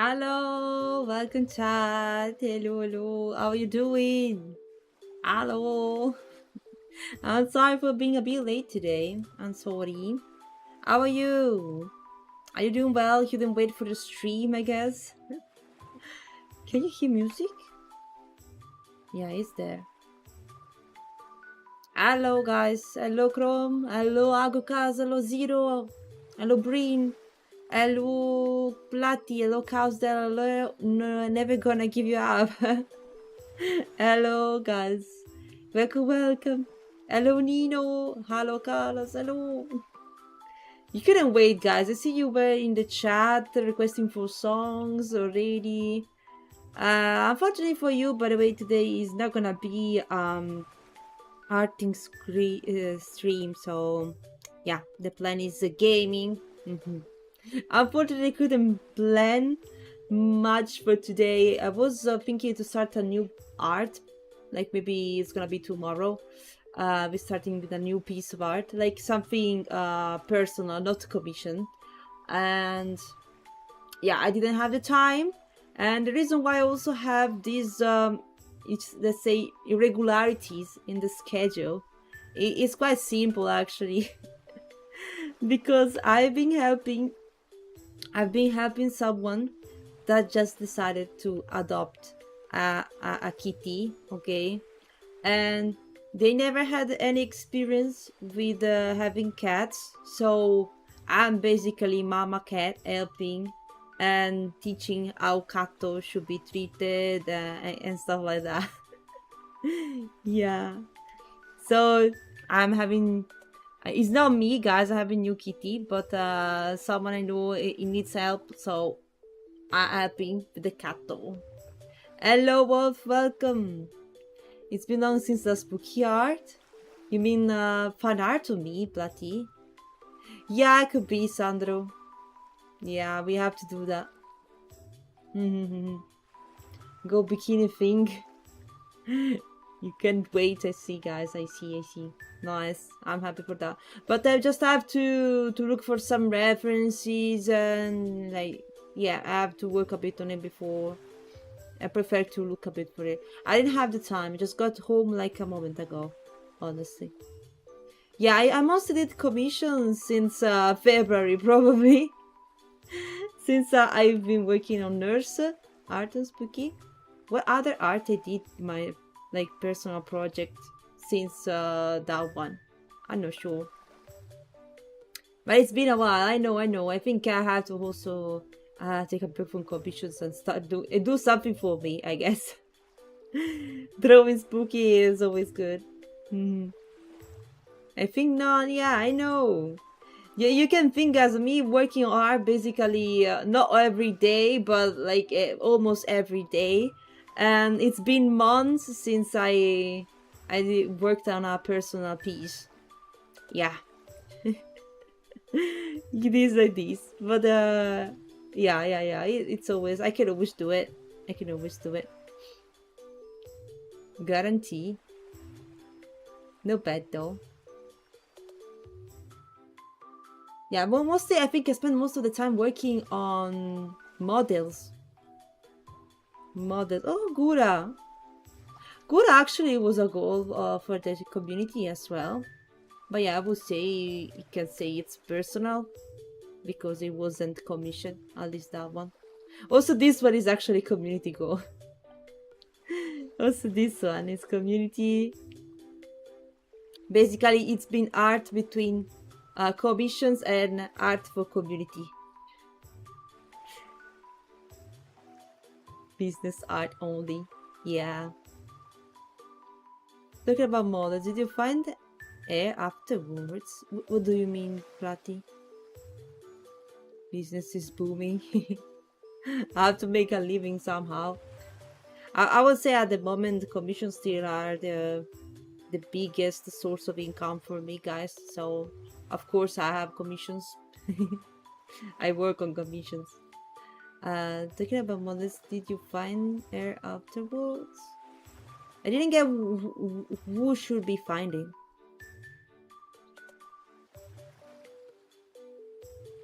Hello, welcome chat. Hello, hello. How are you doing? Hello. I'm sorry for being a bit late today. I'm sorry. How are you? Are you doing well? You didn't wait for the stream, I guess. Can you hear music? Yeah, it's there. Hello, guys. Hello, Chrome. Hello, Agokas. Hello, Zero. Hello, Breen. Hello, Platty. Hello, Cowsdale. Hello, no, never gonna give you up. Hello, guys. Welcome, welcome. Hello, Nino. Hello, Carlos. Hello. You couldn't wait, guys. I see you were in the chat requesting for songs already. Unfortunately for you, by the way, today is not gonna be arting stream. So, yeah, the plan is gaming. Unfortunately, couldn't plan much for today. I was thinking to start a new art, like maybe it's gonna be tomorrow. We're starting with a new piece of art, like something personal, not commission. And yeah, I didn't have the time, and the reason why I also have these it's, let's say, irregularities in the schedule, it's quite simple actually. Because I've been helping someone that just decided to adopt a kitty, okay? And they never had any experience with having cats, so I'm basically mama cat helping and teaching how catto should be treated and stuff like that. Yeah. So I'm having it's not me, guys. I have a new kitty, but someone I know it needs help, so I'm helping with the cat though. Hello, Wolf. Welcome. It's been long since the spooky art. You mean fan art to me, Platty? Yeah, it could be, Sandro. Yeah, we have to do that. Go bikini thing. You can't wait. I see, guys. I see. Nice. I'm happy for that. But I just have to look for some references and like, yeah, I have to work a bit on it before. I prefer to look a bit for it. I didn't have the time. I just got home like a moment ago, honestly. Yeah, I mostly did commissions since February, probably. Since I've been working on Nurse, Art and Spooky. What other art I did my like personal project since that one? I'm not sure. But it's been a while. I know. I think I have to also take a break from commissions and start do something for me, I guess. Drawing Spooky is always good. I think not. Yeah, I know. Yeah, you can think as me working on art basically not every day, but like almost every day. And it's been months since I worked on a personal piece. Yeah, it is like this. But yeah. It's always I can always do it. I can always do it. Guarantee. No bad though. Yeah, well, mostly I think I spend most of the time working on models. Oh, Gura. Gura actually was a goal for the community as well. But yeah, I would say you can say it's personal because it wasn't commissioned, at least that one. Also, this one is actually community goal. Also, this one is community. Basically, it's been art between commissions and art for community. Business art only. Yeah. Talking about models, did you find air afterwards? What do you mean, Platty? Business is booming. I have to make a living somehow. I would say at the moment, commissions still are the biggest source of income for me, guys. So, of course, I have commissions. I work on commissions. Talking about models, did you find air afterwards? I didn't get who should be finding.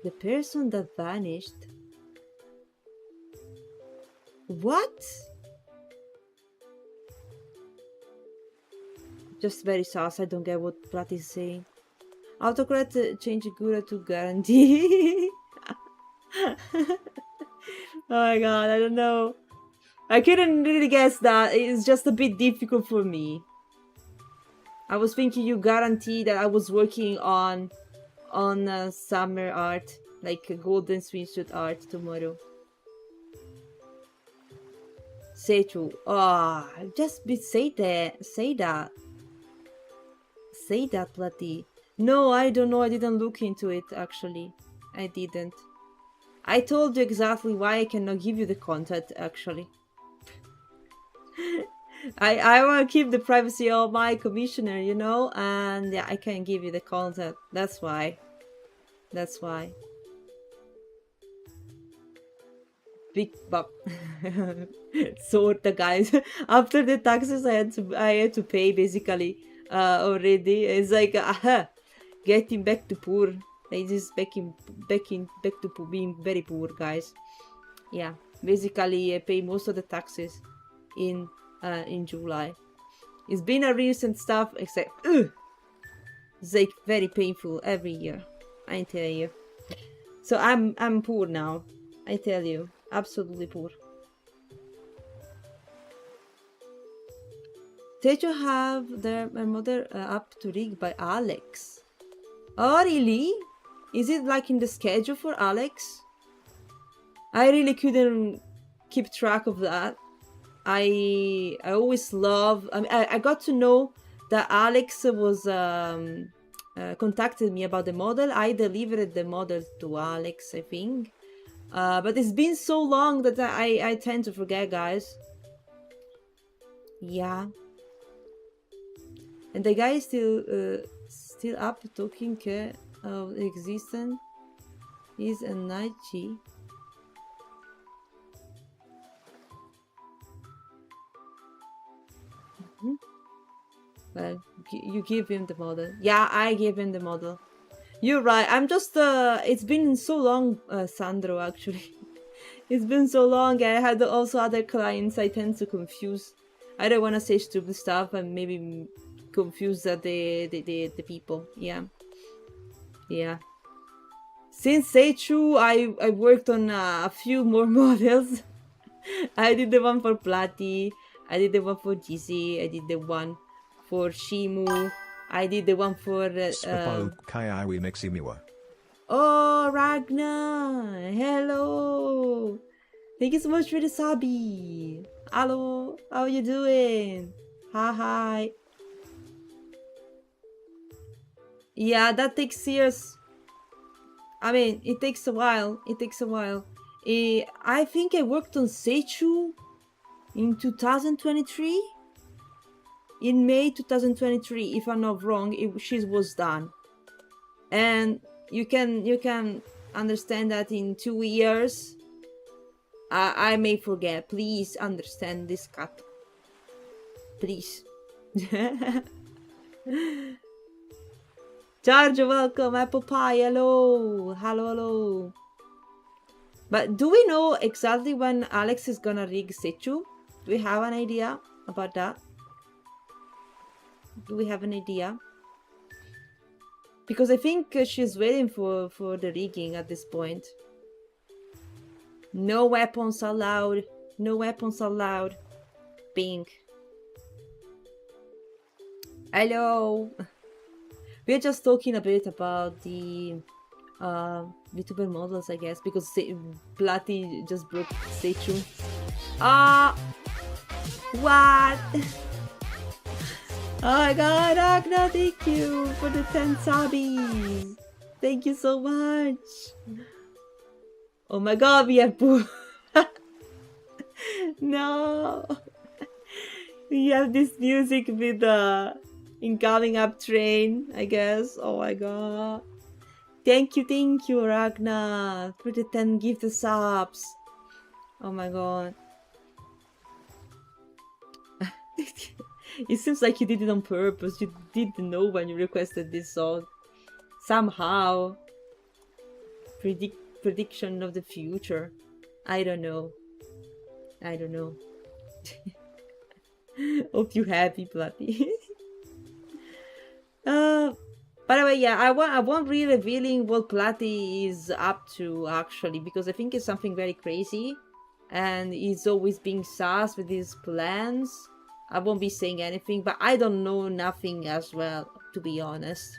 The person that vanished. What? Just very sus. I don't get what Plat is saying. Autocorrect change Gura to guarantee. Oh my god, I don't know. I couldn't really guess that. It's just a bit difficult for me. I was thinking you guarantee that I was working on summer art, like golden swimsuit art tomorrow. Say true. Ah, just say that. Say that. Say that, Platty. No, I don't know. I didn't look into it, actually. I didn't. I told you exactly why I cannot give you the content, actually. I want to keep the privacy of my commissioner, you know? And yeah, I can't give you the content. That's why. That's why. Big buck. Sorta, guys. After the taxes I had to pay, basically. Already. It's like, getting back to poor. They just back to being very poor, guys. Yeah, basically I pay most of the taxes in July. It's been a recent stuff, except it's like very painful every year. I tell you. So I'm poor now. I tell you, absolutely poor. Did you have their mother up to rig by Alex? Oh really? Is it like in the schedule for Alex? I really couldn't keep track of that. I always love. I mean, I got to know that Alex was contacted me about the model. I delivered the model to Alex, I think. But it's been so long that I tend to forget, guys. Yeah. And the guy is still up talking of existence. He's a night G. Well, you give him the model. Yeah, I gave him the model. You're right. I'm just it's been so long, Sandro, actually. It's been so long. I had also other clients. I tend to confuse. I don't want to say stupid stuff and maybe confuse the people. Yeah. Yeah. Since Seichu, I worked on a few more models. I did the one for Plati. I did the one for GC. I did the one for Shimu. I did the one for oh, Ragnar! Hello! Thank you so much for the subby! Hello! How are you doing? Hi! Yeah, that takes years. I mean, it takes a while. It takes a while. I think I worked on Seichu in 2023? In May 2023, if I'm not wrong, she was done. And you can understand that in 2 years, I may forget. Please understand this, cat. Please. Charge, welcome. Apple pie, hello. Hello. But do we know exactly when Alex is gonna rig Seichu? Do we have an idea about that? Do we have an idea? Because I think she's waiting for the rigging at this point. No weapons allowed. No weapons allowed. Pink. Hello. We're just talking a bit about the VTuber models, I guess, because Plati just broke Seichu. What? Oh my god, Agna, thank you for the 10 subbies. Thank you so much. Oh my god, we have Boo. No. We have this music with the incoming up train, I guess. Oh my god. Thank you, Ragnar, for the 10 gift subs. Oh my god. It seems like you did it on purpose. You didn't know when you requested this song. Somehow. Prediction of the future. I don't know. I don't know. Hope you happy, Platy. By the way, yeah, I won't be revealing what Platy is up to actually, because I think it's something very crazy, and he's always being sus with his plans. I won't be saying anything, but I don't know nothing as well, to be honest.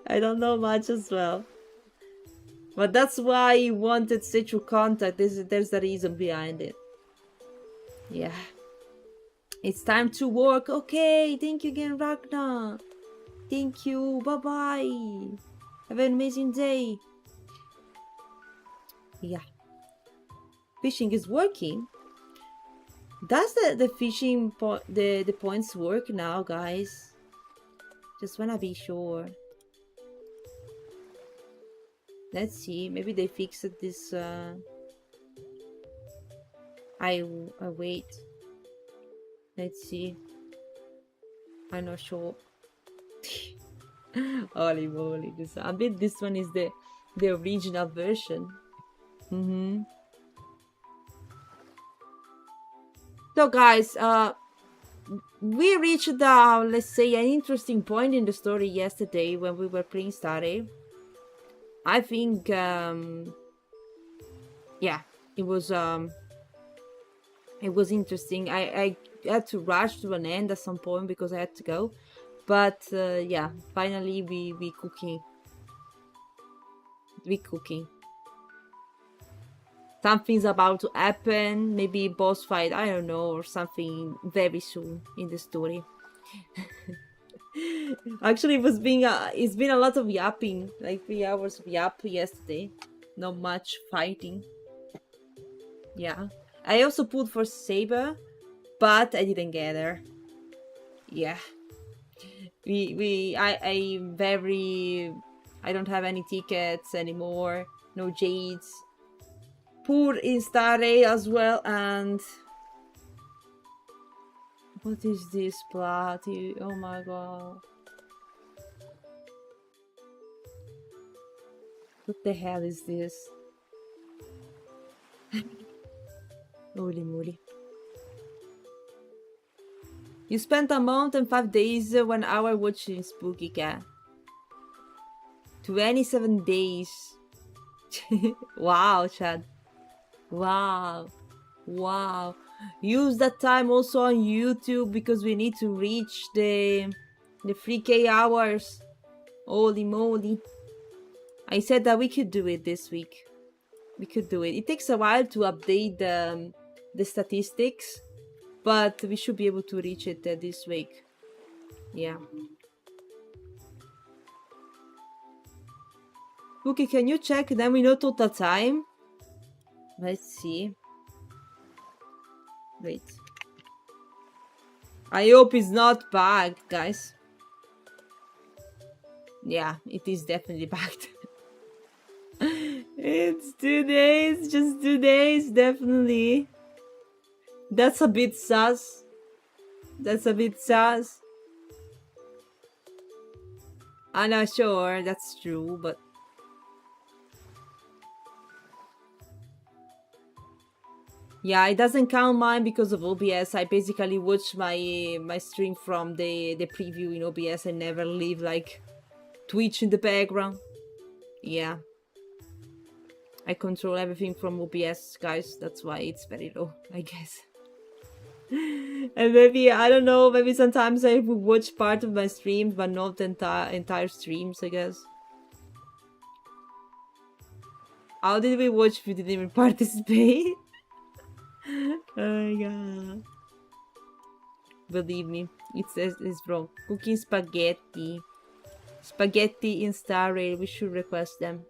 I don't know much as well. But that's why he wanted sexual contact. There's the reason behind it. Yeah. It's time to work. Okay, thank you again, Ragnar. Thank you. Bye-bye. Have an amazing day. Yeah. Fishing is working. Does the fishing the points work now, guys? Just wanna be sure. Let's see. Maybe they fixed this. I wait. Let's see. I'm not sure. Holy moly! I bet this one is the original version. So guys, we reached let's say an interesting point in the story yesterday when we were playing Starry. I think yeah, it was interesting. I had to rush to an end at some point because I had to go, but yeah, finally we cooking. Something's about to happen, maybe boss fight, I don't know, or something very soon in the story. Actually, it's been a lot of yapping, like 3 hours of yap yesterday. Not much fighting. Yeah. I also pulled for Saber, but I didn't get her. Yeah. I don't have any tickets anymore. No Jades. Poor in Star A as well, and what is this Platy? Oh my god. What the hell is this? Holy moly. You spent a month and 5 days 1 hour watching Spuky Cat. 27 days. Wow, Chad. Wow. Use that time also on YouTube because we need to reach the 3K hours. Holy moly. I said that we could do it this week. We could do it. It takes a while to update the statistics, but we should be able to reach it this week. Yeah. Okay, can you check? Then we know total time. Let's see. Wait. I hope it's not bugged, guys. Yeah, it is definitely bugged. It's 2 days, just 2 days, definitely. That's a bit sus. I'm not sure that's true, but yeah, it doesn't count mine because of OBS. I basically watch my stream from the preview in OBS and never leave like Twitch in the background. Yeah. I control everything from OBS, guys. That's why it's very low, I guess. And maybe, I don't know, maybe sometimes I will watch part of my streams, but not the entire streams, I guess. How did we watch if you didn't even participate? Oh my god. Believe me, it's wrong. Cooking spaghetti. Spaghetti in Star Rail. We should request them.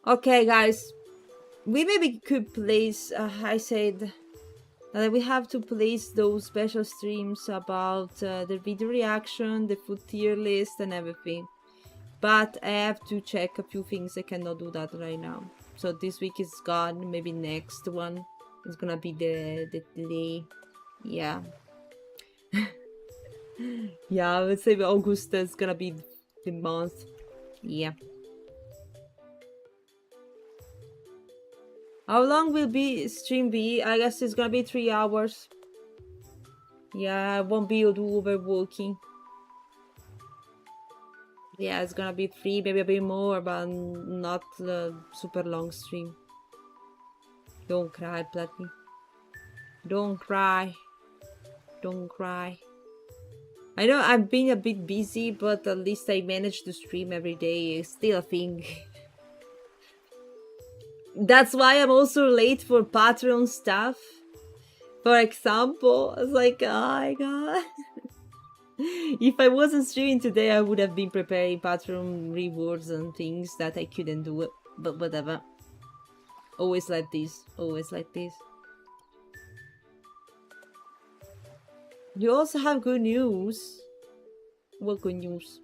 Okay, guys. We maybe could place. I said that we have to place those special streams about the video reaction, the food tier list, and everything. But I have to check a few things. I cannot do that right now. So this week is gone. Maybe next one is gonna be the day. Yeah. Yeah, let's say August is gonna be the month. Yeah. How long will stream be? I guess it's gonna be 3 hours. Yeah, I won't be overworking. Yeah, it's gonna be 3, maybe a bit more, but not super long stream. Don't cry, Platty. Don't cry. Don't cry. I know I've been a bit busy, but at least I managed to stream every day. It's still a thing. That's why I'm also late for Patreon stuff. For example, it's like, oh my god. If I wasn't streaming today, I would have been preparing Patreon rewards and things that I couldn't do it. But whatever. Always like this. Always like this. You also have good news. What good news?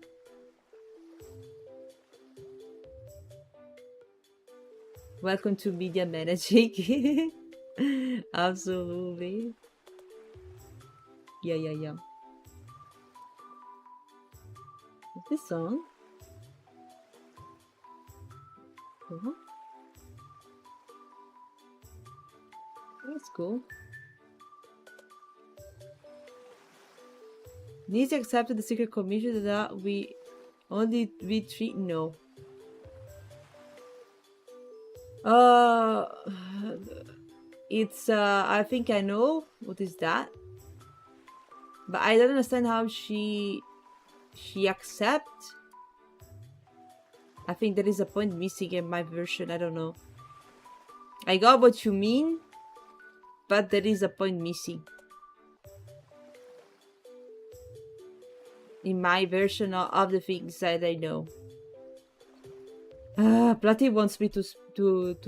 Welcome to media managing. Absolutely. Yeah. What's this song? Uh-huh. That's cool. Needs accepted the secret commission that we treat no. It's I think I know what is that, but I don't understand how she accept. I think there is a point missing in my version. I don't know. I got what you mean, but there is a point missing in my version of the things that I know. Platty wants me to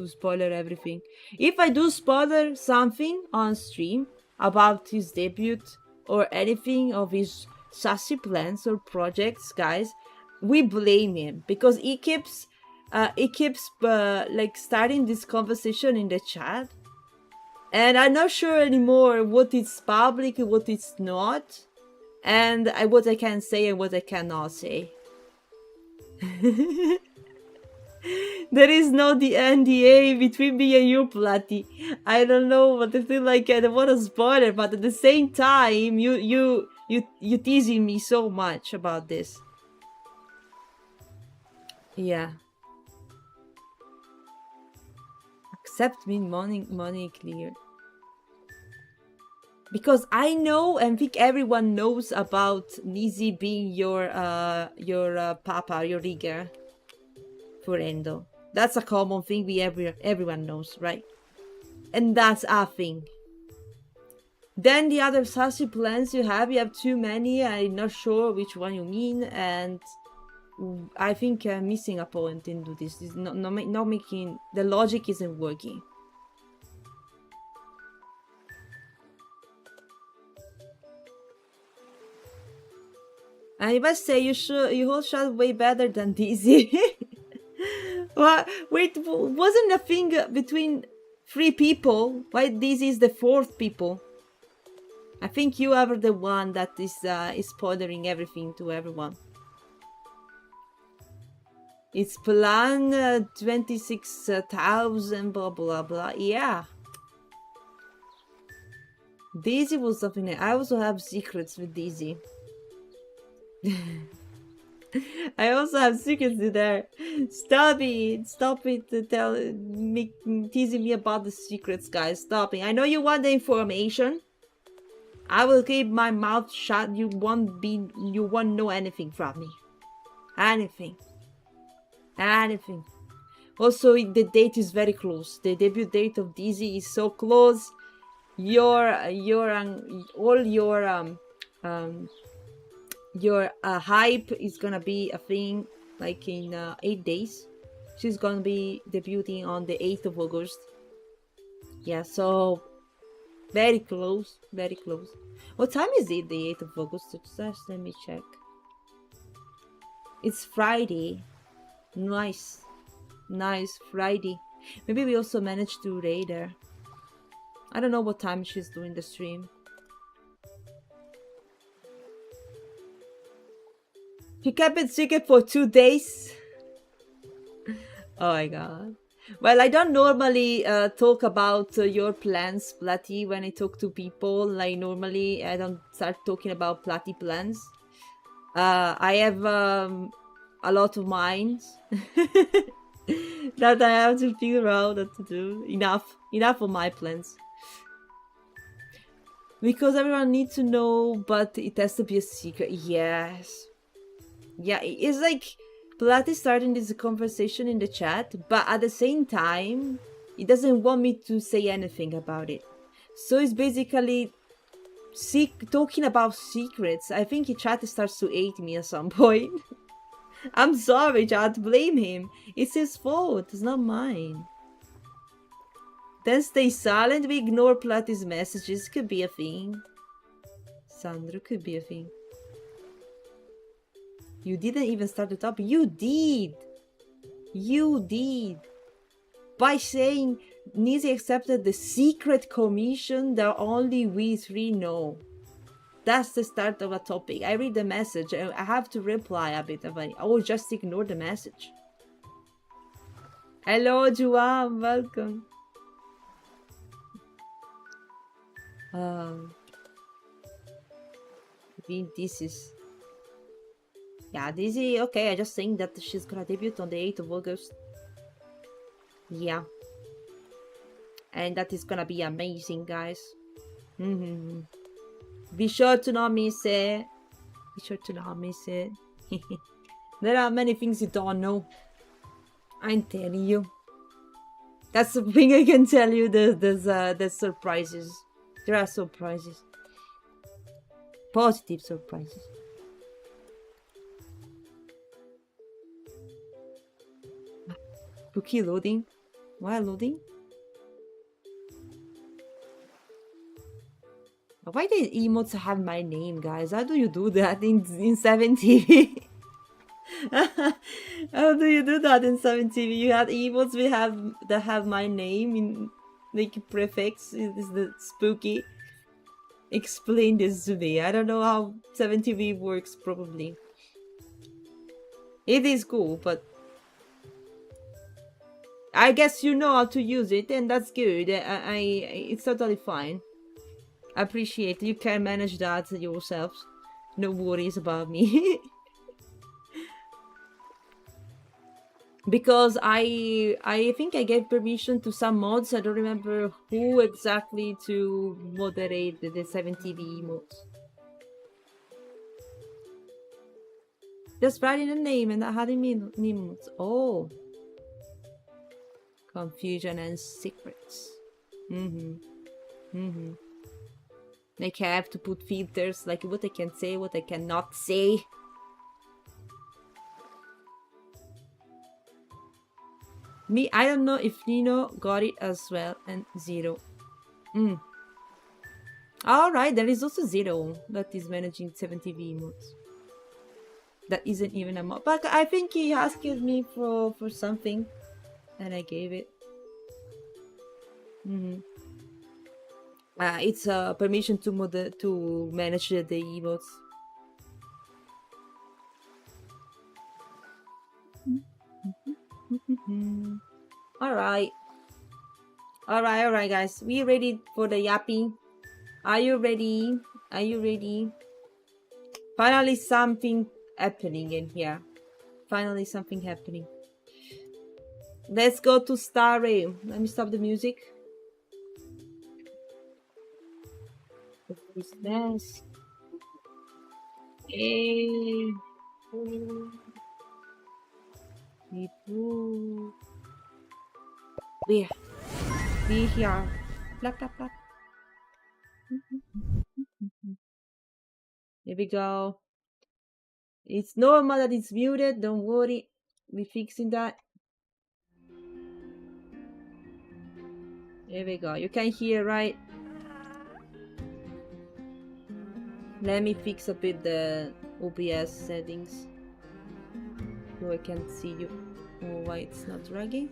spoiler everything. If I do spoiler something on stream about his debut or anything of his sassy plans or projects, guys, we blame him because he keeps like starting this conversation in the chat, and I'm not sure anymore what is public and what is not, and what I can say and what I cannot say. There is no the NDA between me and you, Platty. I don't know what I feel like. I don't want to spoil it, but at the same time, you teasing me so much about this. Yeah. Accept me money clear. Because I know and think everyone knows about Nizzy being your papa, your rigger for Endo. That's a common thing everyone knows, right? And that's a thing. Then the other sassy plans you have too many. I'm not sure which one you mean, and I think I'm missing a point into this. It's not making, the logic isn't working. I must say you hold shot way better than Dizzy. Well, wait, wasn't a thing between 3 people? Why Dizzy is the 4th people? I think you are the one that is spoiling everything to everyone. It's plan 26,000 blah blah blah. Yeah. Daisy was something I also have secrets with Daisy. I also have secrets in there. Stop it teasing me about the secrets, guys. Stop it. I know you want the information. I will keep my mouth shut. You won't know anything from me. Anything. Also, the date is very close. The debut date of Dizzy is so close. Your hype is gonna be a thing like in 8 days. She's gonna be debuting on the 8th of August. Yeah, so very close. What time is it, the 8th of August? Just let me check. It's Friday. Nice Friday. Maybe we also managed to raid her. I don't know what time she's doing the stream. She kept it secret for 2 days. Oh my god. Well, I don't normally talk about your plans, Platty, when I talk to people. Like, normally I don't start talking about Platty plans. I have a lot of minds that I have to figure out what to do. Enough of my plans. Because everyone needs to know, but it has to be a secret. Yes. Yeah, it's like Pilates starting this conversation in the chat, but at the same time, he doesn't want me to say anything about it. So it's basically talking about secrets. I think the chat starts to hate me at some point. I'm sorry, chat. Blame him. It's his fault. It's not mine. Then stay silent. We ignore Pilates messages. Could be a thing. Sandro, could be a thing. You didn't even start the topic. You did. You did. By saying Nisi accepted the secret commission that only we three know. That's the start of a topic. I read the message and I have to reply a bit of it. I will just ignore the message. Hello, Juan. Welcome. I think this is... Yeah, this is... Okay, I just saying that she's gonna debut on the 8th of August. Yeah. And that is gonna be amazing, guys. Be sure to not miss it. Be sure to not miss it. There are many things you don't know. I'm telling you. That's the thing I can tell you. There's surprises. There are surprises. Positive surprises. Spuky loading. Why loading? Why do emotes have my name, guys? How do you do that in 7TV? How do you do that in 7TV? You have emotes that have my name in like prefix. Is the Spuky? Explain this to me. I don't know how 7TV works. Probably it is cool, but I guess you know how to use it, and that's good. It's totally fine. I appreciate it. You can manage that yourselves. No worries about me. Because I think I gave permission to some mods. I don't remember who exactly to moderate the 7TV mods. Just writing a name and not having me mods. Oh. Confusion and secrets. Like I have to put filters, like what I can say, what I cannot say. Me, I don't know if Nino got it as well, and Zero. Alright, there is also Zero that is managing 7TV mods. That isn't even a mod. But I think he asked me for something. And I gave it. It's permission to manage the emotes. Alright, guys. We ready for the yapping? Are you ready? Are you ready? Finally, something happening in here. Finally, something happening. Let's go to Star Ray. Let me stop the music. Who's this? Hey. People. We here. Plap, plap, plap. Here we go. It's normal that it's muted. Don't worry. We're fixing that. There we go. You can hear, right? Let me fix a bit the OBS settings so I can see you. Oh, why it's not dragging?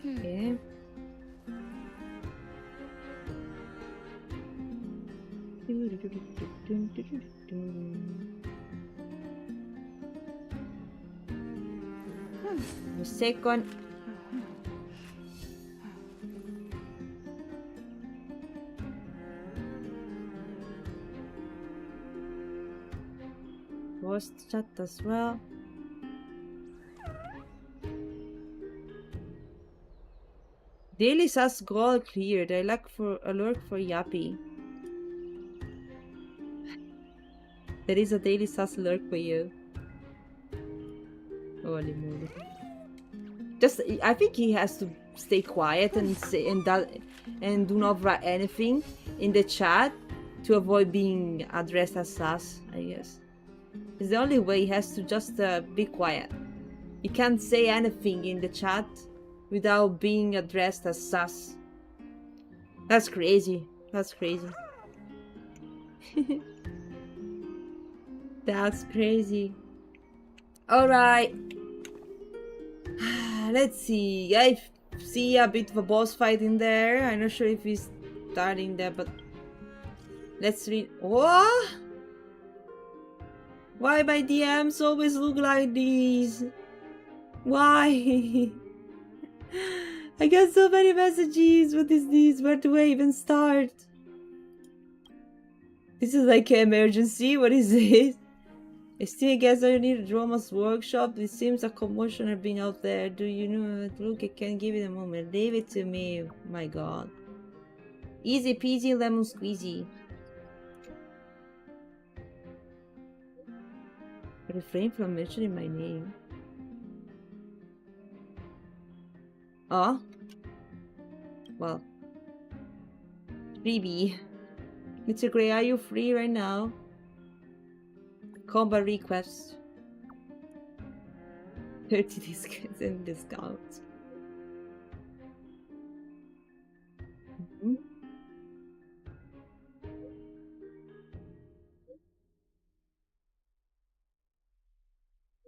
Okay. A second. Post chat as well. Daily sus goal cleared. I lurk for Yappy. There is a daily sus lurk for you. Holy moly. Just, I think he has to stay quiet and say and do not write anything in the chat to avoid being addressed as sus, I guess. It's the only way. He has to just be quiet. He can't say anything in the chat without being addressed as sus. That's crazy. That's crazy. That's crazy. Alright. Let's see. I see a bit of a boss fight in there. I'm not sure if he's starting there, but let's read. What? Why my DMs always look like these? Why? I got so many messages. What is this? Where do I even start? This is like an emergency. What is this? I still guess I need a Drama's workshop. It seems a commotion has been out there. Do you know? Look, I can give it a moment. Leave it to me. My god. Easy peasy lemon squeezy. Refrain from mentioning my name. Oh? Well. Freebie. Mr. Gray, are you free right now? Combo request. 30 discounts and discounts.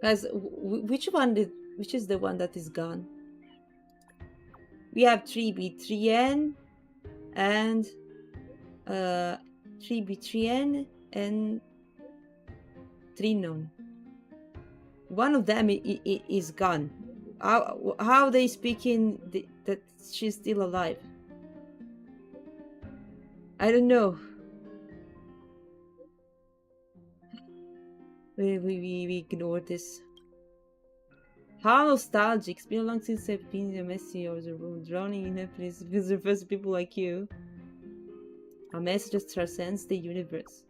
Guys, which is the one that is gone? We have 3B, 3N, and 3B, 3N, and 3Non. One of them is gone. How they speaking that she's still alive? I don't know. We ignore this. How nostalgic. It's been a long since I've been in the messy of the room, drowning in happiness because the first people like you. A message that transcends the universe.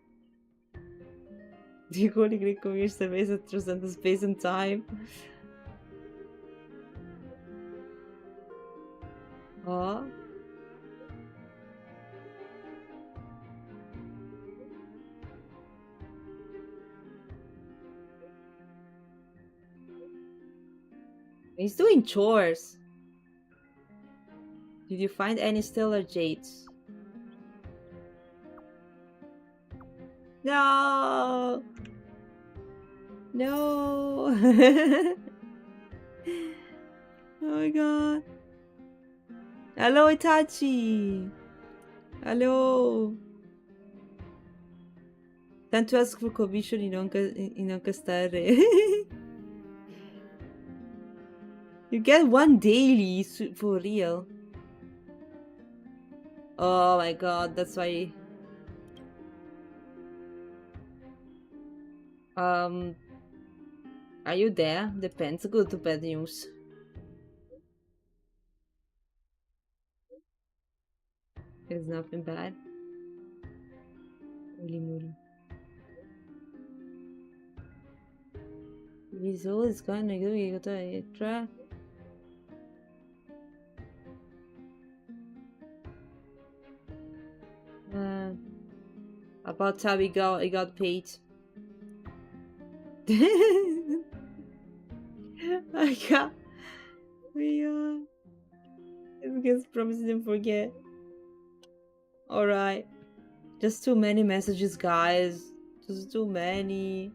The holy Greek community surveys that transcends space and time. Oh. He's doing chores. Did you find any stellar jades? No! No! Oh my god. Hello, Itachi! Hello! Time to ask for commission in Honkai Star. You get one daily for real. Oh my god, that's why. Are you there? Depends. Good to bad news. There's nothing bad. Holy moly. This all is kind of good. You gotta try. About how he got paid. I got. This guy's promising to forget. Alright. Just too many messages, guys. Just too many.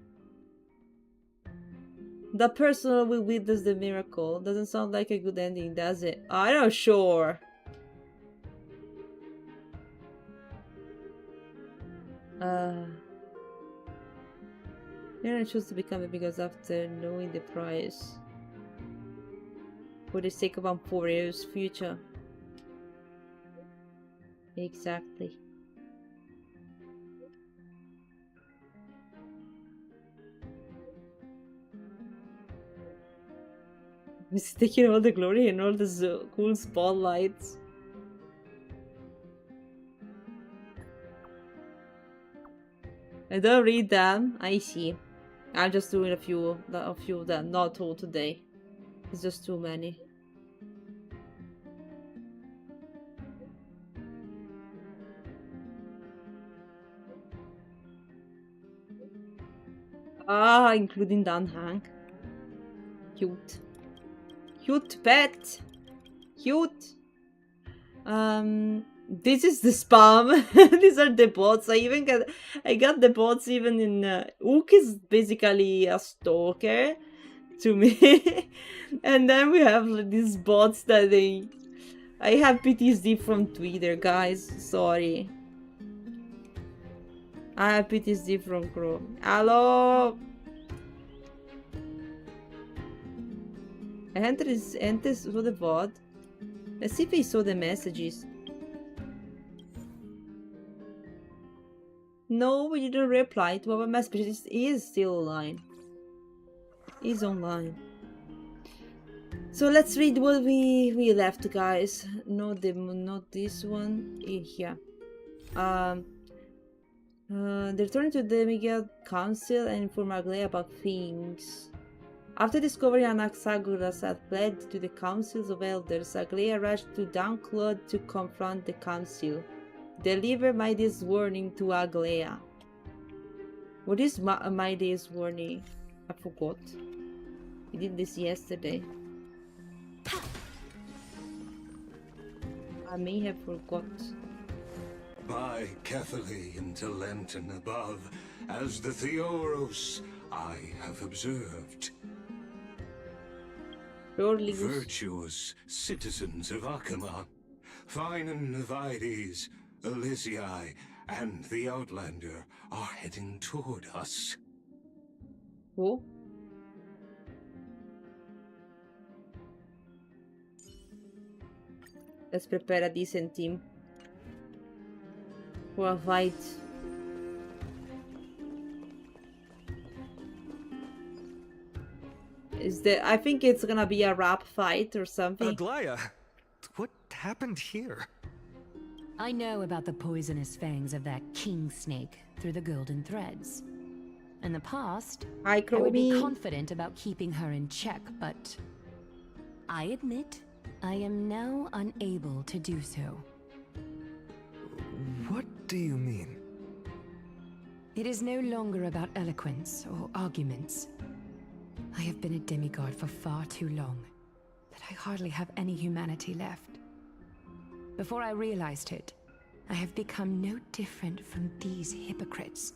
The person will witness the miracle. Doesn't sound like a good ending, does it? I'm not sure. Then I choose to become it because after knowing the price. for the sake of Emporia's future. Exactly. He's taking all the glory and all the cool spotlights. I don't read them. I see. I'm just doing a few of them, not all today. It's just too many. Ah, including Dan Hank. Cute. Cute pet. Cute. This is the spam. These are the bots. I got the bots even in Ook is basically a stalker to me. And then we have like, these bots that I have PTSD from Twitter, guys. Sorry. I have PTSD from Chrome. Hello. Enter saw the bot. Let's see if he saw the messages. No, we didn't reply to our messages. He is still online. He's online. So let's read what we left, guys. Not this one. Here. They returned to the Miguel Council and informed Aglaya about things. After discovering Anaxagoras had fled to the councils of elders, Aglaya rushed to Downcloud to confront the council. Deliver my day's warning to Aglaya. What is my day's warning? I forgot. We did this yesterday. I may have forgot. By Catholic into Lenten above, as the Theoros I have observed. Virtuous citizens of Achaman, fine Vides, Elysiae, and the Outlander are heading toward us. Oh? Let's prepare a decent team for a fight. I think it's gonna be a rap fight or something. Aglaya, what happened here? I know about the poisonous fangs of that king snake through the golden threads. In the past, I would be confident about keeping her in check, but I admit I am now unable to do so. What do you mean? It is no longer about eloquence or arguments. I have been a demigod for far too long that I hardly have any humanity left. Before I realized it, I have become no different from these hypocrites,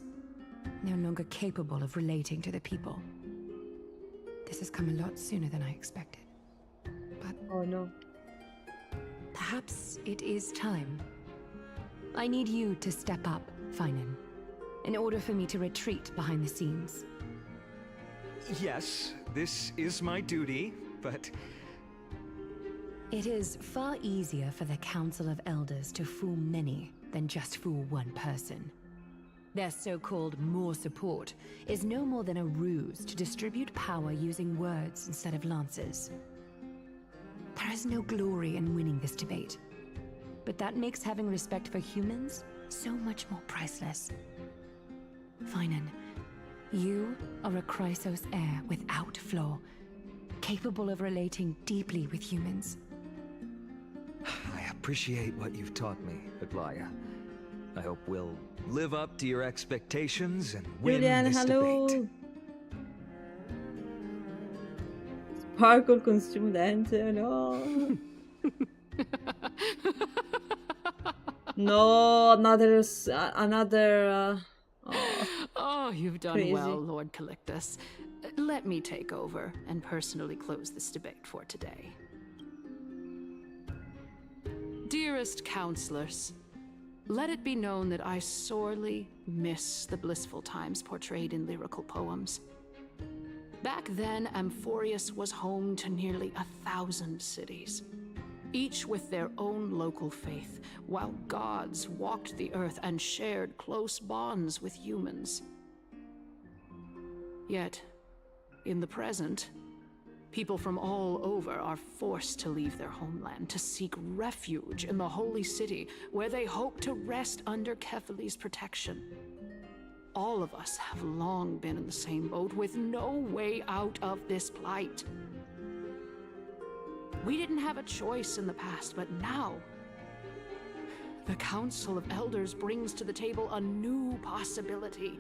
no longer capable of relating to the people. This has come a lot sooner than I expected. But oh no. Perhaps it is time. I need you to step up, Finan, in order for me to retreat behind the scenes. Yes, this is my duty, but... It is far easier for the Council of Elders to fool many than just fool one person. Their so-called more support is no more than a ruse to distribute power using words instead of lances. There is no glory in winning this debate, but that makes having respect for humans so much more priceless. Finan, you are a Chrysos heir without flaw, capable of relating deeply with humans. I appreciate what you've taught me, Aglaya. I hope we'll live up to your expectations and win this debate. Sparkle costume dancer, no. No, another. Oh, you've done crazy. well, Lord Calictus. Let me take over and personally close this debate for today. Dearest counselors, let it be known that I sorely miss the blissful times portrayed in lyrical poems. Back then, Amphorius was home to nearly 1,000 cities, each with their own local faith, while gods walked the earth and shared close bonds with humans. Yet, in the present, people from all over are forced to leave their homeland to seek refuge in the holy city, where they hope to rest under Kefali's protection. All of us have long been in the same boat, with no way out of this plight. We didn't have a choice in the past, but now the Council of Elders brings to the table a new possibility.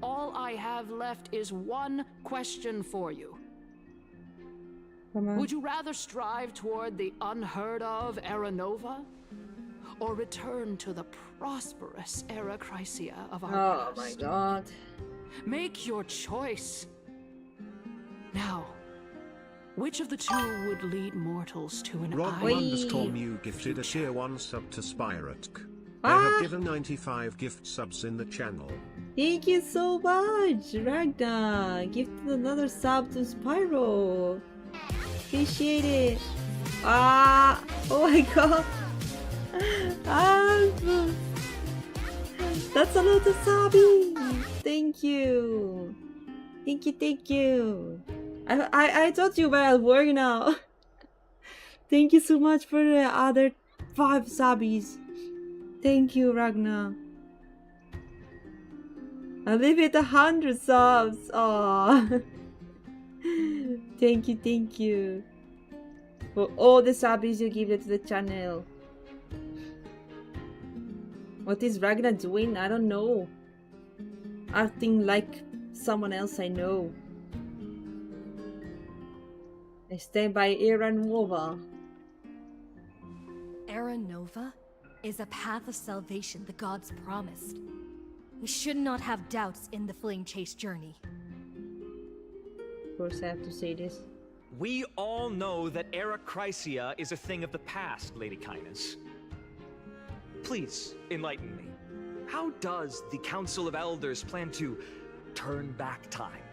All I have left is one question for you. Would you rather strive toward the unheard of Era Nova, or return to the prosperous Era Chrysia of our past? Oh my god. Make your choice. Now, which of the two would lead mortals to an Rob_Mew gifted a tier 1 sub to Spyrotic. They have given 95 gift subs in the channel. Thank you so much, Ragnar. Gifted another sub to Spyro. Appreciate it. Oh my god. That's a lot of sabi. Thank you. Thank you. I told you where I work now. Thank you so much for the other 5 sabis. Thank you, Ragnar. I live at 100 subs. Aww. Thank you. For all the subs you give to the channel. What is Ragnar doing? I don't know. Acting like someone else I know. I stand by Era Nova. Era Nova is a path of salvation the gods promised. We should not have doubts in the Flame Chase journey. Of course I have to say this. We all know that Era Chrysia is a thing of the past, Lady Kindness. Please, enlighten me. How does the Council of Elders plan to turn back time?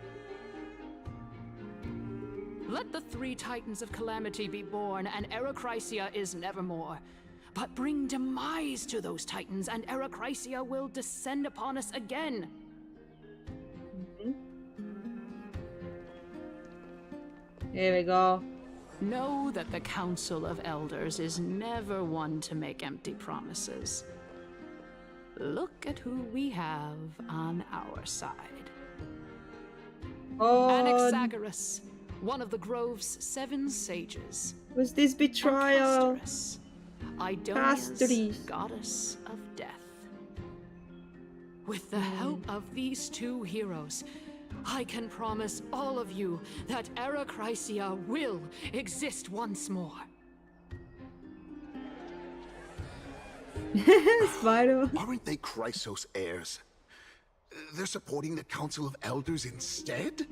Let the 3 Titans of Calamity be born, and Era Chrysia is nevermore. But bring demise to those Titans, and Era Chrysia will descend upon us again. Here we go. Know that the Council of Elders is never one to make empty promises. Look at who we have on our side. Anaxagoras, one of the Grove's 7 sages. Was this betrayal? Castorice, Idonia's goddess of death. With the help of these 2 heroes, I can promise all of you that Era Chrysia will exist once more. Spyro. Aren't they Chrysos heirs? They're supporting the Council of Elders instead?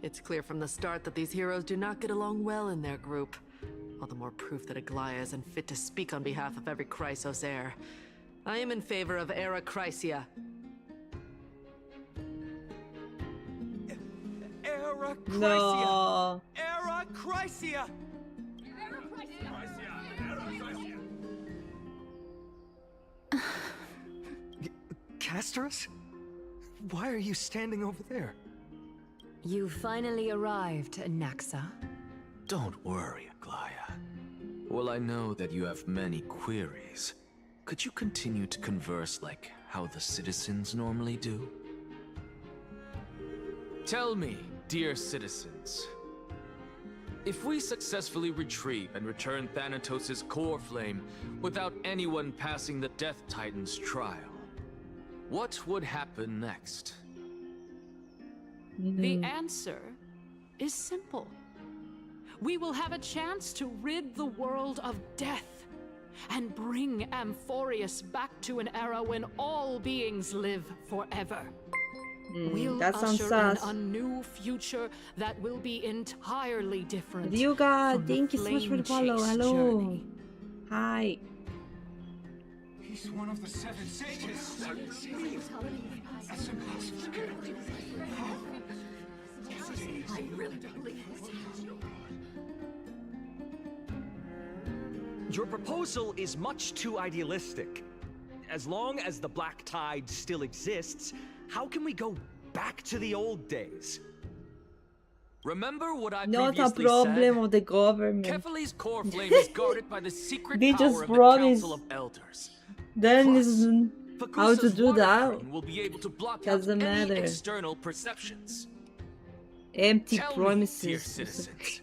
It's clear from the start that these heroes do not get along well in their group. All the more proof that Aglaia isn't fit to speak on behalf of every Chrysos heir. I am in favor of Era Chrysia. Era Chrysia! No. Era Chrysia! Castorice? Why are you standing over there? You finally arrived, Naxa. Don't worry, Aglaia. Well, I know that you have many queries. Could you continue to converse like how the citizens normally do? Tell me, dear citizens, if we successfully retrieve and return Thanatos' core flame without anyone passing the Death Titan's trial, what would happen next? The answer is simple. We will have a chance to rid the world of death and bring Amphorius back to an era when all beings live forever. We'll that sounds usher in a new future that will be entirely different. Ryuga, thank you so much for the follow. Hello. Journey. Hi. He's one of the 7 sages. Your proposal is much too idealistic. As long as the Black Tide still exists, how can we go back to the old days? Remember what I Not a previously problem said? of the government. Kefali's core flame is guarded by the secret They power just of the promised. Council of Elders. Then Plus, is how to Fakusa's do water that. curtain will be able to block out Doesn't any matter. external perceptions. Empty Tell promises. me, dear citizens,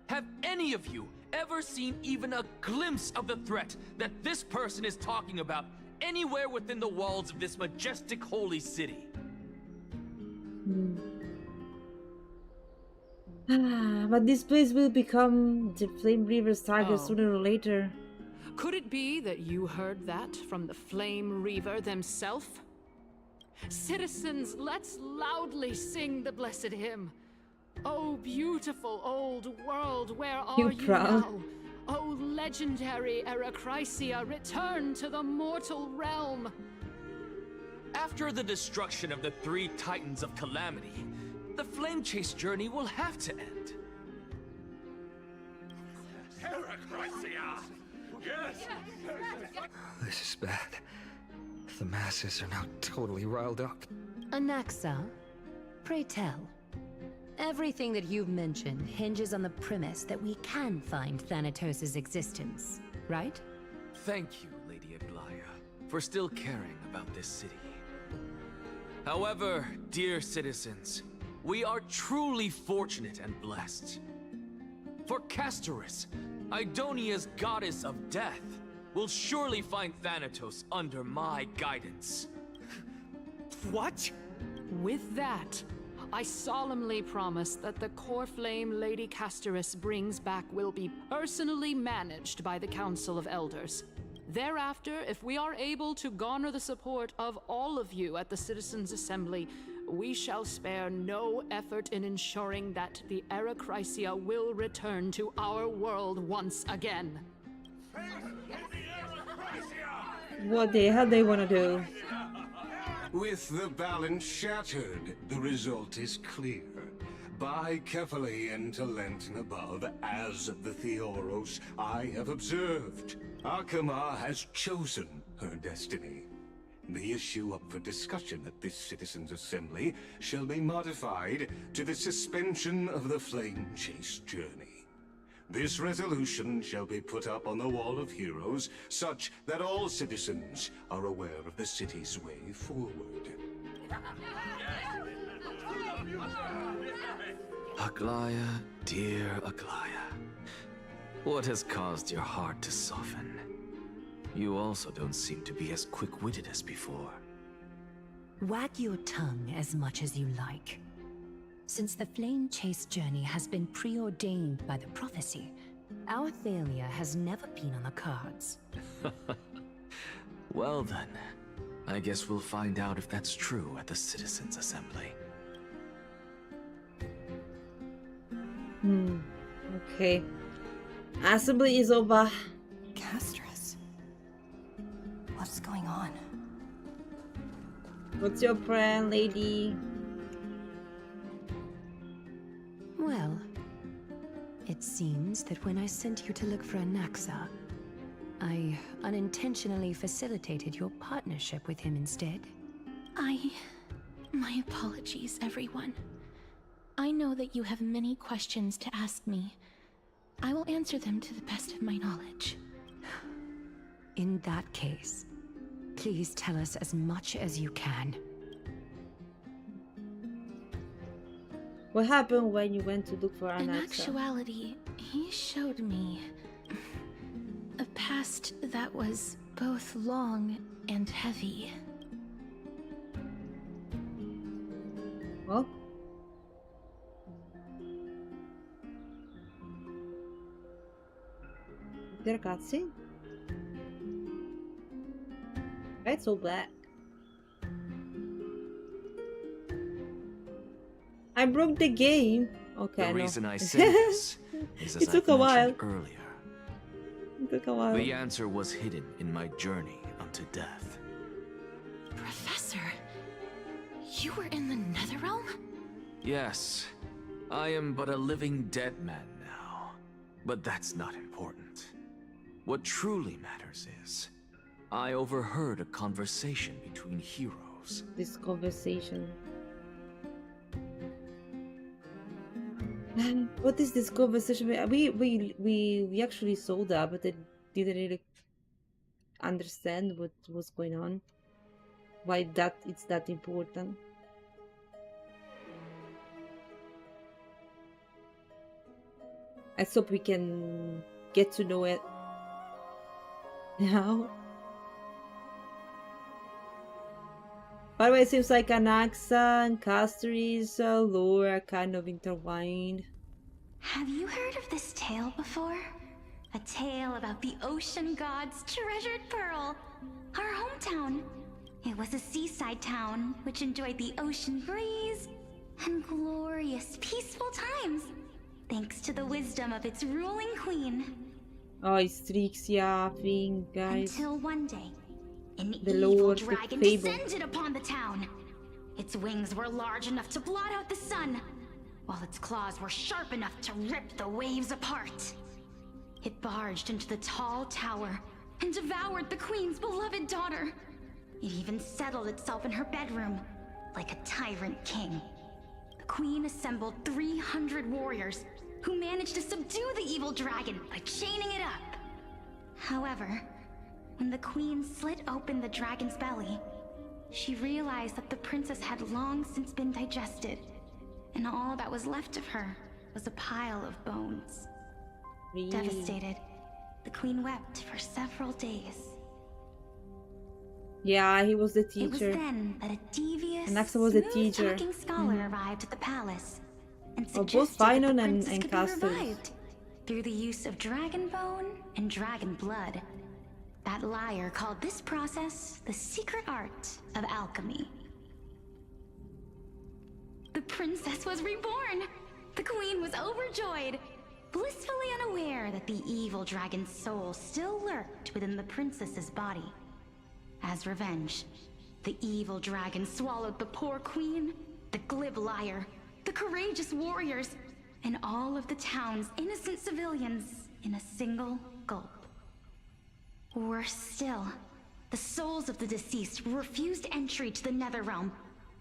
have any of you ever seen even a glimpse of the threat that this person is talking about anywhere within the walls of this majestic holy city? But this place will become the Flame Reaver's target Oh. sooner or later. Could it be that you heard that from the Flame Reaver themselves? Citizens, let's loudly sing the blessed hymn. Oh, beautiful old world, where are You you proud? now? Oh, legendary Eracrysia, return to the mortal realm. After the destruction of the 3 Titans of Calamity, the Flame Chase journey will have to end. This is bad. The masses are now totally riled up. Anaxa, pray tell. Everything that you've mentioned hinges on the premise that we can find Thanatos' existence, right? Thank you, Lady Aglaya, for still caring about this city. However, dear citizens, we are truly fortunate and blessed. For Castorice, Idonia's goddess of death, will surely find Thanatos under my guidance. What? With that, I solemnly promise that the core flame Lady Castorice brings back will be personally managed by the Council of Elders. Thereafter, if we are able to garner the support of all of you at the Citizens' Assembly, we shall spare no effort in ensuring that the Eracrysia will return to our world once again. What the hell they wanna do? With the balance shattered, the result is clear. By carefully and Talent above, as the Theoros I have observed, Akama has chosen her destiny. The issue up for discussion at this Citizens' Assembly shall be modified to the suspension of the Flame Chase journey. This resolution shall be put up on the Wall of Heroes, such that all citizens are aware of the city's way forward. Aglaya, dear Aglaya, what has caused your heart to soften? You also don't seem to be as quick-witted as before. Wag your tongue as much as you like. Since the Flame Chase journey has been preordained by the prophecy, our failure has never been on the cards. Well then, I guess we'll find out if that's true at the Citizens' Assembly. Okay. Assembly is over. Castorice. What's going on? What's your plan, lady? Well, it seems that when I sent you to look for Anaxa, I unintentionally facilitated your partnership with him instead. My apologies, everyone. I know that you have many questions to ask me. I will answer them to the best of my knowledge. In that case, please tell us as much as you can. What happened when you went to look for In Anaxa? actuality, he showed me a past that was both long and heavy. Oh? There, cutscene? It's all black. I broke the game. Okay, The no. reason I say this is as It took I a while. mentioned earlier. It took a while. The answer was hidden in my journey unto death. Professor, You were in the Netherrealm? Yes, I am but a living dead man now. But that's not important. What truly matters is, I overheard a conversation between heroes. This conversation. What is this conversation? We actually saw that, but I didn't really understand what was going on. Why it's that important. I hope we can get to know it now. By the way, it seems like Anaxa and Castorice lore are kind of intertwined. Have you heard of this tale before? A tale about the ocean god's treasured pearl, our hometown. It was a seaside town which enjoyed the ocean breeze and glorious, peaceful times, thanks to the wisdom of its ruling queen. Oh, it's Trixia thing, guys. Until one day, an the evil Lord, dragon the fable. descended upon the town. Its wings were large enough to blot out the sun, while its claws were sharp enough to rip the waves apart. It barged into the tall tower and devoured the queen's beloved daughter. It even settled itself in her bedroom, like a tyrant king. The queen assembled 300 warriors who managed to subdue the evil dragon by chaining it up. However, when the queen slit open the dragon's belly, she realized that the princess had long since been digested, and all that was left of her was a pile of bones. Really? Devastated, the queen wept for several days. Yeah, he was the It was teacher. then that a devious, Anaxa was a teacher. smooth-talking scholar arrived at the palace and Oh, both suggested that Finon the and princess could be Castorice. revived through the use of dragon bone and dragon blood. That liar called this process the secret art of alchemy. The princess was reborn! The queen was overjoyed, blissfully unaware that the evil dragon's soul still lurked within the princess's body. As revenge, the evil dragon swallowed the poor queen, the glib liar, the courageous warriors, and all of the town's innocent civilians in a single gulp. Worse still, the souls of the deceased refused entry to the Netherrealm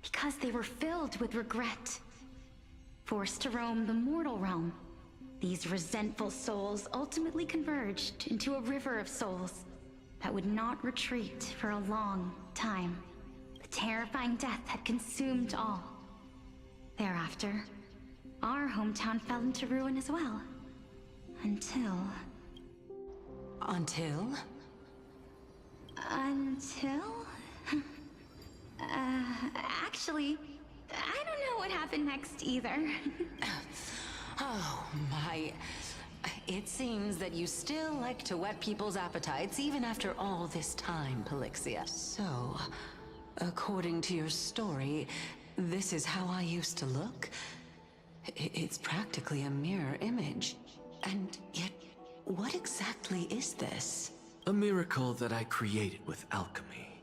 because they were filled with regret. Forced to roam the mortal realm, these resentful souls ultimately converged into a river of souls that would not retreat for a long time. The terrifying death had consumed all. Thereafter, our hometown fell into ruin as well. Until... Until? Actually, I don't know what happened next either. Oh my... It seems that you still like to whet people's appetites even after all this time, Pelixia. So, according to your story, this is how I used to look? It's practically a mirror image. And yet, what exactly is this? A miracle that I created with alchemy.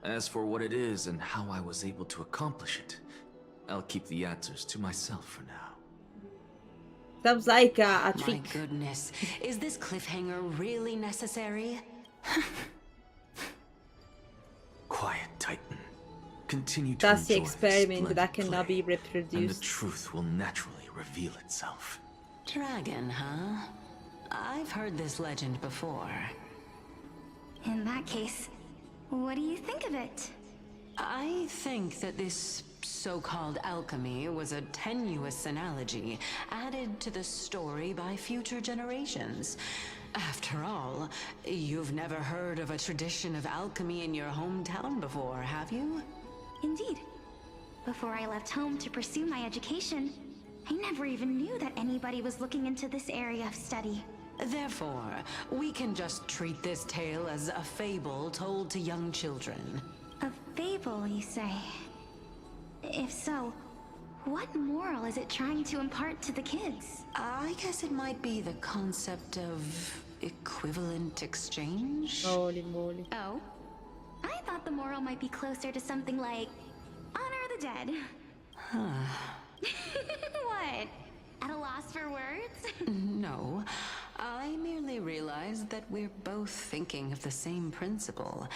As for what it is and how I was able to accomplish it, I'll keep the answers to myself for now. Sounds like a My trick. goodness, is this cliffhanger really necessary? Quiet, Titan. Continue to That's the enjoy this experiment that splendid cannot play, be and the reproduced. truth will naturally reveal itself. Dragon, huh? I've heard this legend before. In that case, what do you think of it? I think that this so-called alchemy was a tenuous analogy added to the story by future generations. After all, you've never heard of a tradition of alchemy in your hometown before, have you? Indeed. Before I left home to pursue my education, I never even knew that anybody was looking into this area of study. Therefore, we can just treat this tale as a fable told to young children. A fable, you say? If so, what moral is it trying to impart to the kids? I guess it might be the concept of equivalent exchange? Holy moly. Oh? I thought the moral might be closer to something like honor the dead. What? At a loss for words? No, I merely realized that we're both thinking of the same principle.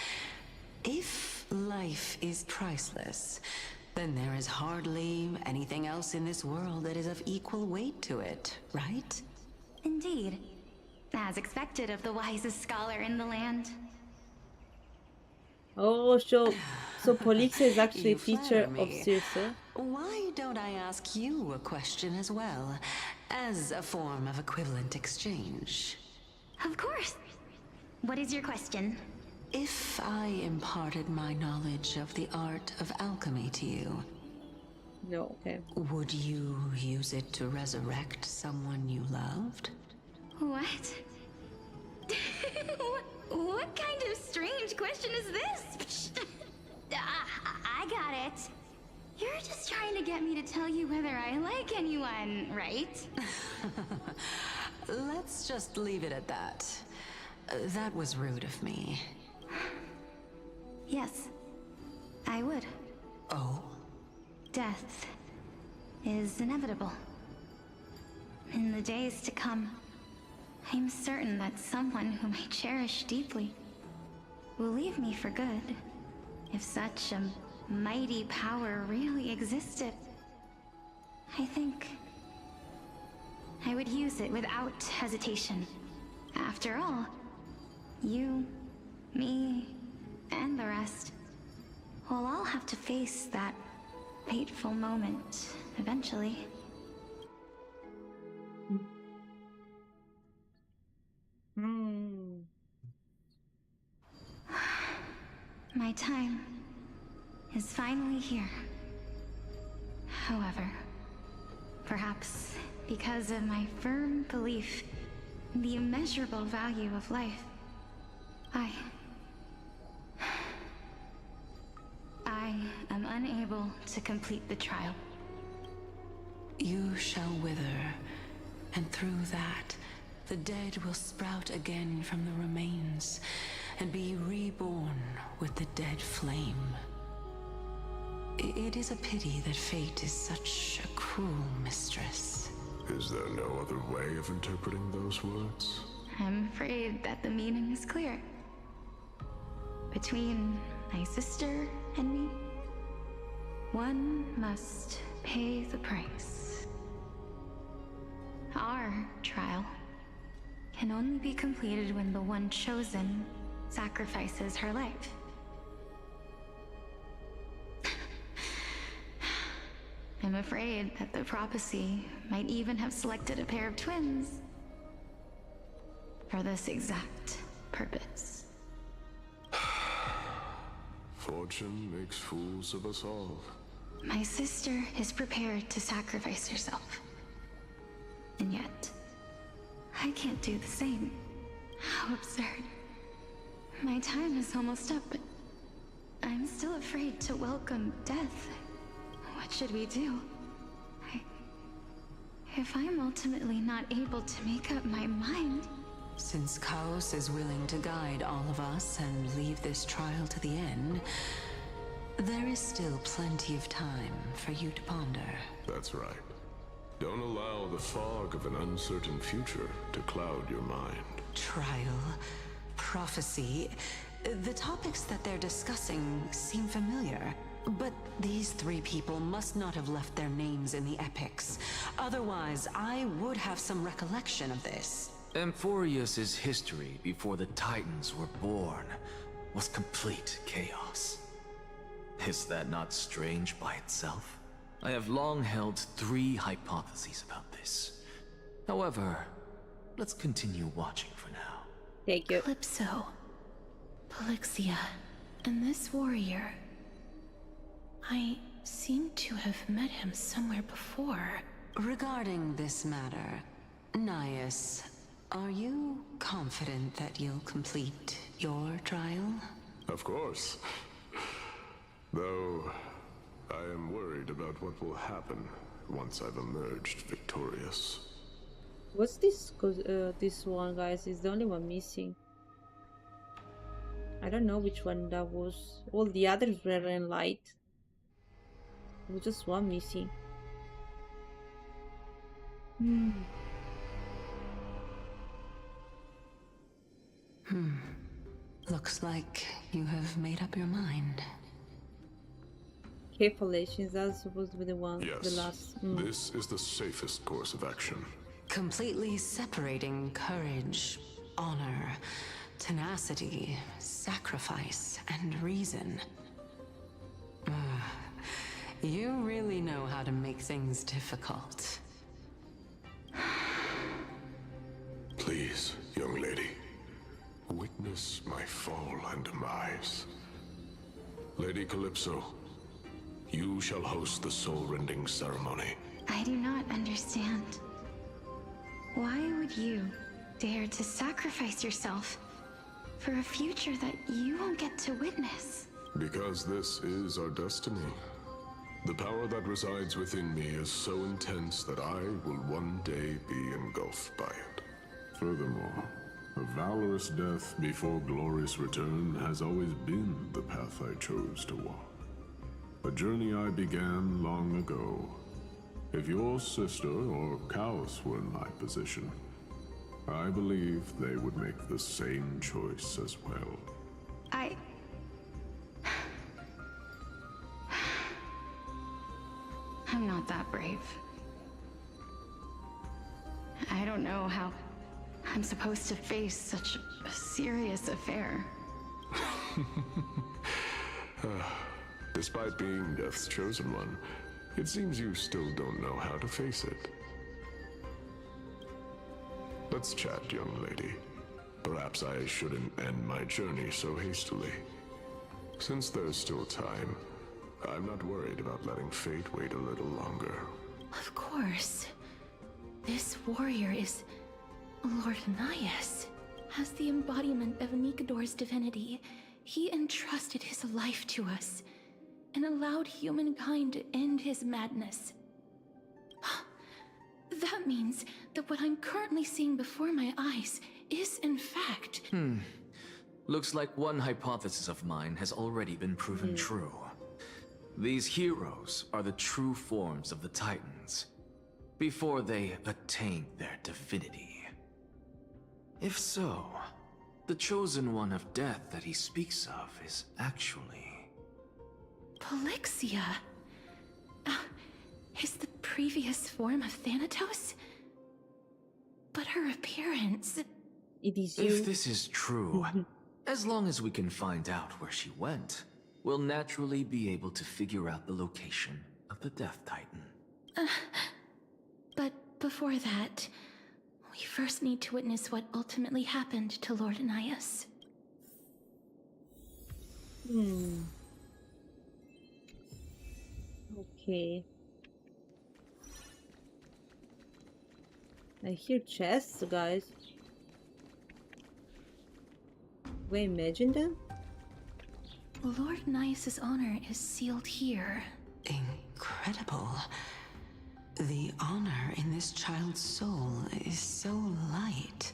If life is priceless, then there is hardly anything else in this world that is of equal weight to it, right? Indeed. As expected of the wisest scholar in the land. Oh, so Polixia is actually You a teacher flatter of me. Circe. Why don't I ask you a question as well, as a form of equivalent exchange? Of course. What is your question? If I imparted my knowledge of the art of alchemy to you, No, okay. would you use it to resurrect someone you loved? What? What kind of strange question is this? I got it. You're just trying to get me to tell you whether I like anyone, right? Let's just leave it at that. That was rude of me. Yes, I would. Oh? Death is inevitable. In the days to come, I'm certain that someone whom I cherish deeply will leave me for good. If such a mighty power really existed, I think I would use it without hesitation. After all, you, me, and the rest will all have to face that fateful moment eventually. My time is finally here. However, perhaps because of my firm belief in the immeasurable value of life, I am unable to complete the trial. You shall wither, and through that, the dead will sprout again from the remains, and be reborn with the dead flame. It is a pity that fate is such a cruel mistress. Is there no other way of interpreting those words? I'm afraid that the meaning is clear. Between my sister and me, one must pay the price. Our trial can only be completed when the one chosen sacrifices her life. I'm afraid that the prophecy might even have selected a pair of twins for this exact purpose. Fortune makes fools of us all. My sister is prepared to sacrifice herself. And yet, I can't do the same. How absurd. My time is almost up, but I'm still afraid to welcome death. What should we do? If I'm ultimately not able to make up my mind... Since Chaos is willing to guide all of us and leave this trial to the end, there is still plenty of time for you to ponder. That's right. Don't allow the fog of an uncertain future to cloud your mind. Trial, prophecy, the topics that they're discussing seem familiar. But these three people must not have left their names in the epics. Otherwise, I would have some recollection of this. Amphorius's history before the Titans were born was complete chaos. Is that not strange by itself? I have long held three hypotheses about this. However, let's continue watching for now. Thank you. Calypso, Polixia, and this warrior. I seem to have met him somewhere before. Regarding this matter, Nias, are you confident that you'll complete your trial? Of course. Though, I am worried about what will happen once I've emerged victorious. What's this? This one, guys, is the only one missing. I don't know which one that was. All the others were in light. Just one missing. Looks like you have made up your mind. Calculations are supposed to be the one, Yes, the last. this is the safest course of action. Completely separating courage, honor, tenacity, sacrifice, and reason. You really know how to make things difficult. Please, young lady, witness my fall and demise. Lady Calypso, you shall host the soul-rending ceremony. I do not understand. Why would you dare to sacrifice yourself for a future that you won't get to witness? Because this is our destiny. The power that resides within me is so intense that I will one day be engulfed by it. Furthermore, a valorous death before glorious return has always been the path I chose to walk. A journey I began long ago. If your sister or Chaos were in my position, I believe they would make the same choice as well. I'm not that brave. I don't know how I'm supposed to face such a serious affair. Despite being Death's chosen one, it seems you still don't know how to face it. Let's chat, young lady. Perhaps I shouldn't end my journey so hastily. Since there's still time, I'm not worried about letting fate wait a little longer. Of course. This warrior is Lord Anias. As the embodiment of Nikador's divinity, he entrusted his life to us and allowed humankind to end his madness. That means that what I'm currently seeing before my eyes is in fact... Looks like one hypothesis of mine has already been proven true. These heroes are the true forms of the Titans, before they attain their divinity. If so, the chosen one of death that he speaks of is actually... Polixia? Is the previous form of Thanatos? But her appearance... It is you. If this is true, as long as we can find out where she went, we'll naturally be able to figure out the location of the Death Titan. But before that, we first need to witness what ultimately happened to Lord Anias. Okay. I hear chests, guys. Wait, imagine them? Lord Anias's honor is sealed here. Incredible. The honor in this child's soul is so light.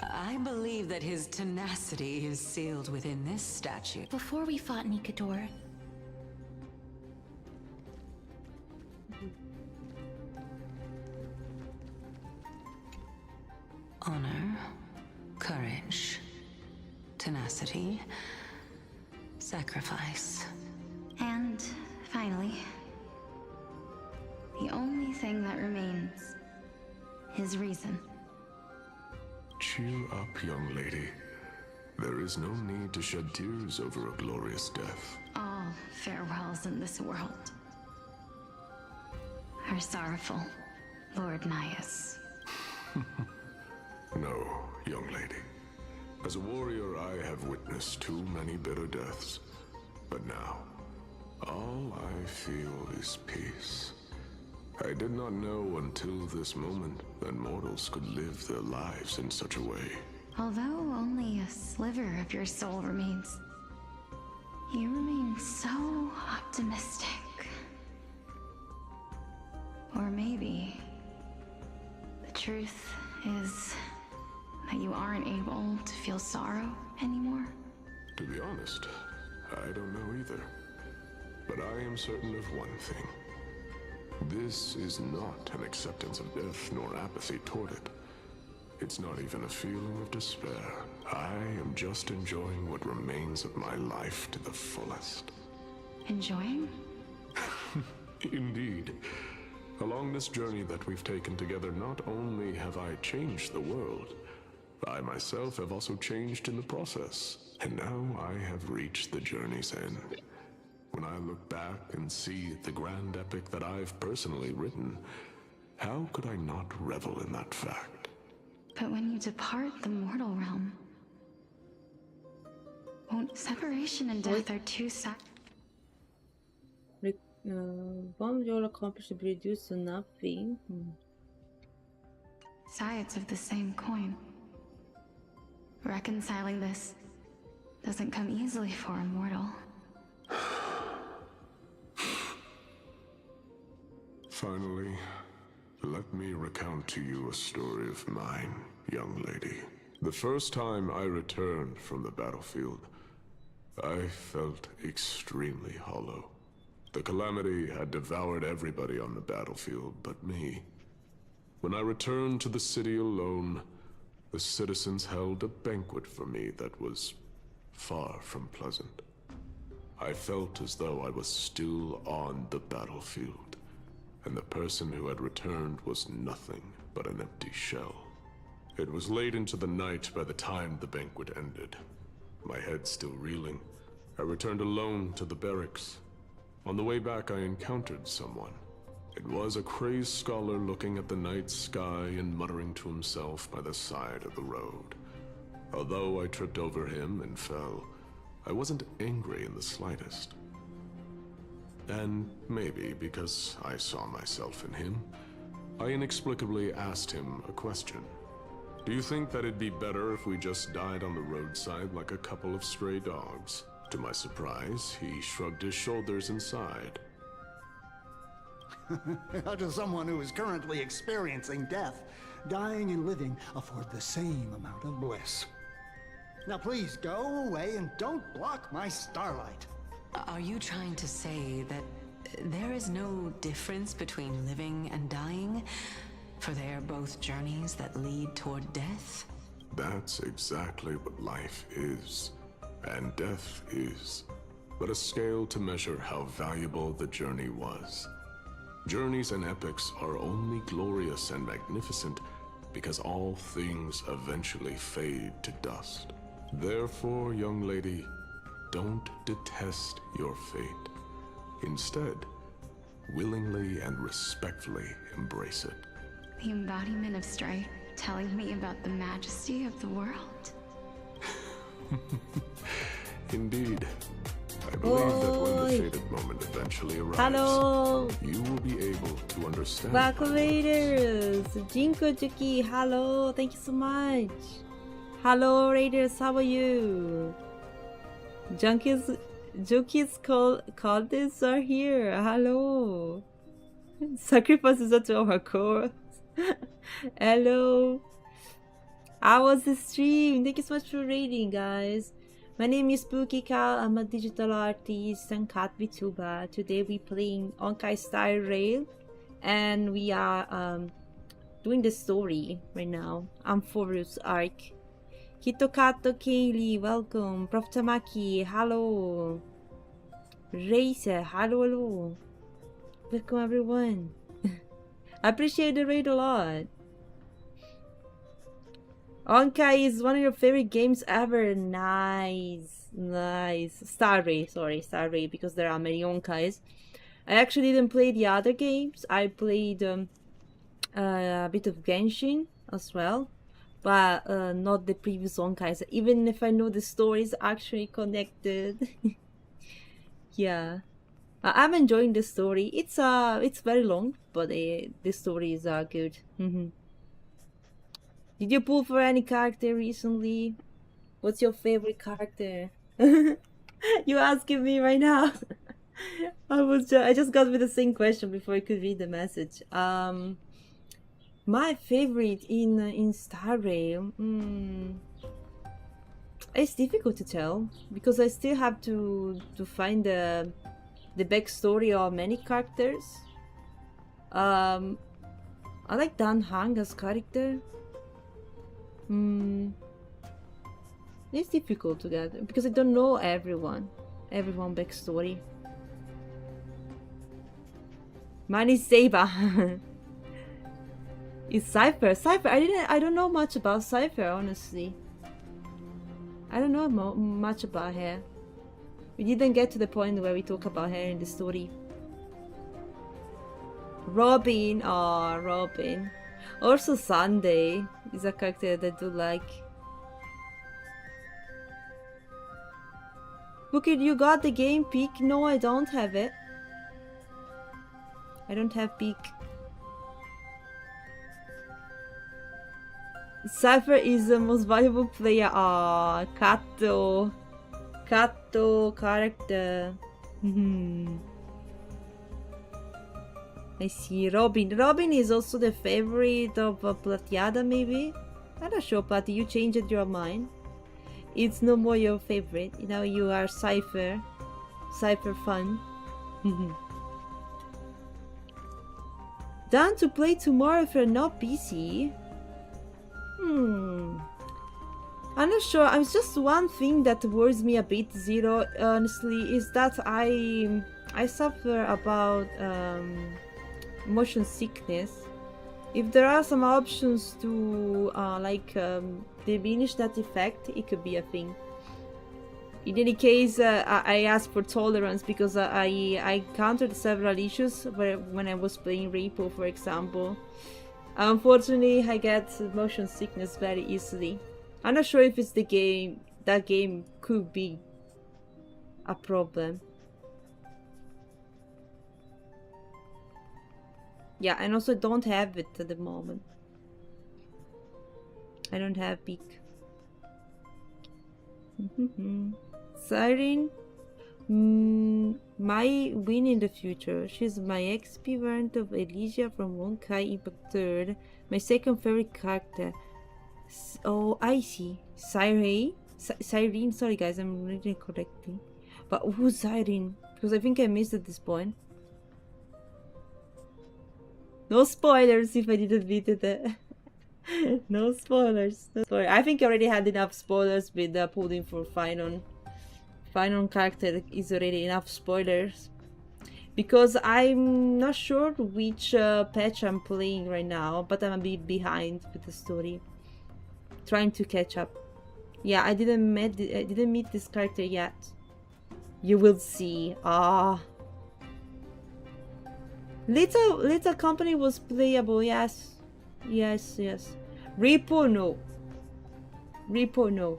I believe that his tenacity is sealed within this statue. Before we fought Nikador, honor, courage, tenacity, sacrifice. And finally, the only thing that remains is reason. Cheer up, young lady. There is no need to shed tears over a glorious death. All farewells in this world are sorrowful, Lord Anias. No, young lady. As a warrior, I have witnessed too many bitter deaths. But now, all I feel is peace. I did not know until this moment that mortals could live their lives in such a way. Although only a sliver of your soul remains, you remain so optimistic. Or maybe the truth is that you aren't able to feel sorrow anymore. To be honest, I don't know either. But I am certain of one thing. This is not an acceptance of death nor apathy toward it. It's not even a feeling of despair. I am just enjoying what remains of my life to the fullest. Enjoying? Indeed. Along this journey that we've taken together, not only have I changed the world, I myself have also changed in the process. And now I have reached the journey's end. When I look back and see the grand epic that I've personally written, how could I not revel in that fact? But when you depart the mortal realm, won't separation and death are two sides? One will accomplish to be reduced to nothing. Sides of the same coin. Reconciling this doesn't come easily for a mortal. Finally, let me recount to you a story of mine, young lady. The first time I returned from the battlefield, I felt extremely hollow. The calamity had devoured everybody on the battlefield but me. When I returned to the city alone, the citizens held a banquet for me that was far from pleasant. I felt as though I was still on the battlefield, and the person who had returned was nothing but an empty shell. It was late into the night by the time the banquet ended. My head still reeling, I returned alone to the barracks. On the way back, I encountered someone. It was a crazed scholar looking at the night sky and muttering to himself by the side of the road. Although I tripped over him and fell, I wasn't angry in the slightest. And maybe because I saw myself in him, I inexplicably asked him a question. Do you think that it'd be better if we just died on the roadside like a couple of stray dogs? To my surprise, he shrugged his shoulders and sighed. How does someone who is currently experiencing death, dying and living, afford the same amount of bliss? Now please go away and don't block my starlight. Are you trying to say that there is no difference between living and dying? For they are both journeys that lead toward death? That's exactly what life is. And death is but a scale to measure how valuable the journey was. Journeys and epics are only glorious and magnificent because all things eventually fade to dust. Therefore, young lady, don't detest your fate. Instead, willingly and respectfully embrace it. The embodiment of strife, telling me about the majesty of the world. Indeed. I believe that when the fated moment eventually arrives, hello, you will be able to understand. Back Raiders! Jinko Juki, hello, thank you so much. Hello Raiders, how are you? Juki's cultists are here, hello. Sacrifices are to our cause. Hello. How was the stream? Thank you so much for raiding, guys. My name is Spuky. I'm a digital artist and cat VTuber. Today we're playing Honkai Star Rail, and we are doing the story right now. Amphoros arc. Hitokato Kaylee, welcome. Prof Tamaki, hello. Racer, hello. Welcome everyone. I appreciate the raid a lot. Honkai is one of your favorite games ever. Nice. Star Rail, because there are many Honkais. I actually didn't play the other games. I played a bit of Genshin as well, but not the previous Honkais. Even if I know the story is actually connected. Yeah, I'm enjoying the story. It's very long, but the story is good. Did you pull for any character recently? What's your favorite character? You asking me right now? I just got with the same question before I could read the message. My favorite in Star Rail. It's difficult to tell because I still have to find the backstory of many characters. I like Dan Hang as character. It's difficult to get because I don't know everyone backstory. Mine is Seiba. It's Cypher. I don't know much about Cypher, honestly. I don't know much about her. We didn't get to the point where we talk about her in the story. Robin, Robin. Also Sunday is a character that I do like. Spuky, you got the game peak? No, I don't have it. I don't have peak. Cypher is the most valuable player. Ah, Kato. Kato character. I see. Robin. Robin is also the favorite of Platiada, maybe? I'm not sure, Plati. You changed your mind. It's no more your favorite. Now you are Cypher. Cypher fun. Done to play tomorrow if you're not busy. I'm not sure. I'm just one thing that worries me a bit, Zero, honestly, is that I suffer about motion sickness. If there are some options to diminish that effect, it could be a thing. In any case, I asked for tolerance because I encountered several issues when I was playing Repo, for example. Unfortunately, I get motion sickness very easily. I'm not sure if it's the game. That game could be a problem. Yeah, and also don't have it at the moment. I don't have peak. Siren, my win in the future. She's my XP variant of Elysia from Honkai Impact 3rd. My second favorite character. Oh, I see. Siren? Siren? Sorry guys, I'm reading correctly. But who's Siren? Because I think I missed at this point. No spoilers if I didn't beat it. No spoilers. No spoilers. I think I already had enough spoilers with the pudding for Finon. Finon character is already enough spoilers. Because I'm not sure which patch I'm playing right now, but I'm a bit behind with the story. Trying to catch up. Yeah, I didn't meet this character yet. You will see. Little Company was playable, yes. Yes. Repo, no. Repo, no.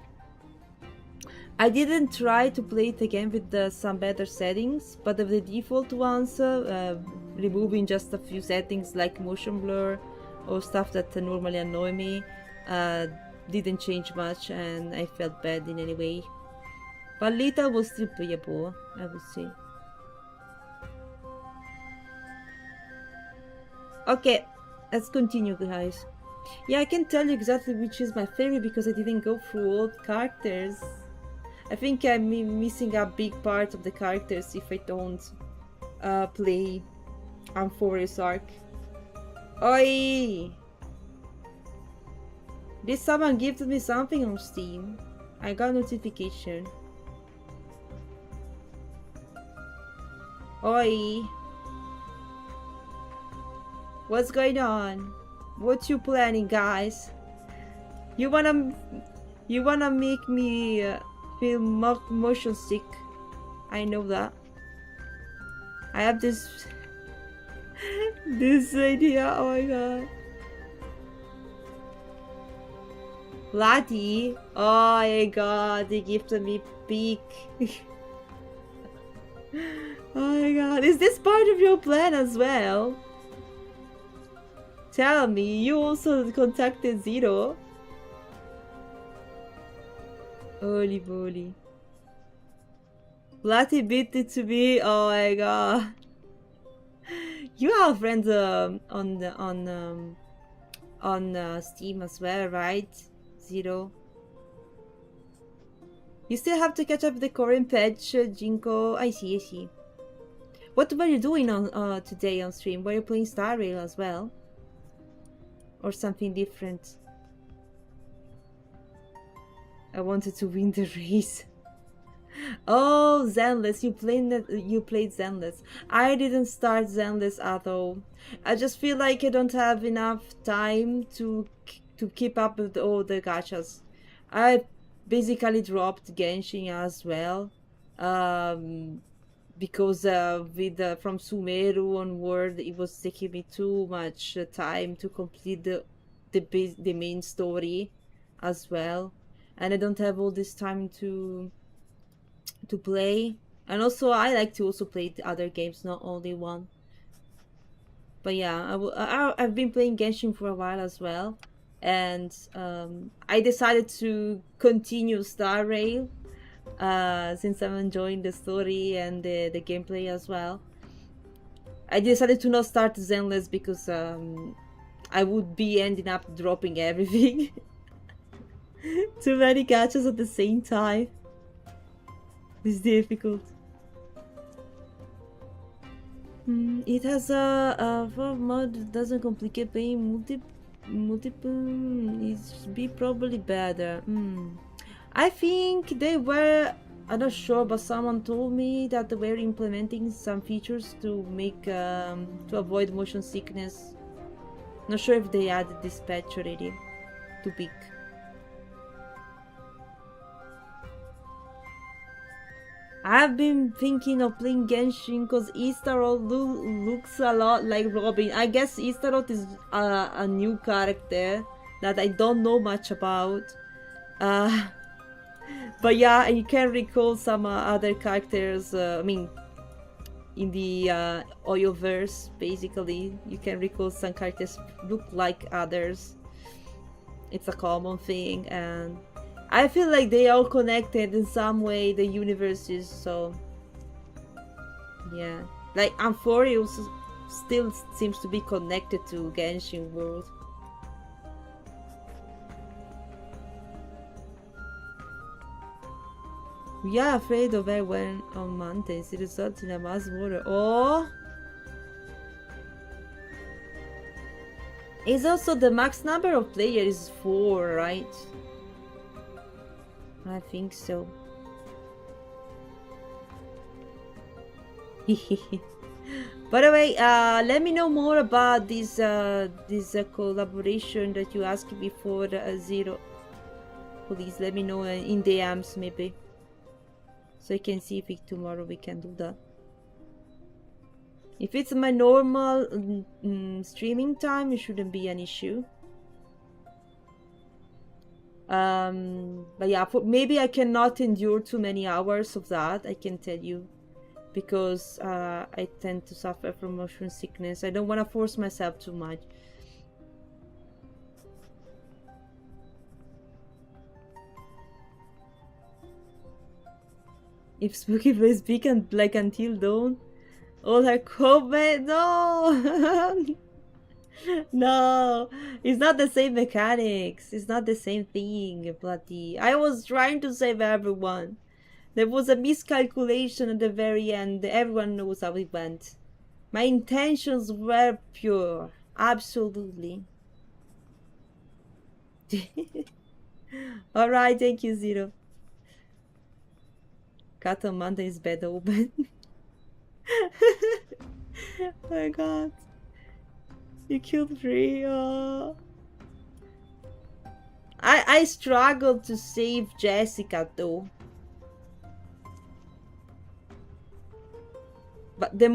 I didn't try to play it again with some better settings, but of the default ones, removing just a few settings like motion blur or stuff that normally annoy me, didn't change much and I felt bad in any way. But Little was still playable, I would say. Okay, let's continue, guys. Yeah, I can tell you exactly which is my favorite because I didn't go through all the characters. I think I'm missing a big part of the characters if I don't play Amphorius Arc. Oi! Did someone give me something on Steam? I got a notification. Oi! What's going on? What you planning, guys? You wanna make me feel motion sick? I know that. I have this this idea. Oh my god. Bloody. Oh my god, they gifted me peak. Oh my god, is this part of your plan as well? Tell me, you also contacted Zero? Holy moly. Bloody beat it to me. Oh my god. You have friends on Steam as well, right? Zero. You still have to catch up with the current patch, Jinko. I see, I see. What were you doing on today on stream? Were you playing Star Rail as well? Or something different? I wanted to win the race. Oh, Zenless, you played Zenless. I didn't start Zenless at all. I just feel like I don't have enough time to keep up with all the gachas. I basically dropped Genshin as well, because from Sumeru onward, it was taking me too much time to complete the main story as well, and I don't have all this time to play. And also I like to also play the other games, not only one. But yeah, I've been playing Genshin for a while as well, and I decided to continue Star Rail since I'm enjoying the story and the gameplay as well. I decided to not start Zenless because I would be ending up dropping everything. Too many gachas at the same time. It's difficult. It has a mod that doesn't complicate playing multiple. It'd be probably better. I think they were. I'm not sure, but someone told me that they were implementing some features to make to avoid motion sickness. Not sure if they added this patch already. Too big. I've been thinking of playing Genshin because Istarot looks a lot like Robin. I guess Istarot is a new character that I don't know much about. But yeah, you can recall some other characters. I mean, in the Oyoverse, basically, you can recall some characters look like others. It's a common thing, and I feel like they are connected in some way, the universes, so yeah. Like Amphorio still seems to be connected to Genshin World. We are afraid of everyone on mountains. It results in a mass murder. Oh! It's also the max number of players is 4, right? I think so. By the way, let me know more about this collaboration that you asked before, Zero. Please let me know in DMs maybe, so I can see if tomorrow we can do that. If it's my normal streaming time, it shouldn't be an issue. But yeah, maybe I cannot endure too many hours of that, I can tell you, because I tend to suffer from motion sickness. I don't want to force myself too much. If Spuky plays big and like until dawn, all her comment, no. No, it's not the same mechanics. It's not the same thing, bloody. I was trying to save everyone. There was a miscalculation at the very end. Everyone knows how it went. My intentions were pure. Absolutely. Alright, thank you, Zero. Cat on Monday is bed open. Oh my god. You killed 3. I struggled to save Jessica though. But the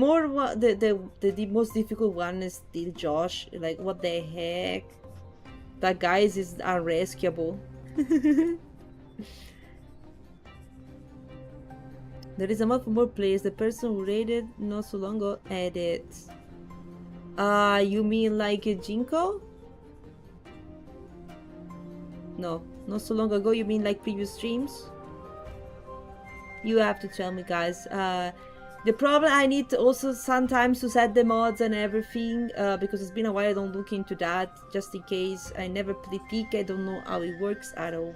most difficult one is still Josh. Like, what the heck? That guy is unrescuable. There is a mod for more players. The person who raided not so long ago added. You mean like Jinko? No, not so long ago. You mean like previous streams? You have to tell me, guys. The problem, I need to also sometimes to set the mods and everything, because it's been a while I don't look into that, just in case. I never play Peak, I don't know how it works at all.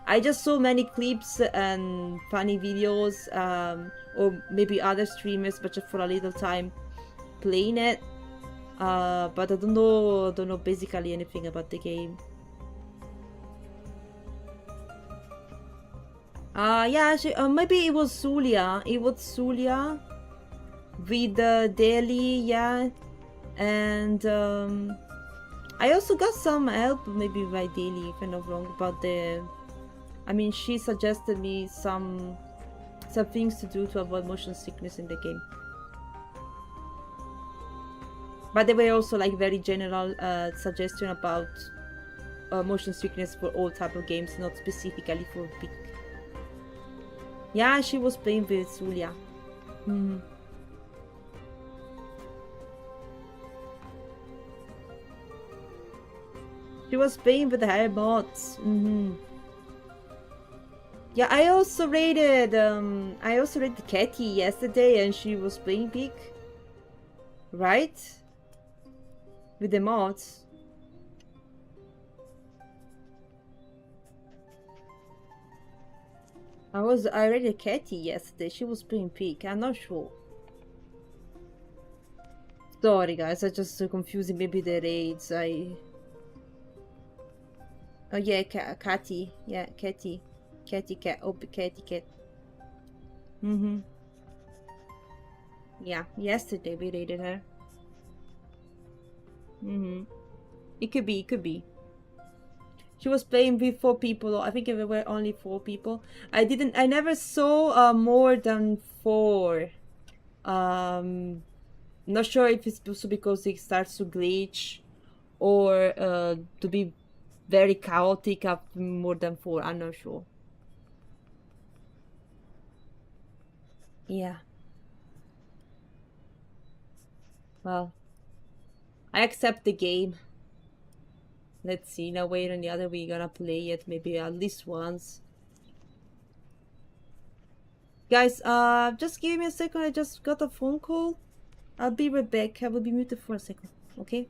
I just saw many clips and funny videos, or maybe other streamers, but just for a little time playing it. But I don't know basically anything about the game. Yeah, maybe it was Zulia. It was Zulia with Daily, yeah. And I also got some help maybe by Daily, if I'm not wrong, about the... I mean, she suggested me some things to do to avoid motion sickness in the game. But they were also like very general suggestion about motion sickness for all type of games, not specifically for big. Yeah, she was playing with Zulia. She was playing with her mods. Yeah, I also rated Katie yesterday, and she was playing big, right? With the mods. I rated Katie yesterday. She was playing pig. I'm not sure. Sorry guys, I just confusing maybe the raids. Oh yeah, Katy. Yeah, Katy. Katy cat. Oh, Katy cat. Yeah, yesterday we raided her. It could be. She was playing with 4 people. I think there were only 4 people. I never saw more than 4. Not sure if it's also because it starts to glitch or to be very chaotic after more than 4. I'm not sure. Yeah. Well, I accept the game. Let's see, now wait on the other, we're gonna play it maybe at least once. Guys, just give me a second, I just got a phone call. I'll be right back. I will be muted for a second, okay?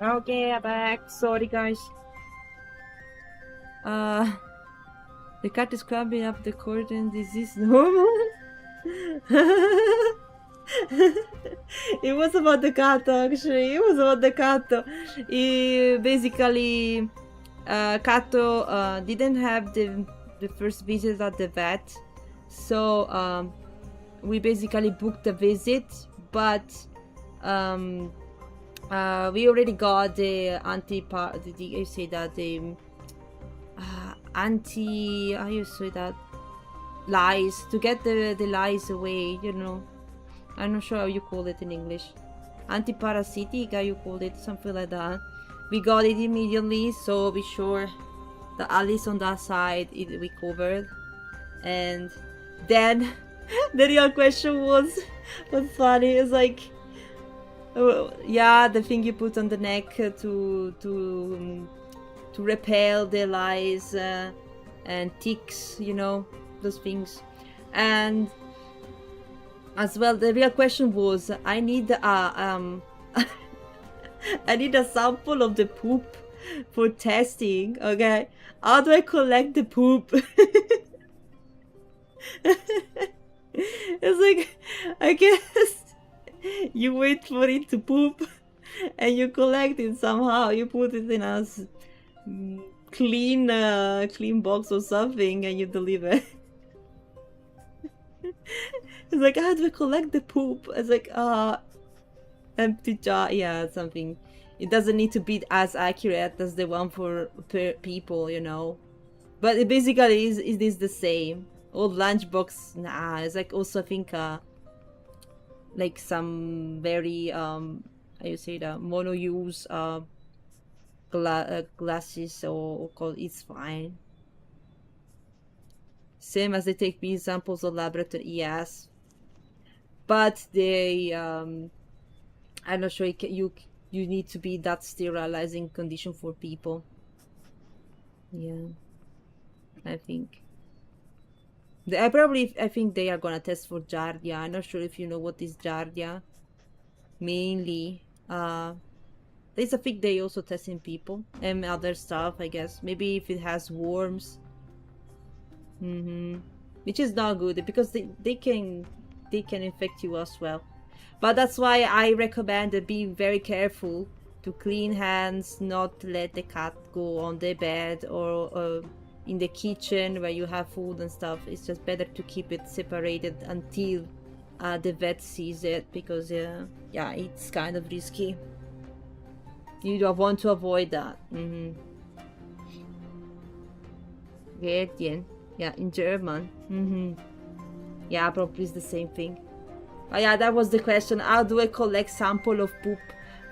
Okay, I'm back. Sorry, guys. The cat is crabbing up the curtain. This is normal. It was about the cat, actually. It was about the cat. Basically, Kato didn't have the first visit at the vet, so we basically booked the visit, but we already got the you say that the how you say that, lice, to get the lice away, you know. I'm not sure how you call it in English. Anti-parasitic, how you call it, something like that. We got it immediately, so be sure that at least on that side we covered. And then the real question was funny. It's like, yeah, the thing you put on the neck to repel the lice and ticks, you know, those things. And as well, the real question was, I need I need a sample of the poop for testing. Okay, how do I collect the poop? It's like, I guess you wait for it to poop and you collect it somehow. You put it in a clean box or something and you deliver. It's like, how do I collect the poop? It's like, empty jar, yeah, something. It doesn't need to be as accurate as the one for people, you know. But it basically is the same. Old lunchbox, nah, it's like also I think like some very how you say that, mono-use glasses or called, it's fine. Same as they take B samples of laboratory, yes. But they I'm not sure you need to be that sterilizing condition for people. Yeah, I think. I think they are gonna test for Giardia. I'm not sure if you know what is Giardia. Mainly, there's a think they also test in people and other stuff, I guess. Maybe if it has worms. Which is not good because they can infect you as well. But that's why I recommend be very careful to clean hands, not let the cat go on the bed or in the kitchen where you have food and stuff. It's just better to keep it separated until the vet sees it, because yeah, it's kind of risky. You don't want to avoid that. Gärtchen. Yeah, in German. Yeah, probably it's the same thing. But yeah, that was the question. How do I collect sample of poop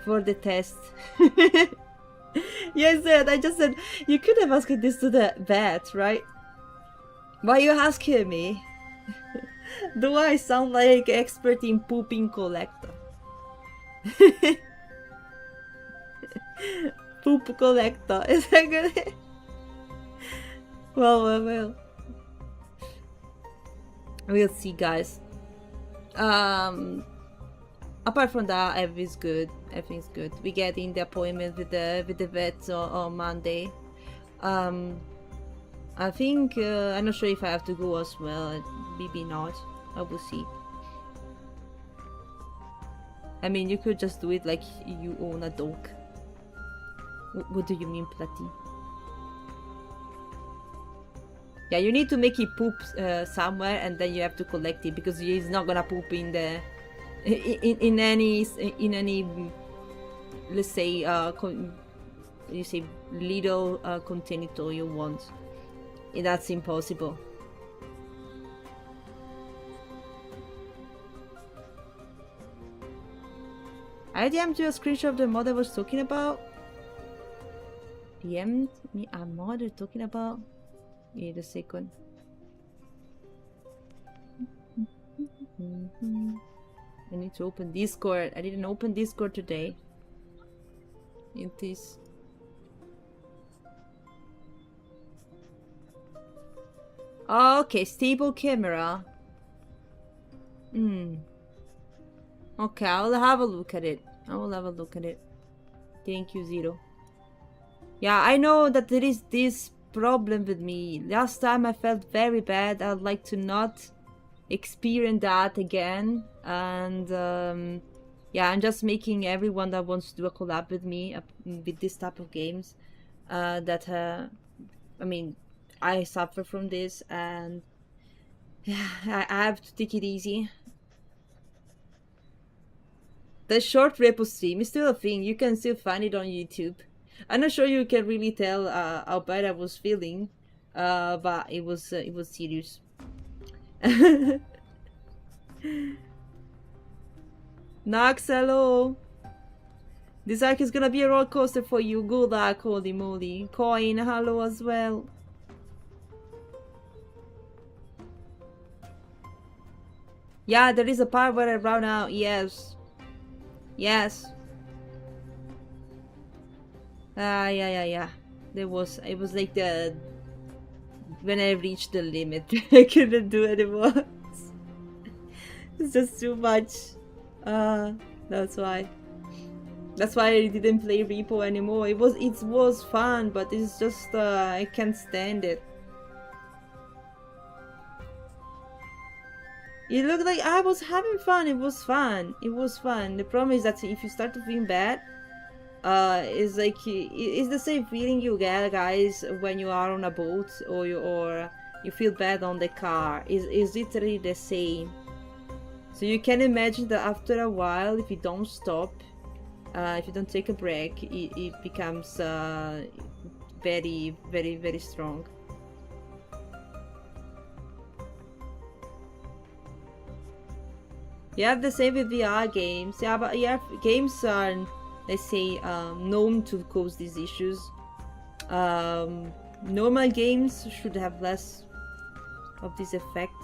for the test? Yes, I just said, you could have asked this to the vet, right? Why are you asking me? Do I sound like expert in pooping collector? Poop collector, is that good? Well. We'll see, guys. Apart from that, everything's good. Everything's good. We get in the appointment with the vet on Monday. I think I'm not sure if I have to go as well. Maybe not. I will see. I mean, you could just do it like you own a dog. What do you mean, Platy? Yeah, you need to make it poop somewhere, and then you have to collect it, because he's not gonna poop in the in any let's say you say little container you want. That's impossible. I DM'd you a screenshot of the mod I was talking about. DM'd me a mod you're talking about. Wait a second. I need to open Discord. I didn't open Discord today. It is. Okay, stable camera. Okay, I'll have a look at it. I will have a look at it. Thank you, Zero. Yeah, I know that there is this problem with me. Last time I felt very bad. I'd like to not experience that again. And yeah, I'm just making everyone that wants to do a collab with me with this type of games. I mean, I suffer from this, and yeah, I have to take it easy. The short repo stream is still a thing. You can still find it on YouTube. I'm not sure you can really tell how bad I was feeling, but it was serious. Nox, hello. This arc is gonna be a roller coaster for you. Good luck, holy moly. Coin, hello as well. Yeah, there is a part where I run out. Yes. Yes. Yeah. It was like when I reached the limit. I couldn't do anymore. It's just too much. That's why I didn't play Repo anymore. It was fun, but it's just I can't stand it. It looked like I was having fun. It was fun. The problem is that if you start to feel bad, it's like it's the same feeling you get, guys, when you are on a boat or you feel bad on the car. It's literally the same. So you can imagine that after a while, if you don't stop, if you don't take a break, it becomes very, very, very strong. You have the same with VR games. Yeah, but yeah, games are, let's say, known to cause these issues. Normal games should have less of this effect.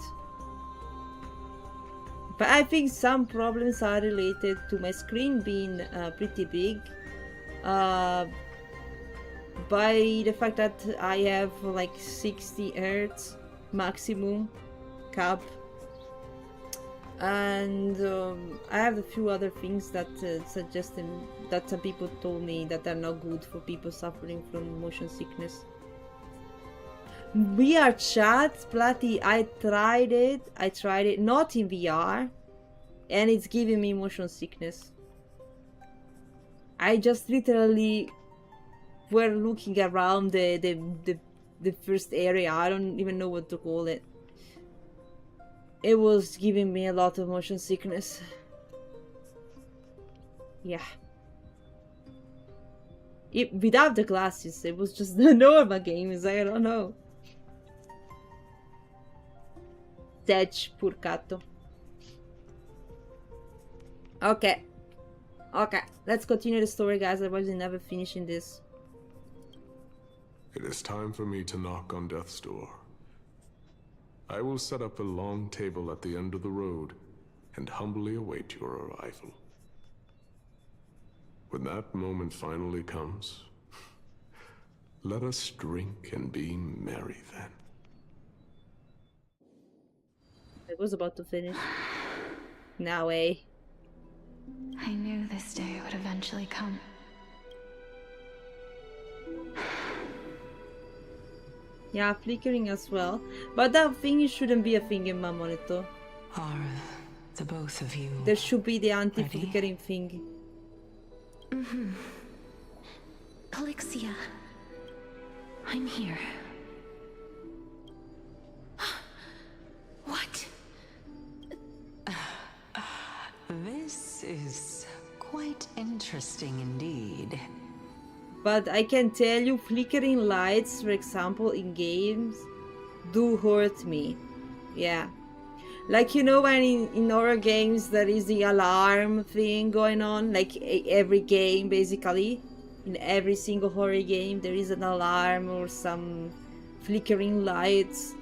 But I think some problems are related to my screen being pretty big. By the fact that I have like 60 Hz maximum cap. And I have a few other things that suggested that some people told me that are not good for people suffering from motion sickness. VR chat, Splatty, I tried it not in VR, and it's giving me motion sickness. I just literally were looking around the first area. I don't even know what to call it. It was giving me a lot of motion sickness. Yeah. Without the glasses, it was just the normal games. I don't know. Tech Purcato. Okay. Let's continue the story, guys. Otherwise, we're never finishing this. It is time for me to knock on death's door. I will set up a long table at the end of the road and humbly await your arrival. When that moment finally comes, let us drink and be merry then. I was about to finish. Now, eh? I knew this day would eventually come. Yeah, flickering as well. But that thing shouldn't be a thing in my monitor. Are the both of you there should be the anti-flickering thing. Mm-hmm. Polixia, I'm here. What? This is quite interesting indeed. But I can tell you, flickering lights, for example, in games, do hurt me. Yeah. Like, you know, when in horror games there is the alarm thing going on, like every game, basically. In every single horror game, there is an alarm or some flickering lights.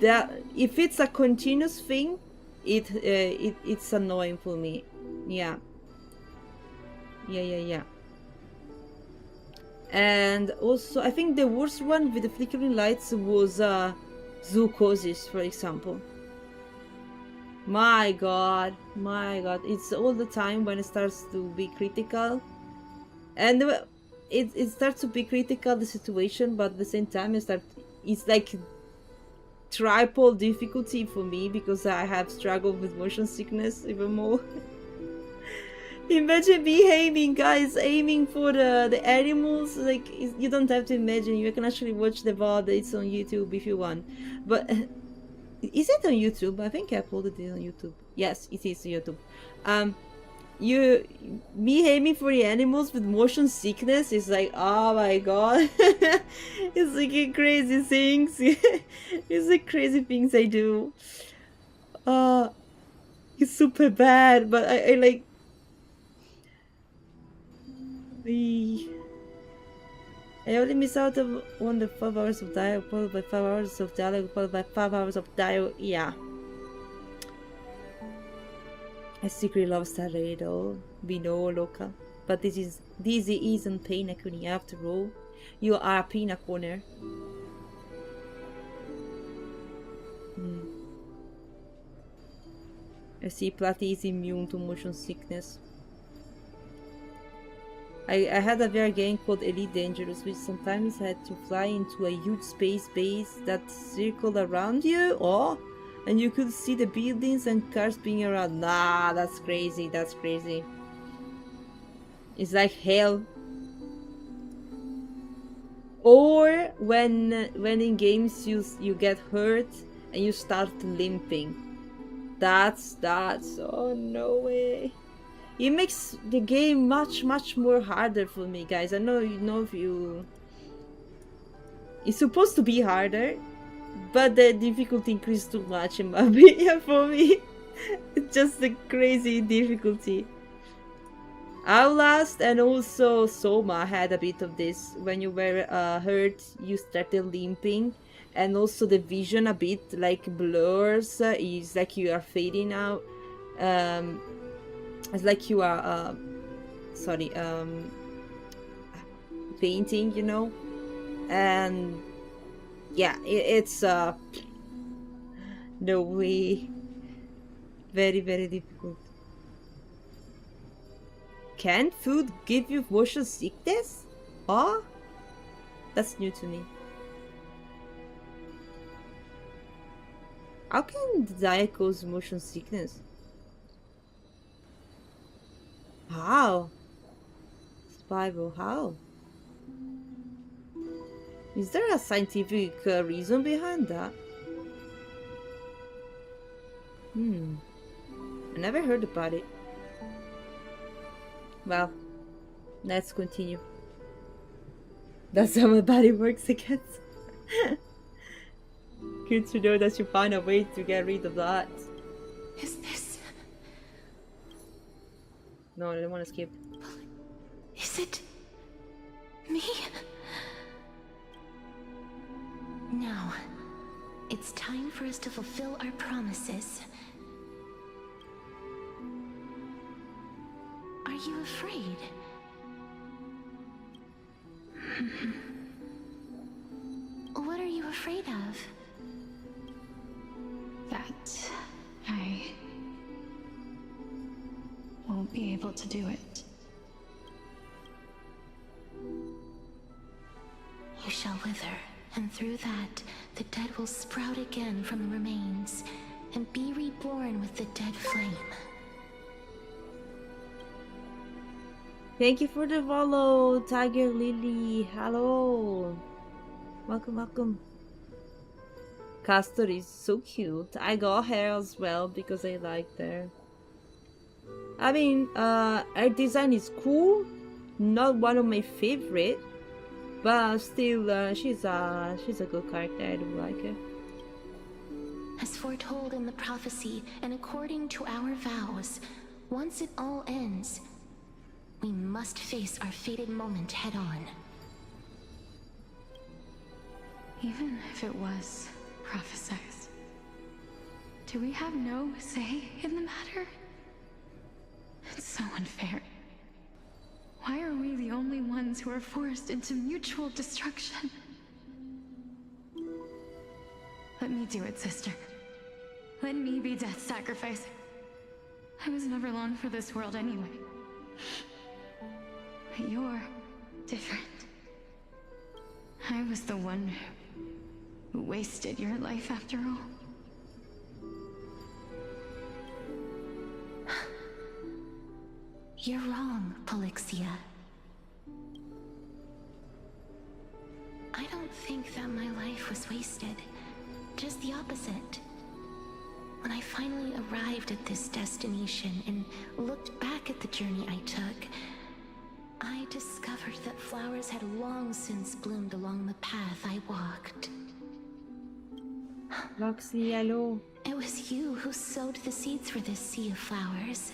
That, if it's a continuous thing, it's annoying for me. Yeah. Yeah. And also, I think the worst one with the flickering lights was Zoocosis, for example. My god, it's all the time when it starts to be critical. And it starts to be critical the situation, but at the same time it's like triple difficulty for me because I have struggled with motion sickness even more. Imagine me aiming, guys, aiming for the animals. Like, you don't have to imagine. You can actually watch the VOD. It's on YouTube if you want. But is it on YouTube? I think I uploaded it on YouTube. Yes, it is on YouTube. Me aiming for the animals with motion sickness is like, oh my god. It's like crazy things. It's like crazy things I do. It's super bad, but I like. I only miss out on the 5 hours of dialogue, followed by 5 hours of dialogue, followed by 5 hours of dialogue. Yeah. I secretly love Saturday though. We know, local. But this isn't Pinakuni after all. You are a Pina corner. I see Platy is immune to motion sickness. I had a VR game called Elite Dangerous, which sometimes had to fly into a huge space base that circled around you. Oh, and you could see the buildings and cars being around. Nah, that's crazy. That's crazy. It's like hell. Or when in games you get hurt and you start limping. That's oh no way. It makes the game much more harder for me, guys. I know if you. It's supposed to be harder, but the difficulty increased too much in my opinion for me. It's just a crazy difficulty. Outlast and also Soma had a bit of this. When you were hurt, you started limping, and also the vision a bit like blurs. It's like you are fading out. It's like you are, fainting, you know, and yeah, it's no way, very difficult. Can food give you motion sickness? Oh, that's new to me. How can diet cause motion sickness? How? Survival, how? Is there a scientific reason behind that? I never heard about it. Well, let's continue. That's how my body works, I guess. Good to know that you found a way to get rid of that. Is this... No, I don't want to skip. Is it... me? Now, it's time for us to fulfill our promises. Are you afraid? What are you afraid of? That I won't be able to do it. You shall wither, and through that, the dead will sprout again from the remains, and be reborn with the dead flame. Thank you for the follow, Tiger Lily. Hello. Welcome. Castorice is so cute. I got her as well because I liked her. I mean, her design is cool. Not one of my favorite, but still, she's a good character. I do like her. As foretold in the prophecy, and according to our vows, once it all ends, we must face our fated moment head-on. Even if it was prophesied, do we have no say in the matter? It's so unfair. Why are we the only ones who are forced into mutual destruction? Let me do it, sister. Let me be death sacrifice. I was never long for this world anyway. But you're different. I was the one who wasted your life after all. You're wrong, Polixia. I don't think that my life was wasted. Just the opposite. When I finally arrived at this destination and looked back at the journey I took, I discovered that flowers had long since bloomed along the path I walked. Roxy, hello. It was you who sowed the seeds for this sea of flowers.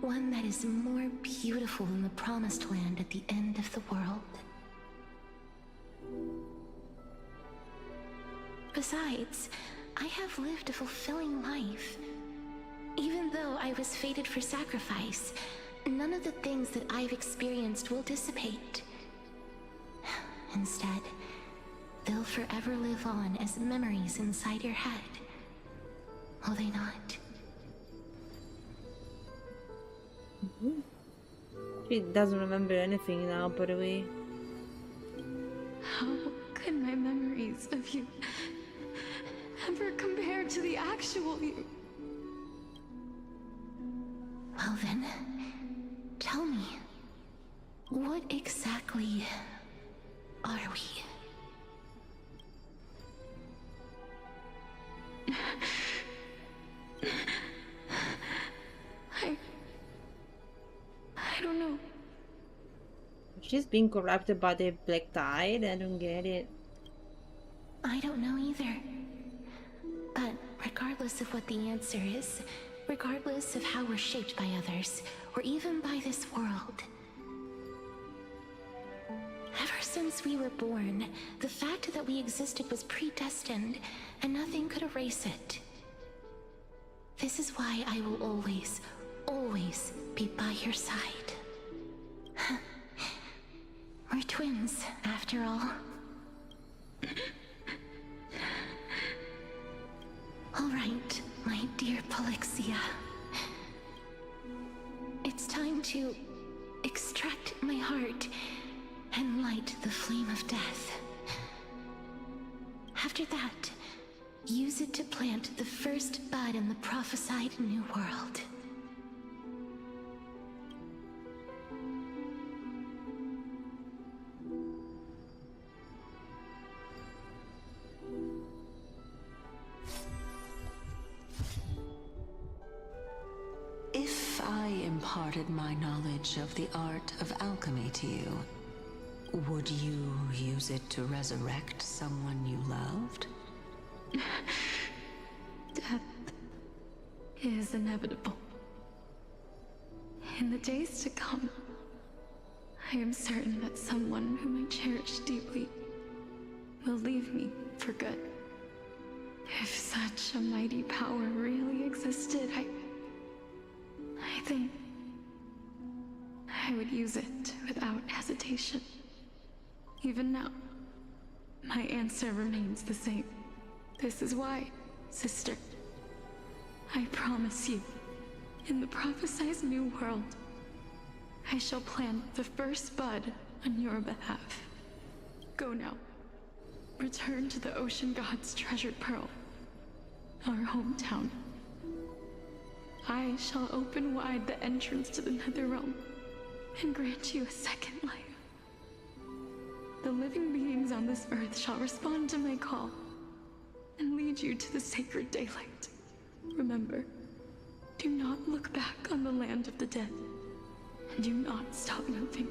One that is more beautiful than the promised land at the end of the world. Besides, I have lived a fulfilling life. Even though I was fated for sacrifice, none of the things that I've experienced will dissipate. Instead, they'll forever live on as memories inside your head. Will they not? She doesn't remember anything now, by the way. How could my memories of you ever compare to the actual you? Well then, tell me, what exactly are we? I don't know. She's being corrupted by the black tide. I don't get it. I don't know either. But regardless of what the answer is, regardless of how we're shaped by others, or even by this world, ever since we were born, the fact that we existed was predestined, and nothing could erase it. This is why I will always, always be by your side. We're twins, after all. All right, my dear Polixia. It's time to extract my heart and light the flame of death. After that, use it to plant the first bud in the prophesied new world. If I imparted my knowledge of the art of alchemy to you, would you use it to resurrect someone you loved? Death is inevitable. In the days to come, I am certain that someone whom I cherish deeply will leave me for good. If such a mighty power really existed, I think I would use it without hesitation. Even now, my answer remains the same. This is why, sister, I promise you, in the prophesied new world, I shall plant the first bud on your behalf. Go now. Return to the ocean god's treasured pearl, our hometown. I shall open wide the entrance to the Netherrealm and grant you a second life. The living beings on this earth shall respond to my call and lead you to the sacred daylight. Remember, do not look back on the land of the dead, and do not stop moving.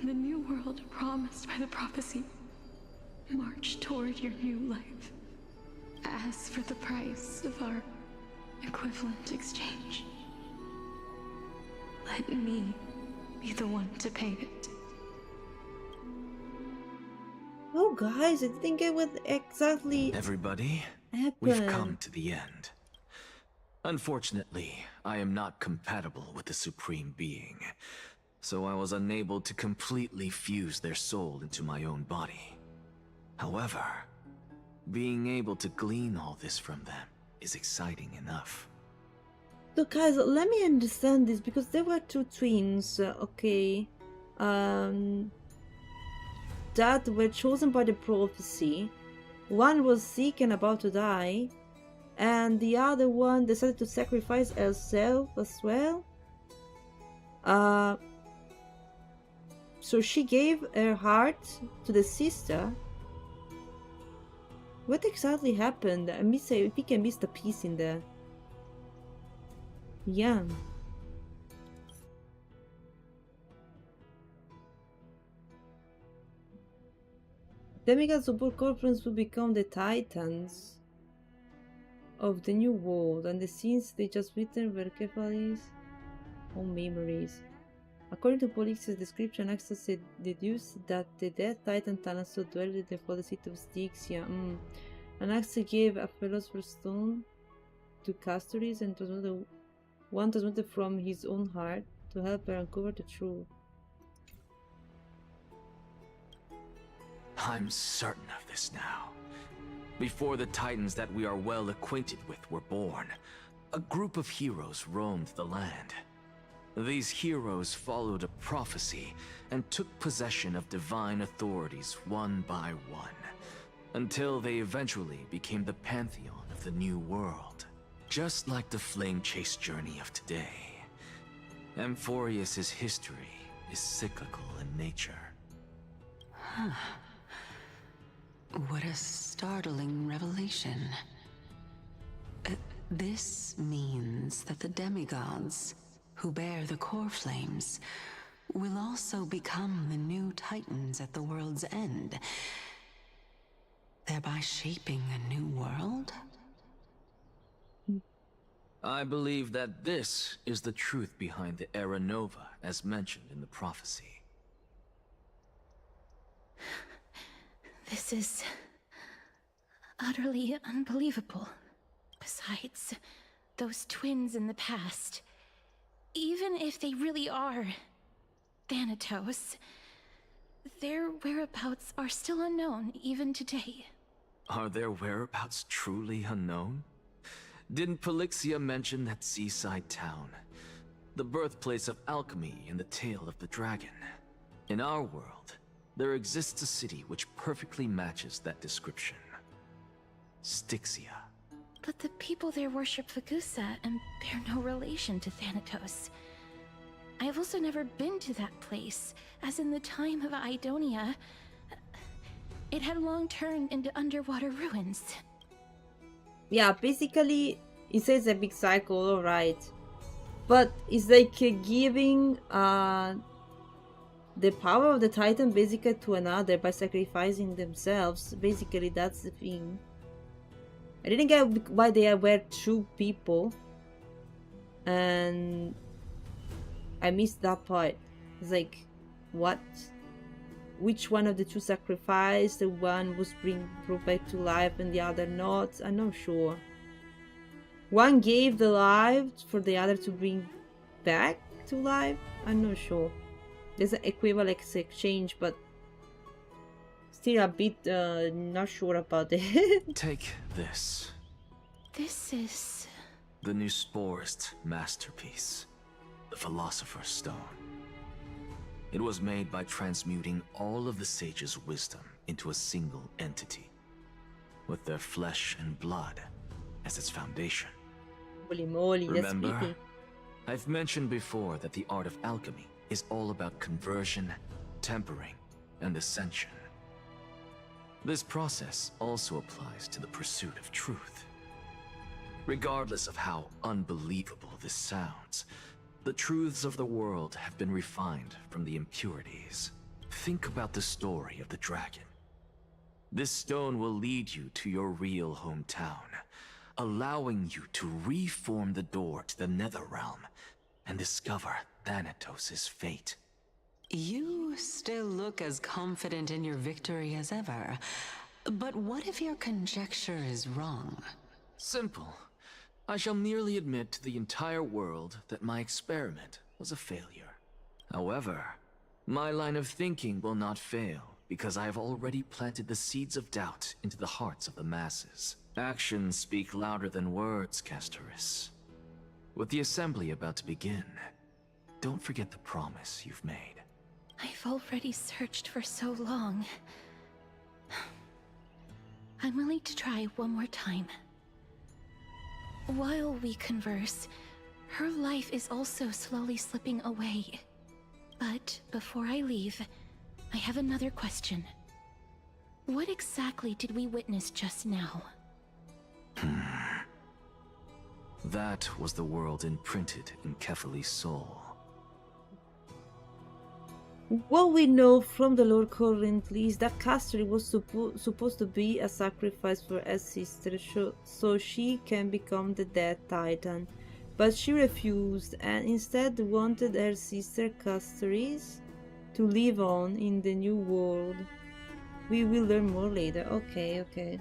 In the new world promised by the prophecy, march toward your new life. As for the price of our equivalent exchange, let me be the one to pay it. Oh guys, I didn't get what exactly Everybody, happened. we've come to the end. Unfortunately, I am not compatible with the Supreme Being, so I was unable to completely fuse their soul into my own body. However, being able to glean all this from them is exciting enough. So guys, let me understand this, because there were two twins, okay, that were chosen by the prophecy. One was sick and about to die, and the other one decided to sacrifice herself as well. So she gave her heart to the sister. What exactly happened? I think I missed a piece in there. Yeah. Demigod support corporations will become the titans of the new world, and the scenes they just witnessed were Kefali's own memories. According to Polyx's description, Axel deduced that the dead titan Thanatos dwelled in the city of Styxia. And Axel gave a philosopher's stone to Castorice and one transmitted from his own heart to help her uncover the truth. I'm certain of this now. Before the titans that we are well acquainted with were born, a group of heroes roamed the land. These heroes followed a prophecy and took possession of divine authorities one by one, until they eventually became the pantheon of the new world. Just like the flame chase journey of today, Amphorius's history is cyclical in nature. Huh. What a startling revelation. This means that the demigods, who bear the core flames, will also become the new titans at the world's end, thereby shaping a new world? I believe that this is the truth behind the Era Nova, as mentioned in the prophecy. This is utterly unbelievable. Besides, those twins in the past, even if they really are Thanatos, their whereabouts are still unknown even today. Are their whereabouts truly unknown? Didn't Polixia mention that seaside town? The birthplace of alchemy and the tale of the dragon. In our world, there exists a city which perfectly matches that description. Styxia. But the people there worship Fagusa and bear no relation to Thanatos. I have also never been to that place, as in the time of Idonia, it had long turned into underwater ruins. Yeah, basically, it says a big cycle, alright. But it's like giving the power of the Titan basically to another by sacrificing themselves. Basically, that's the thing. I didn't get why they were two people. And I missed that part. It's like, what? Which one of the two sacrificed? The one was brought back to life and the other not? I'm not sure. One gave the life for the other to bring back to life? I'm not sure. There's an equivalent exchange, but still a bit not sure about it. Take this. This is... the new Sporist masterpiece, the Philosopher's Stone. It was made by transmuting all of the sages' wisdom into a single entity, with their flesh and blood as its foundation. Holy moly, Remember, that's creepy. I've mentioned before that the art of alchemy is all about conversion, tempering, and ascension. This process also applies to the pursuit of truth. Regardless of how unbelievable this sounds, the truths of the world have been refined from the impurities. Think about the story of the dragon. This stone will lead you to your real hometown, allowing you to reform the door to the Netherrealm and discover Thanatos' fate. You still look as confident in your victory as ever. But what if your conjecture is wrong? Simple. I shall merely admit to the entire world that my experiment was a failure. However, my line of thinking will not fail because I have already planted the seeds of doubt into the hearts of the masses. Actions speak louder than words, Castorice. With the assembly about to begin, don't forget the promise you've made. I've already searched for so long. I'm willing to try one more time. While we converse, her life is also slowly slipping away. But before I leave, I have another question. What exactly did we witness just now? That was the world imprinted in Kefali's soul. What we know from the lore currently is that Castorice was supposed to be a sacrifice for her sister so she can become the Death Titan, but she refused and instead wanted her sister Castorice to live on in the new world. We will learn more later. Okay.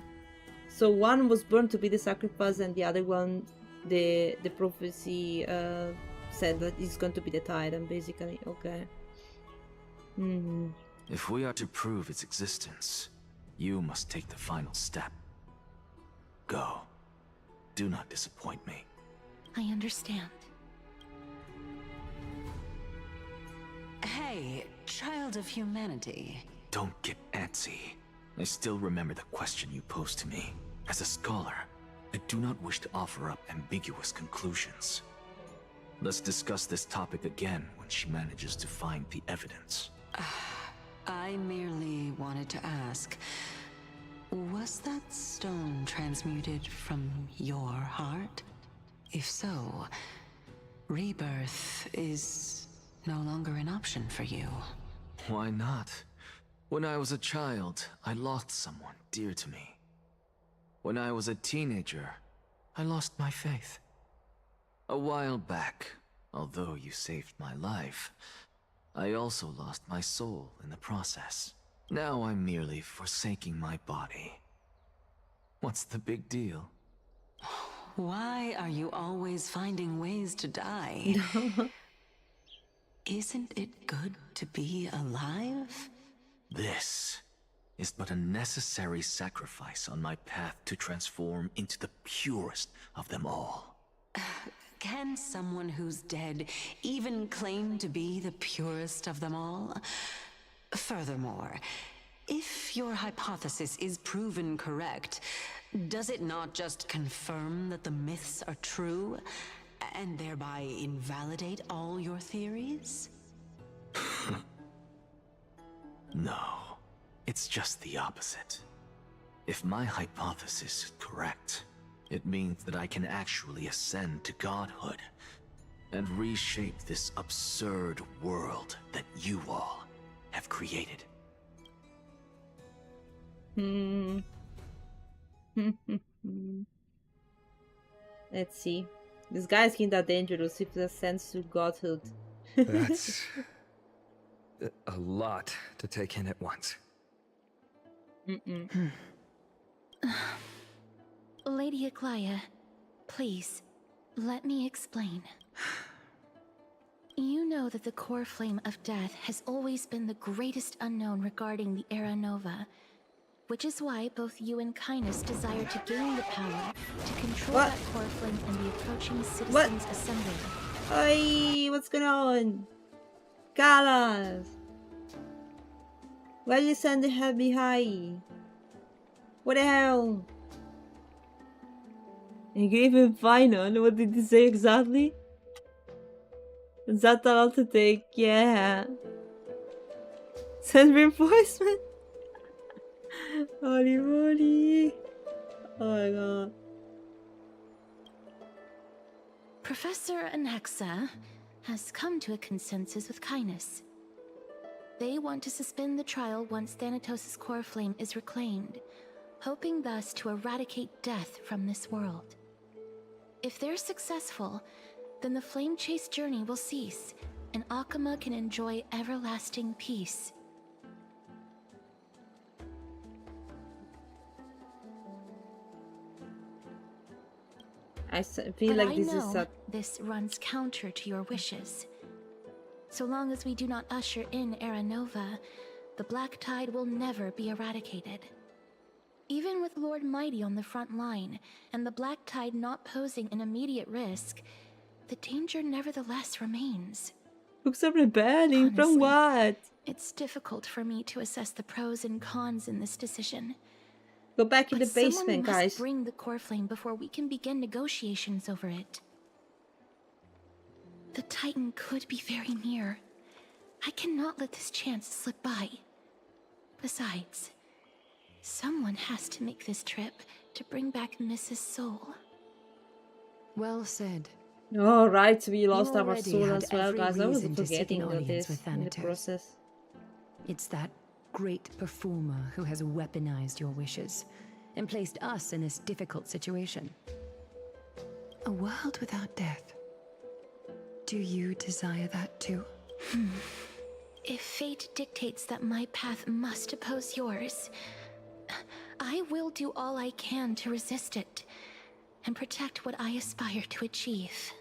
So one was born to be the sacrifice and the other one, the prophecy said that it's going to be the Titan, basically. Okay. If we are to prove its existence, you must take the final step. Go. Do not disappoint me. I understand. Hey, child of humanity. Don't get antsy. I still remember the question you posed to me. As a scholar, I do not wish to offer up ambiguous conclusions. Let's discuss this topic again when she manages to find the evidence. I merely wanted to ask, was that stone transmuted from your heart? If so, rebirth is no longer an option for you. Why not? When I was a child, I lost someone dear to me. When I was a teenager, I lost my faith. A while back, although you saved my life, I also lost my soul in the process. Now I'm merely forsaking my body. What's the big deal? Why are you always finding ways to die? Isn't it good to be alive? This is but a necessary sacrifice on my path to transform into the purest of them all. Can someone who's dead even claim to be the purest of them all? Furthermore, if your hypothesis is proven correct, does it not just confirm that the myths are true, and thereby invalidate all your theories? No, it's just the opposite. If my hypothesis is correct, it means that I can actually ascend to godhood and reshape this absurd world that you all have created. Let's see. This guy's kinda dangerous if he ascends to godhood. That's a lot to take in at once. Lady Aglaya, please, let me explain. You know that the core flame of death has always been the greatest unknown regarding the Era Nova, which is why both you and Kindness desire to gain the power to control that core flame in the approaching Citizens Assembly. Oi, what's going on? Galas! Why you send the head behind? What the hell? You gave him final. What did he say exactly? Is that a lot to take? Yeah. Send reinforcement? Holy moly. Oh my god. Professor Anexa has come to a consensus with Kindness. They want to suspend the trial once Thanatos' core flame is reclaimed, hoping thus to eradicate death from this world. If they're successful, then the flame chase journey will cease, and Akama can enjoy everlasting peace. I feel like this is a... This runs counter to your wishes. So long as we do not usher in Era Nova, the Black Tide will never be eradicated. Even with Lord Mighty on the front line, and the Black Tide not posing an immediate risk, the danger nevertheless remains. Books are rebelling from Honestly, what? It's difficult for me to assess the pros and cons in this decision. Go back in the But someone basement, must guys. bring the core flame before we can begin negotiations over it. The Titan could be very near. I cannot let this chance slip by. Besides, someone has to make this trip to bring back Mrs. Soul. Well said. Oh, right, we lost You our already soul had as well, every guys. I was reason to seek forgetting an of audience this with in the Thanatos. process. It's that great performer who has weaponized your wishes and placed us in this difficult situation. A world without death. Do you desire that too? If fate dictates that my path must oppose yours, I will do all I can to resist it and protect what I aspire to achieve.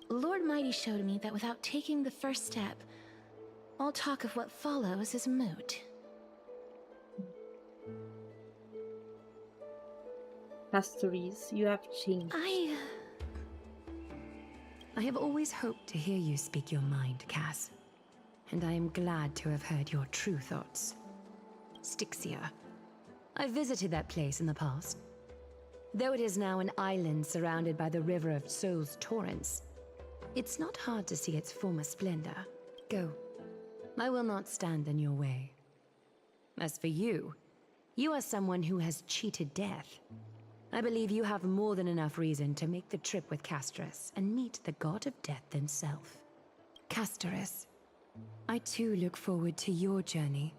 Lord Mighty showed me that without taking the first step, all talk of what follows is moot. Castorice, you have changed. I have always hoped to hear you speak your mind, Cass. And I am glad to have heard your true thoughts. Styxia. I visited that place in the past. Though it is now an island surrounded by the river of Soul's torrents, it's not hard to see its former splendor. Go. I will not stand in your way. As for you, you are someone who has cheated death. I believe you have more than enough reason to make the trip with Castorice and meet the god of death himself. Castorice, I too look forward to your journey.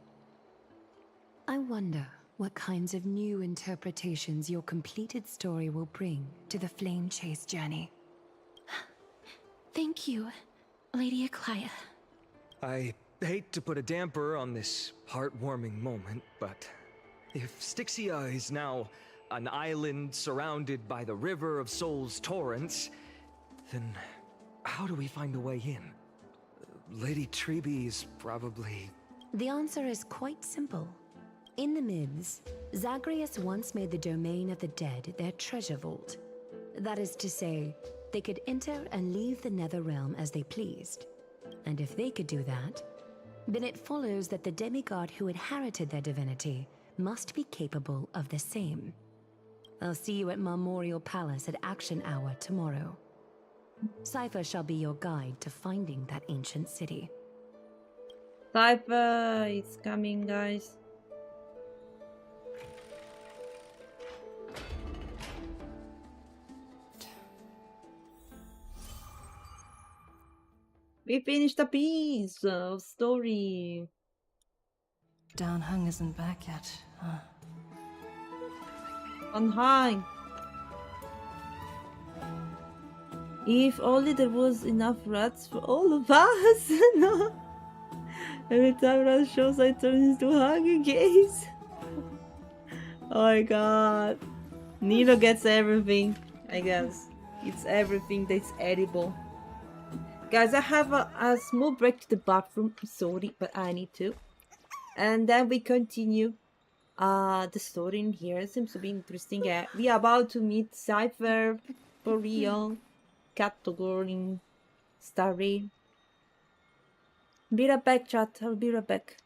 I wonder what kinds of new interpretations your completed story will bring to the Flame Chase journey. Thank you, Lady Aklaya. I hate to put a damper on this heartwarming moment, but if Styxia is now an island surrounded by the river of Soul's torrents, then how do we find a way in? Lady Treby is probably... The answer is quite simple. In the myths, Zagreus once made the domain of the dead their treasure vault. That is to say, they could enter and leave the Netherrealm as they pleased. And if they could do that, then it follows that the demigod who inherited their divinity must be capable of the same. I'll see you at Memorial Palace at Action Hour tomorrow. Cypher shall be your guide to finding that ancient city. Cypher, it's coming, guys. We finished a piece of story. Downhung isn't back yet, huh? On high. If only there was enough rats for all of us. No. Every time rat shows, I turn into Hunger Games. Oh my god. Nino gets everything, I guess. It's everything that's edible. Guys, I have a small break to the bathroom. Sorry, but I need to. And then we continue. The story in here seems to be interesting. We are about to meet Cypher for real. Category Starry. Be right back, chat. I'll be right back.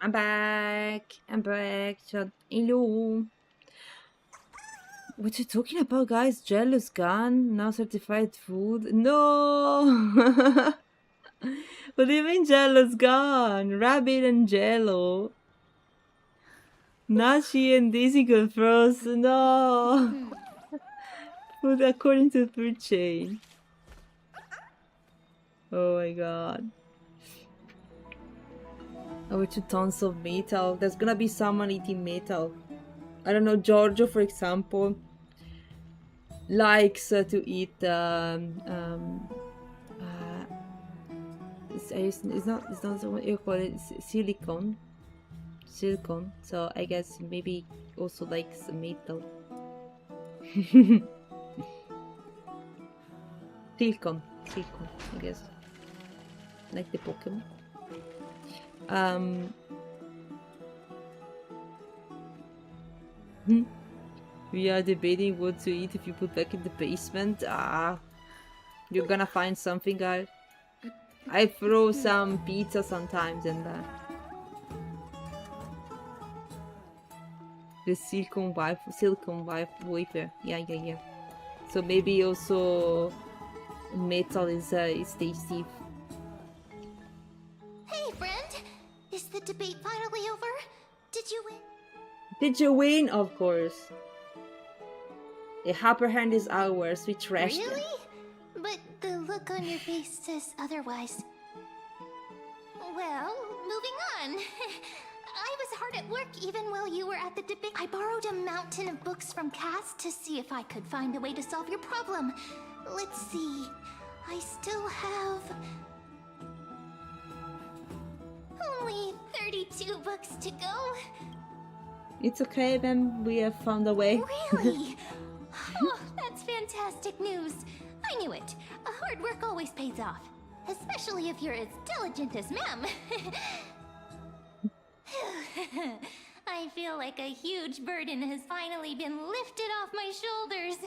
I'm back. I'm back. Hello. What you talking about, guys? Jello's gone. Now certified food. No. What do you mean Jello's gone? Rabbit and Jello. Nashi and Daisy got frozen. No. Food according to food chain. Oh my god. I went to tons of metal. There's gonna be someone eating metal. I don't know, Giorgio, for example, likes to eat it's not what you call it, silicone. So I guess maybe also likes metal. Silicone, I guess. Like the Pokemon. We are debating what to eat if you put back in the basement. You're gonna find something, guys. I throw some pizza sometimes and the silicone wafer. Yeah. So maybe also metal is tasty. Hey, friend! Is the debate finally over? Did you win? Did you win? Of course. The upper hand is ours. We trashed them. Really? But the look on your face says otherwise. Well, moving on. I was hard at work even while you were at the debate. I borrowed a mountain of books from Cass to see if I could find a way to solve your problem. Let's see. I still have only 32 books to go. It's okay, then we have found a way. Really? Oh, that's fantastic news. I knew it. Hard work always pays off. Especially if you're as diligent as ma'am. I feel like a huge burden has finally been lifted off my shoulders.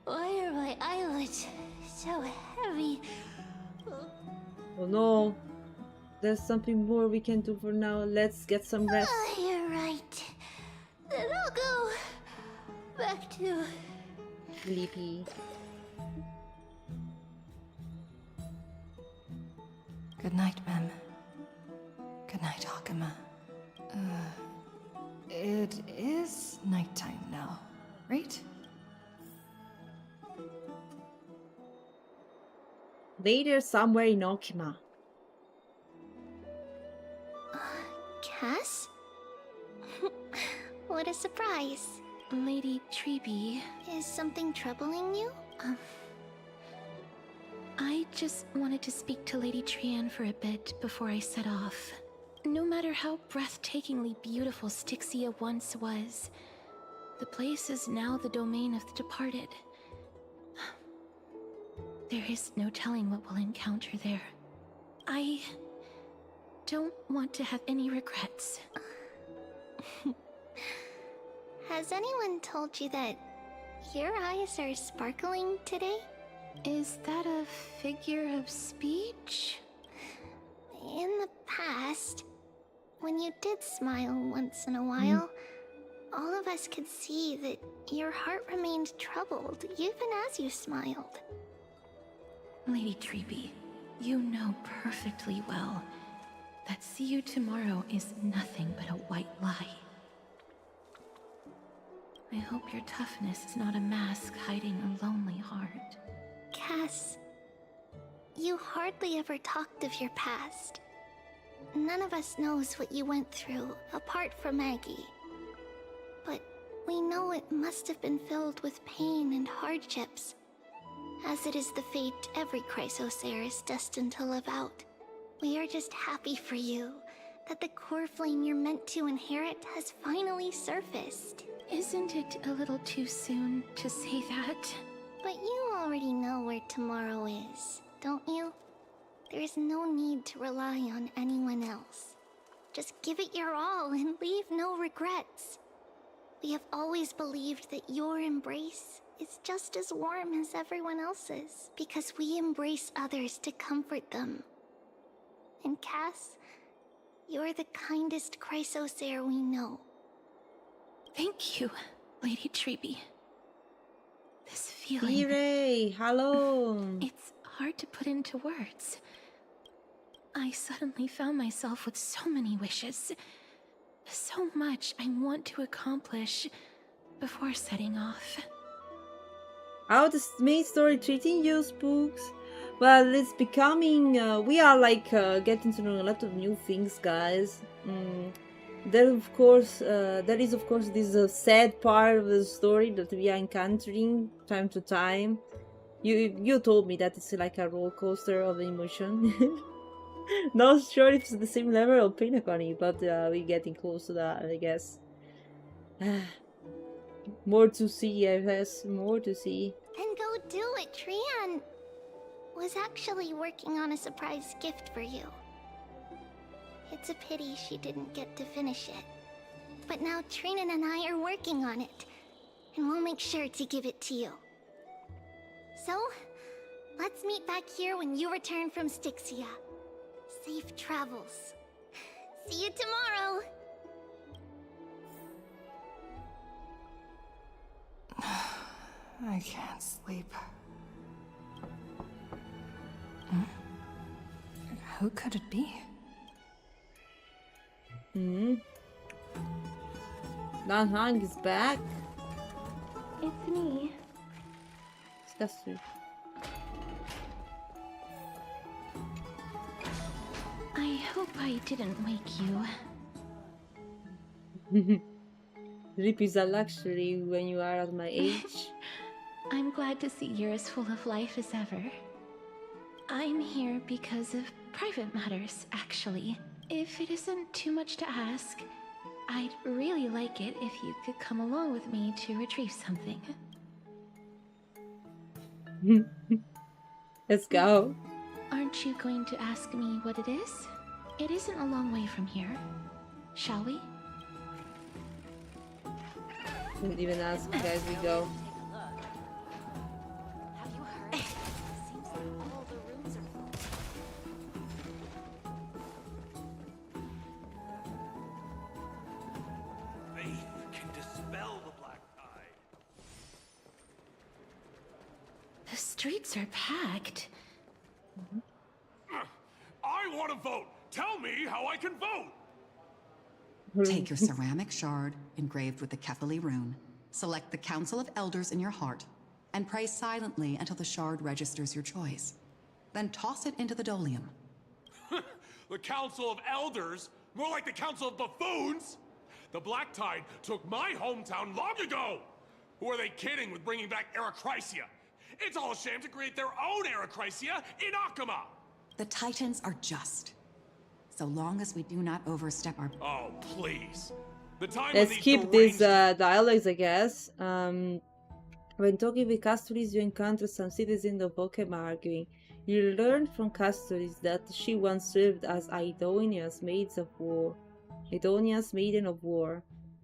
Why are my eyelids so heavy? Oh no. There's something more we can do for now. Let's get some rest. You're right. Then I'll go back to sleepy. Good night, ma'am. Good night, Hakama. It is nighttime now, right? Later somewhere in Okima. Cass? What a surprise. Lady Treeby. Is something troubling you? I just wanted to speak to Lady Trian for a bit before I set off. No matter how breathtakingly beautiful Styxia once was, the place is now the domain of the departed. There is no telling what we'll encounter there. I don't want to have any regrets. Has anyone told you that your eyes are sparkling today? Is that a figure of speech? In the past, when you did smile once in a while, all of us could see that your heart remained troubled even as you smiled. Lady Treeby, you know perfectly well that see you tomorrow is nothing but a white lie. I hope your toughness is not a mask hiding a lonely heart. Cass, you hardly ever talked of your past. None of us knows what you went through, apart from Maggie. But we know it must have been filled with pain and hardships, as it is the fate every Chrysosaur is destined to live out. We are just happy for you that the core flame you're meant to inherit has finally surfaced. Isn't it a little too soon to say that? But you already know where tomorrow is, don't you? There is no need to rely on anyone else. Just give it your all and leave no regrets. We have always believed that your embrace is just as warm as everyone else's, because we embrace others to comfort them. And Cass, you're the kindest Chrysosaur we know. Thank you, Lady Treeby. This feeling... Irei, hello! It's hard to put into words. I suddenly found myself with so many wishes. So much I want to accomplish before setting off. How's the main story treating you, Spooks? Well, it's becoming... we are like getting to know a lot of new things, guys. There is of course this sad part of the story that we are encountering time to time. You told me that it's like a roller coaster of emotion. Not sure if it's the same level of Pinnacle, but we're getting close to that, I guess. More to see, I guess. More to see. Then go do it, Trian. Was actually working on a surprise gift for you. It's a pity she didn't get to finish it. But now Trinan and I are working on it. And we'll make sure to give it to you. So, let's meet back here when you return from Styxia. Safe travels. See you tomorrow! I can't sleep. Who could it be? Dan Hang is back. It's me. Disgusting. I hope I didn't wake you. Sleep is a luxury when you are at my age. I'm glad to see you're as full of life as ever. I'm here because of private matters, actually. If it isn't too much to ask, I'd really like it if you could come along with me to retrieve something. Let's go. Aren't you going to ask me what it is? It isn't a long way from here. Shall we? Didn't even ask, guys, we go. The streets are packed. I want to vote! Tell me how I can vote! Take your ceramic shard, engraved with the Kefali rune, select the Council of Elders in your heart, and pray silently until the shard registers your choice. Then toss it into the Dolium. The Council of Elders? More like the Council of Buffoons! The Black Tide took my hometown long ago! Who are they kidding with bringing back Eracrycia? It's all a sham to create their own Eracrycia in Akama! The Titans are just. So long as we do not overstep our... Oh, please. The time Let's keep these dialogues, I guess. When talking with Castorice, you encounter some citizens of Pokemon arguing. You learn from Castorice that she once served as Aidonia's Maiden of War,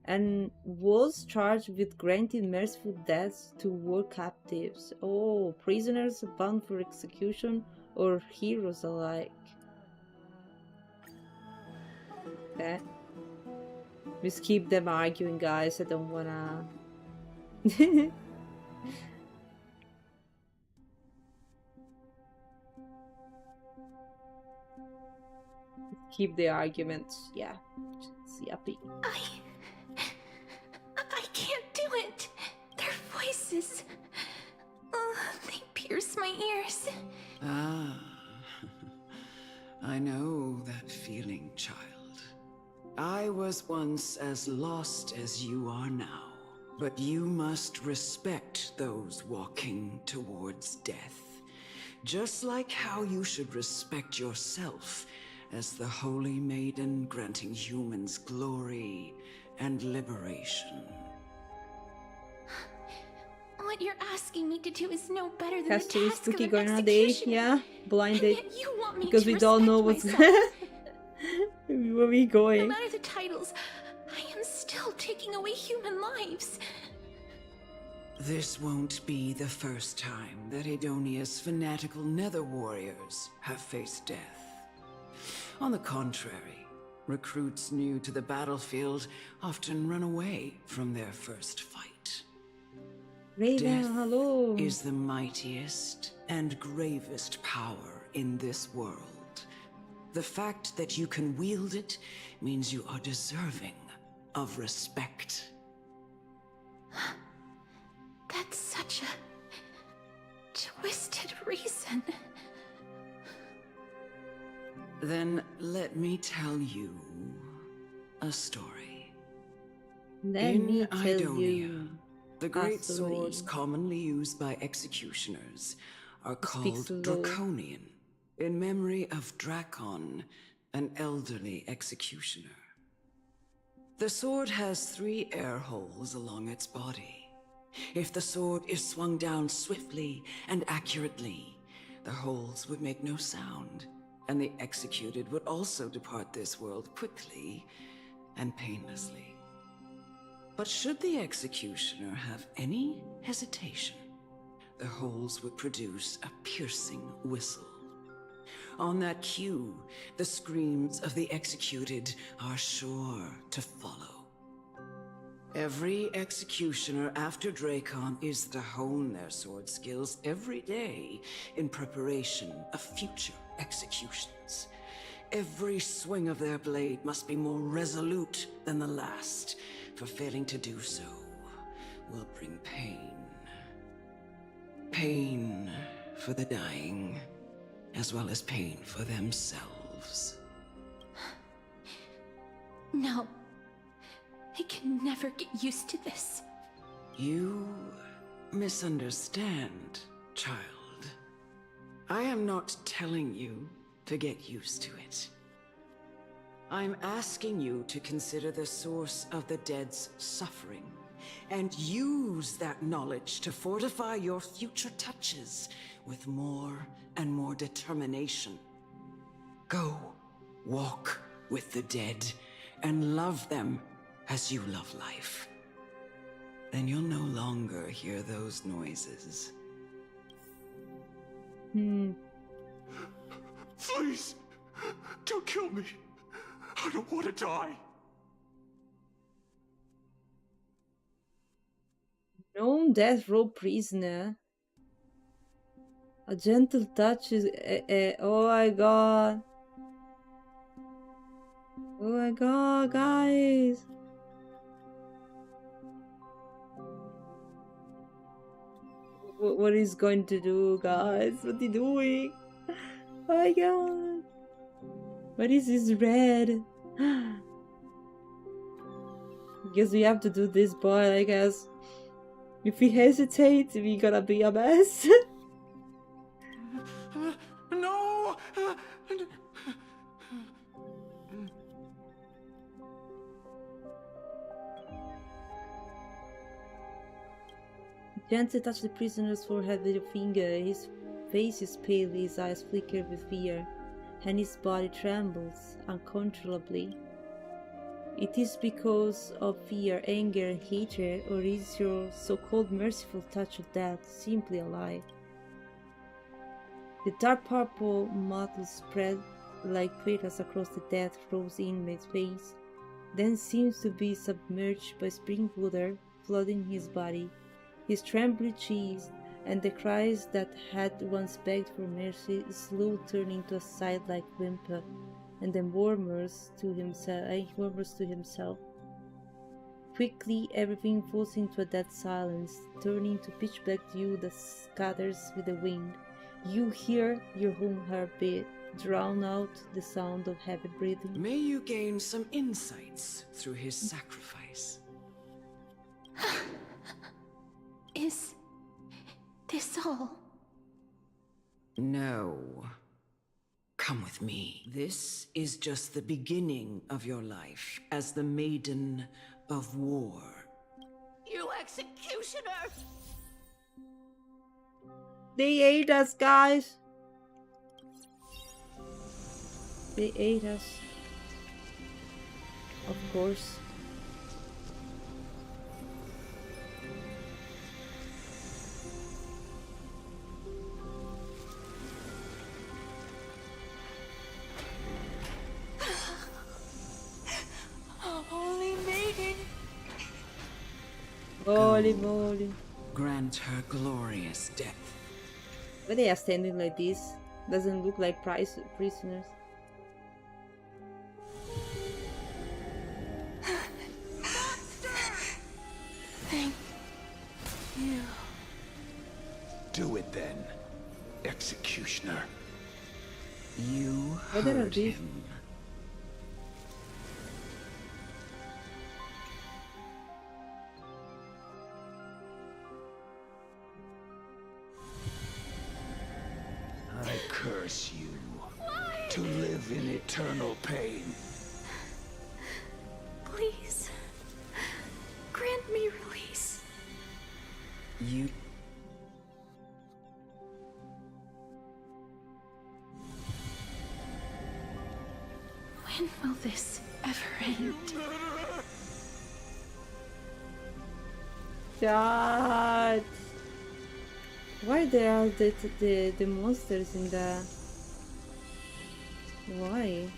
and was charged with granting merciful deaths to war captives. Oh, prisoners bound for execution or heroes alike. Okay. Just keep them arguing, guys. I don't wanna... keep the arguments. Yeah. Just yappy. I can't do it. Their voices... they pierce my ears. Ah. I know that feeling, child. I was once as lost as you are now. But you must respect those walking towards death. Just like how you should respect yourself as the Holy Maiden granting humans glory and liberation. What you're asking me to do is no better than Castorice, the task Spuky of going an on a date, executioner. yeah, blind date, And yet you want me because to we don't know respect what's myself. where we No going. matter the titles, I am still taking away human lives. This won't be the first time that Aidonia's fanatical nether warriors have faced death. On the contrary, recruits new to the battlefield often run away from their first fight. Raven, Death hello. is the mightiest and gravest power in this world. The fact that you can wield it means you are deserving of respect. That's such a twisted reason. Then let me tell you a story. Let me tell Idonia, you the a great story. swords commonly used by executioners are Speak called slow. Draconian, in memory of Drakon, an elderly executioner. The sword has 3 air holes along its body. If the sword is swung down swiftly and accurately, the holes would make no sound, and the executed would also depart this world quickly and painlessly. But should the executioner have any hesitation, the holes would produce a piercing whistle. On that cue, the screams of the executed are sure to follow. Every executioner after Drakon is to hone their sword skills every day in preparation of future executions. Every swing of their blade must be more resolute than the last, for failing to do so will bring pain. Pain for the dying, as well as pain for themselves. No. I can never get used to this. You misunderstand, child. I am not telling you to get used to it. I'm asking you to consider the source of the dead's suffering and use that knowledge to fortify your future touches with more and more determination. Go, walk with the dead and love them as you love life. Then you'll no longer hear those noises. Please, don't kill me. I don't want to die. Known death row prisoner. A gentle touch is. Oh my god. Oh my god, guys. What is going to do, guys? What are you doing? Oh my god. What is this red? Guess we have to do this, boy, I guess. If we hesitate, we're gonna be a mess. No! Gently touch the prisoner's forehead with your finger. His face is pale, his eyes flicker with fear, and his body trembles uncontrollably. It is because of fear, anger, and hatred, or is your so-called merciful touch of death simply a lie? The dark purple mottle spread like petals across the death rose inmate's face, then seems to be submerged by spring water flooding his body. His trembling cheeks and the cries that had once begged for mercy slow turning to a sigh-like whimper, and then murmurs to himself. Quickly, everything falls into a dead silence, turning to pitch-black dew that scatters with the wind. You hear your own heartbeat, drown out the sound of heavy breathing. May you gain some insights through his sacrifice. Is this all? No. Come with me. This is just the beginning of your life as the Maiden of War. You executioner! They ate us, guys! They ate us. Of course. Holy moly. Grant her glorious death. Why they are standing like this? Doesn't look like prisoners. Thank you. Do it then, executioner. You What are heard these? him. I curse you to live in eternal pain. Please, grant me release. You... When will this ever end? God. Why there are the monsters in the... Why?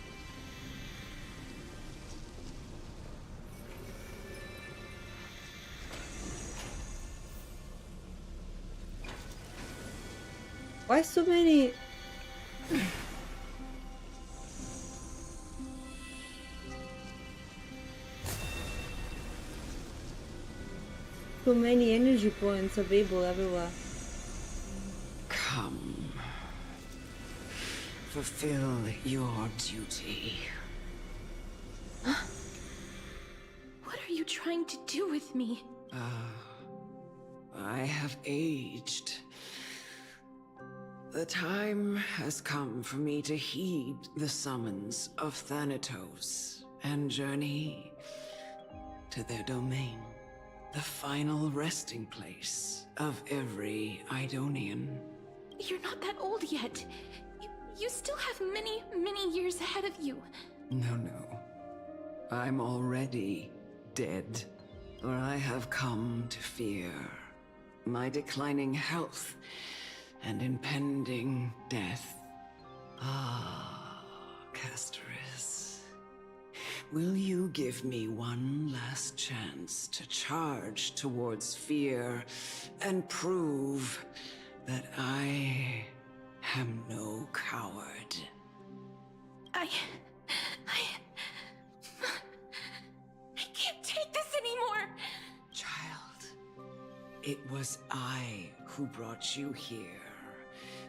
Why so many? So many energy points available everywhere. Come. Fulfill your duty. What are you trying to do with me? I have aged. The time has come for me to heed the summons of Thanatos and journey to their domain, the final resting place of every Idonian. You're not that old yet. You still have many, many years ahead of you. No. I'm already dead, or I have come to fear my declining health and impending death. Ah, Castorice. Will you give me one last chance to charge towards fear and prove that I am no coward? I can't take this anymore! Child, it was I who brought you here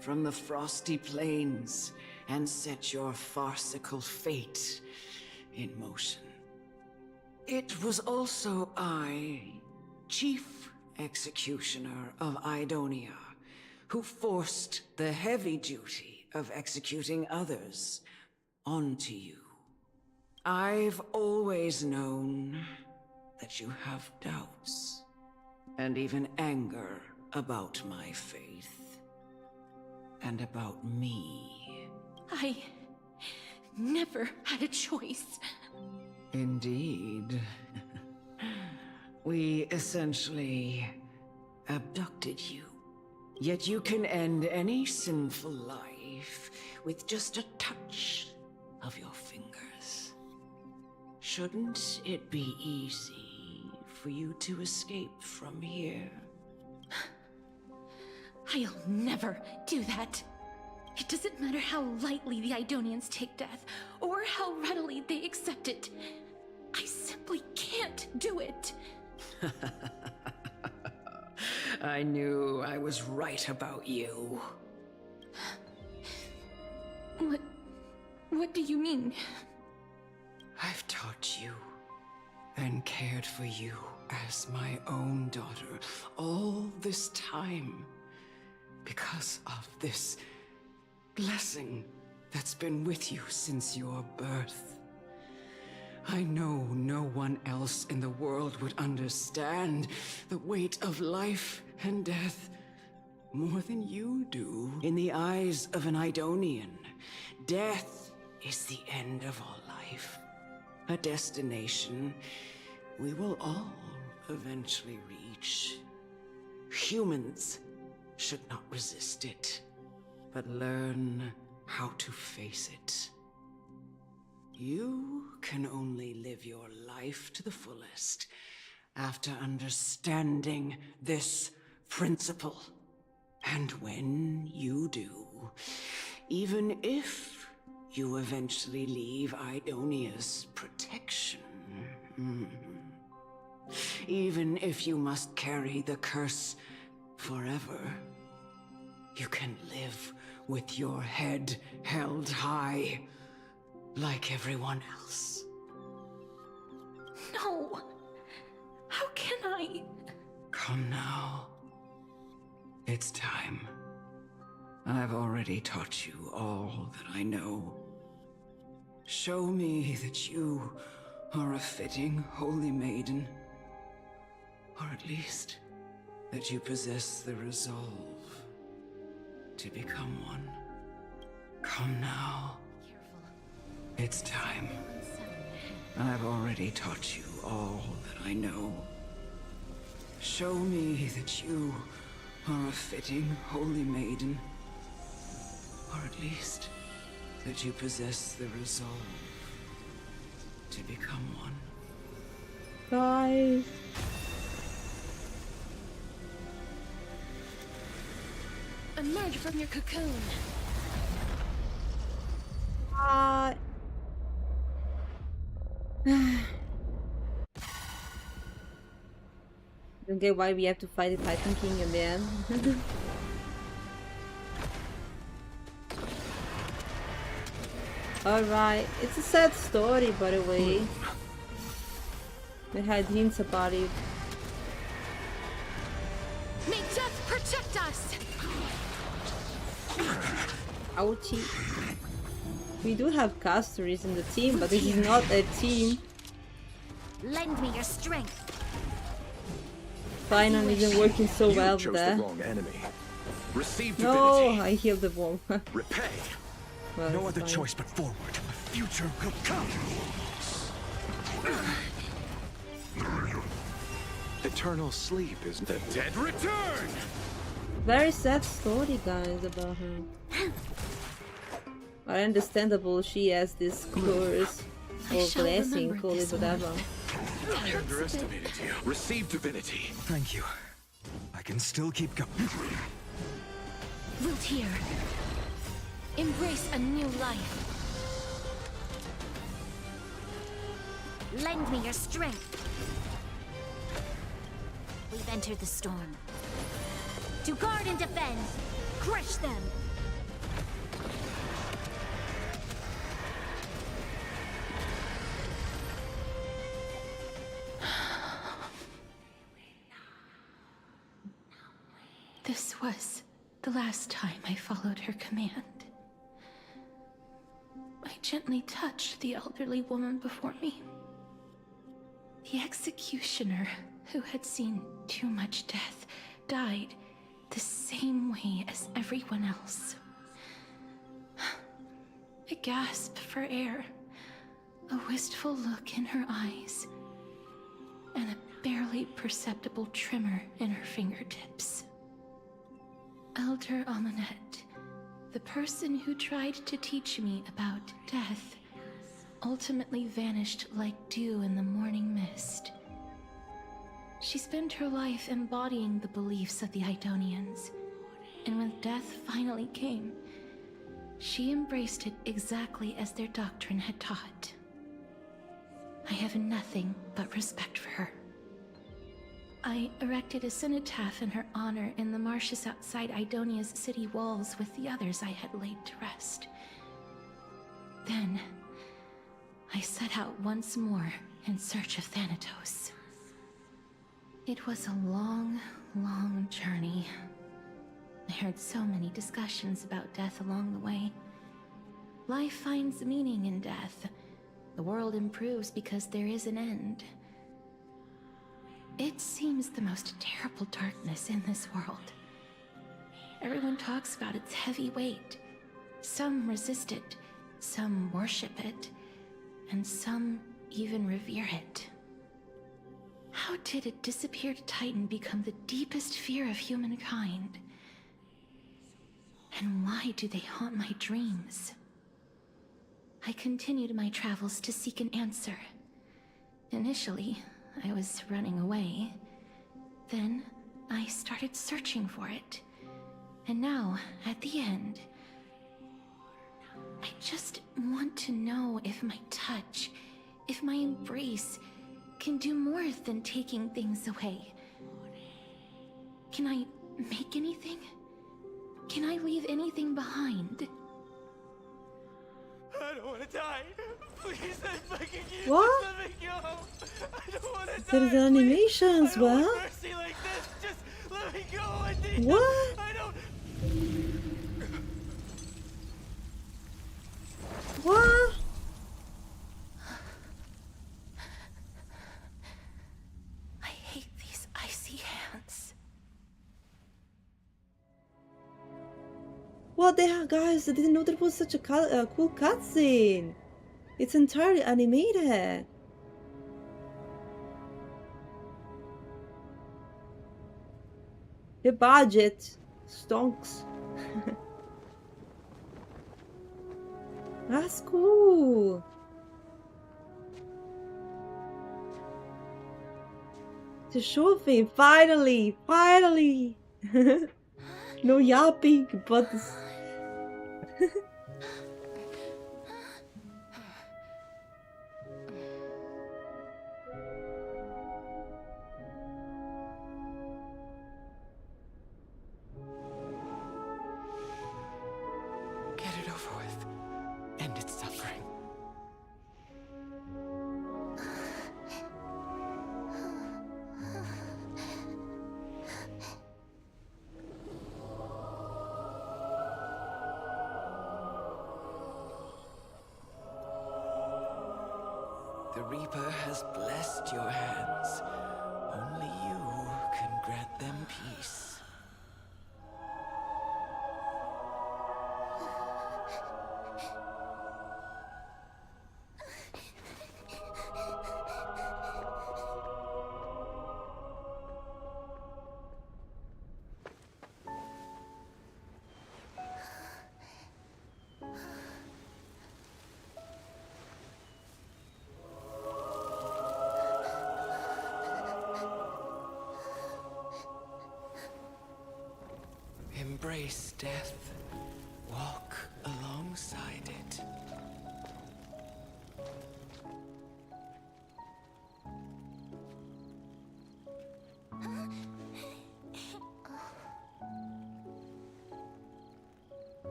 from the frosty plains and set your farcical fate in motion. It was also I, Chief Executioner of Idonia, who forced the heavy duty of executing others onto you. I've always known that you have doubts and even anger about my faith and about me. I never had a choice. Indeed. We essentially abducted you. Yet you can end any sinful life with just a touch of your fingers. Shouldn't it be easy for you to escape from here? I'll never do that. It doesn't matter how lightly the Idonians take death, or how readily they accept it. I simply can't do it. I knew I was right about you. What do you mean? I've taught you and cared for you as my own daughter all this time because of this blessing that's been with you since your birth. I know no one else in the world would understand the weight of life and death more than you do. In the eyes of an Idonian, death is the end of all life. A destination we will all eventually reach. Humans should not resist it, but learn how to face it. You can only live your life to the fullest after understanding this principle. And when you do, even if you eventually leave Idonia's protection, even if you must carry the curse forever, you can live with your head held high, like everyone else. No! How can I? Come now. It's time. I've already taught you all that I know. Show me that you are a fitting holy maiden. Or at least, that you possess the resolve to become one. Come now. It's time. I've already taught you all that I know. Show me that you are a fitting holy maiden. Or at least, that you possess the resolve to become one. Guys. Emerge from your cocoon. Don't get why we have to fight the Titan King in the end. Alright, it's a sad story by the way. We had hints about it. May death protect us! Ouchie. We do have Castorice in the team, but this is not a team. Lend me your strength. Finally isn't working so well there. The wrong enemy. Receive No, divinity. I healed the wrong. Repay. Well, No other fine. choice but forward. A future will come. Eternal sleep is the dead return. Very sad story, guys, about her. But understandable, she has this curse or blessing, call it whatever. I underestimated you. Receive divinity. Thank you. I can still keep going. Replier. Embrace a new life. Lend me your strength. We've entered the storm. To guard and defend. Crush them. This was the last time I followed her command. I gently touched the elderly woman before me. The executioner, who had seen too much death, died the same way as everyone else. A gasp for air, a wistful look in her eyes, and a barely perceptible tremor in her fingertips. Elder Amunet, the person who tried to teach me about death, ultimately vanished like dew in the morning mist. She spent her life embodying the beliefs of the Idonians, and when death finally came, she embraced it exactly as their doctrine had taught. I have nothing but respect for her. I erected a cenotaph in her honor in the marshes outside Idonia's city walls with the others I had laid to rest. Then, I set out once more in search of Thanatos. It was a long, long journey. I heard so many discussions about death along the way. Life finds meaning in death. The world improves because there is an end. It seems the most terrible darkness in this world. Everyone talks about its heavy weight. Some resist it, some worship it, and some even revere it. How did a disappeared titan become the deepest fear of humankind? And why do they haunt my dreams? I continued my travels to seek an answer. Initially, I was running away. Then I started searching for it. And now, at the end, I just want to know if my touch, if my embrace, can do more than taking things away. Can I make anything? Can I leave anything behind? I don't want to die. Please, I'm begging you. What? Just let me go. I don't want to die. There's an animation as well. I don't want mercy like this. Just let me go. I need What? I don't. What? I hate these icy hands. What the hell, guys? I didn't know there was such a cool cutscene. It's entirely animated. The budget stonks. That's cool. The trophy, finally, finally. No yapping, but. Get it over with. End its suffering. The Reaper has blessed your hands. Only you can grant them peace. Embrace death. Walk alongside it.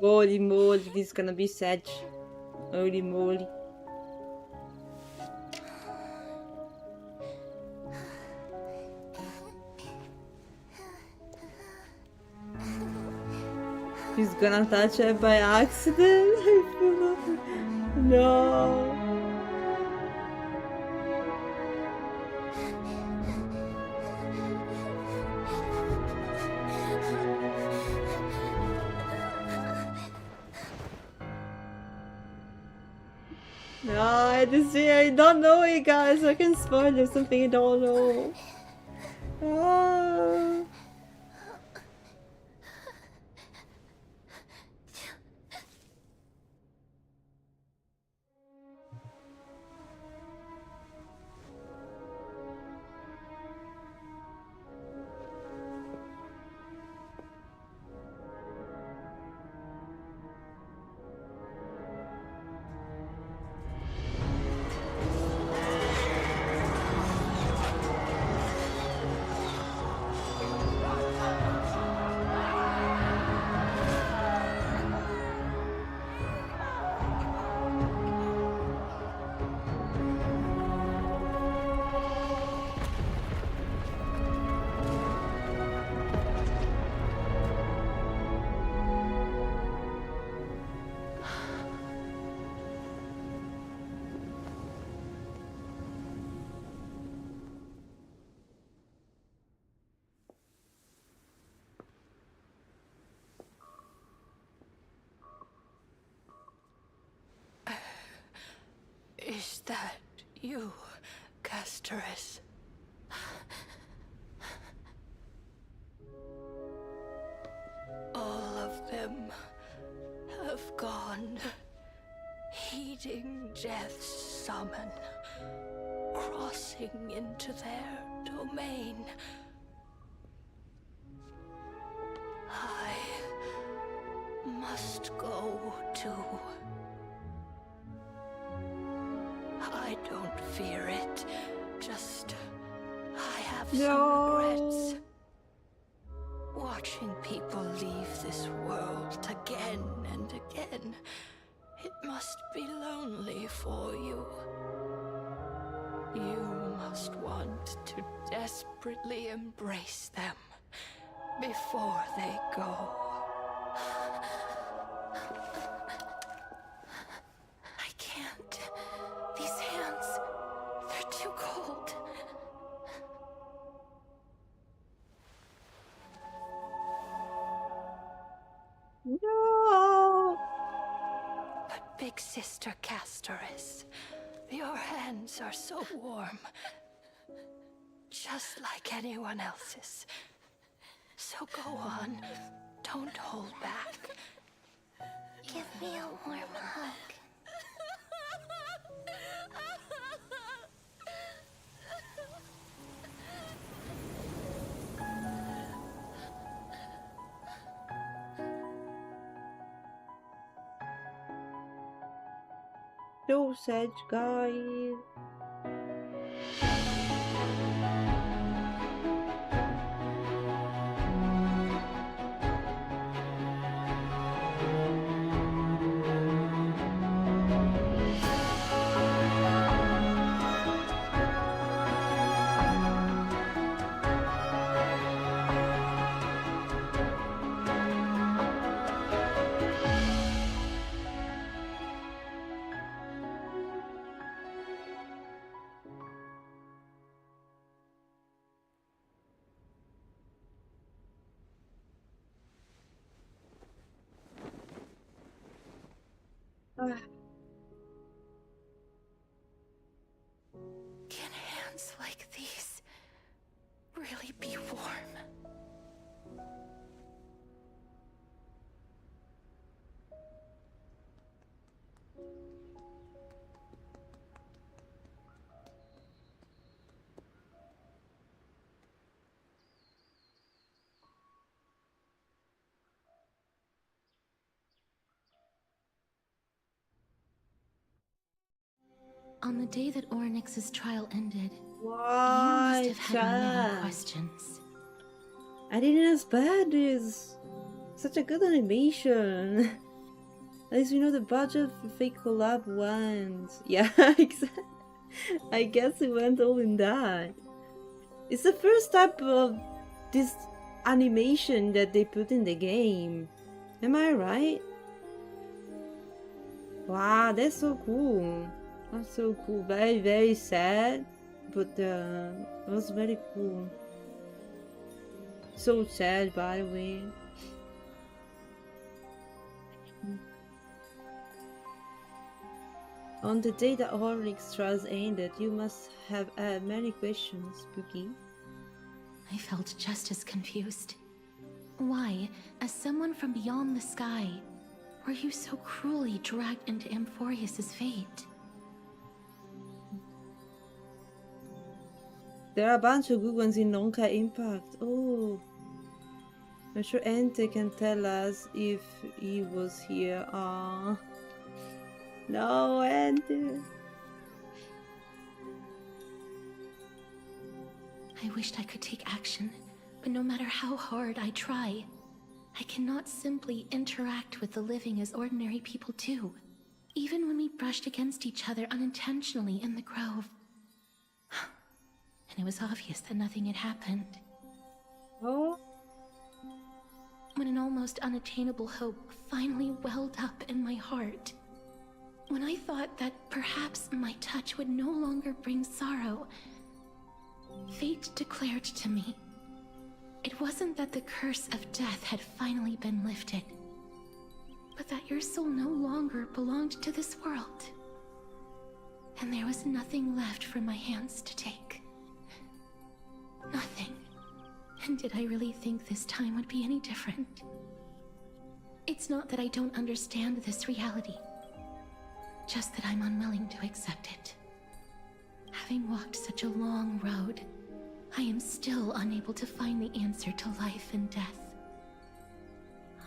Holy moly, this is gonna be sad. Holy moly. He's gonna touch her by accident? No. No, I don't know it, guys. I can spoil you something I don't know. Ah. Is that you, Castorice? All of them have gone. He invading Death's summon, crossing into their domain. I must go too. I don't fear it, just I have some regrets. Watching people leave this world again and again, it must be lonely for you. You must want to desperately embrace them before they go. I can't. These hands, they're too cold. No! But Big Sister Castorice, your hands are so warm. Just like anyone else's. So go on. Don't hold back. Give me a warm hug. So sad, guys. Can hands like these really be warm? On the day that Oryx's trial ended, you Why, must have had many Chad? questions. I didn't expect this. Such a good animation. At least we know the budget for fake collab went. Yeah, exactly. I guess it went all in that. It's the first type of this animation that they put in the game. Am I right? Wow, that's so cool. That's so cool. Very, very sad, but it was very cool. So sad, by the way. On the day that Oryx trials ended, you must have had many questions, Spuky. I felt just as confused. Why, as someone from beyond the sky, were you so cruelly dragged into Amphorius's fate? There are a bunch of good ones in Honkai Impact. Oh, I'm sure Ente can tell us if he was here. Ah, no, Ente. I wished I could take action, but no matter how hard I try, I cannot simply interact with the living as ordinary people do. Even when we brushed against each other unintentionally in the grove. And it was obvious that nothing had happened. Oh? When an almost unattainable hope finally welled up in my heart. When I thought that perhaps my touch would no longer bring sorrow, fate declared to me, it wasn't that the curse of death had finally been lifted, but that your soul no longer belonged to this world. And there was nothing left for my hands to take. Nothing. And did I really think this time would be any different? It's not that I don't understand this reality. just that I'm unwilling to accept it. Having walked such a long road, I am still unable to find the answer to life and death.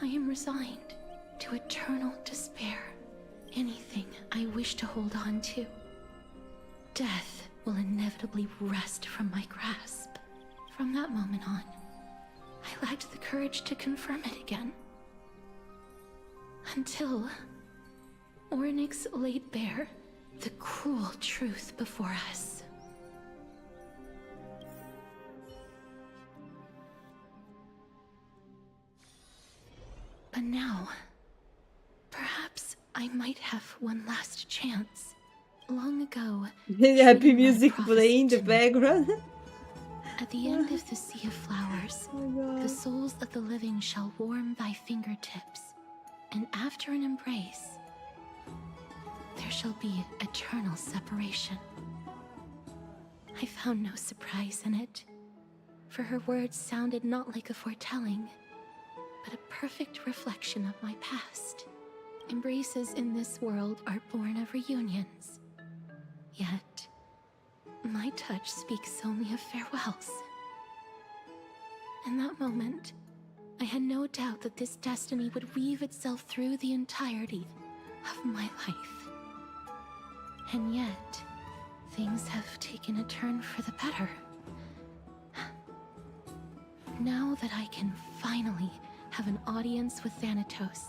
I am resigned to eternal despair. Anything I wish to hold on to, death will inevitably wrest from my grasp. From that moment on, I lacked the courage to confirm it again. Until Ornyx laid bare the cruel truth before us. But now, perhaps I might have one last chance. Long ago, happy music playing in the background. At the end of the sea of flowers, the souls of the living shall warm thy fingertips, and after an embrace, there shall be eternal separation. I found no surprise in it, for her words sounded not like a foretelling, but a perfect reflection of my past. Embraces in this world are born of reunions, yet my touch speaks only of farewells. In that moment, I had no doubt that this destiny would weave itself through the entirety of my life. And yet, things have taken a turn for the better. Now that I can finally have an audience with Thanatos,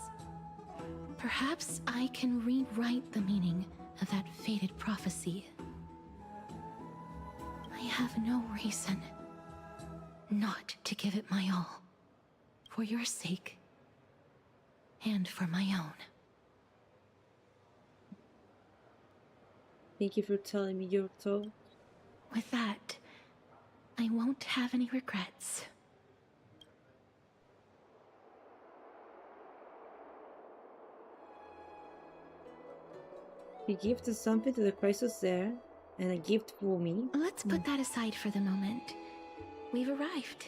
perhaps I can rewrite the meaning of that fated prophecy. I have no reason not to give it my all, for your sake, and for my own. Thank you for telling me your thoughts. With that, I won't have any regrets. He gifted something to the Christos there, and a gift for me. Let's put that aside for the moment. We've arrived.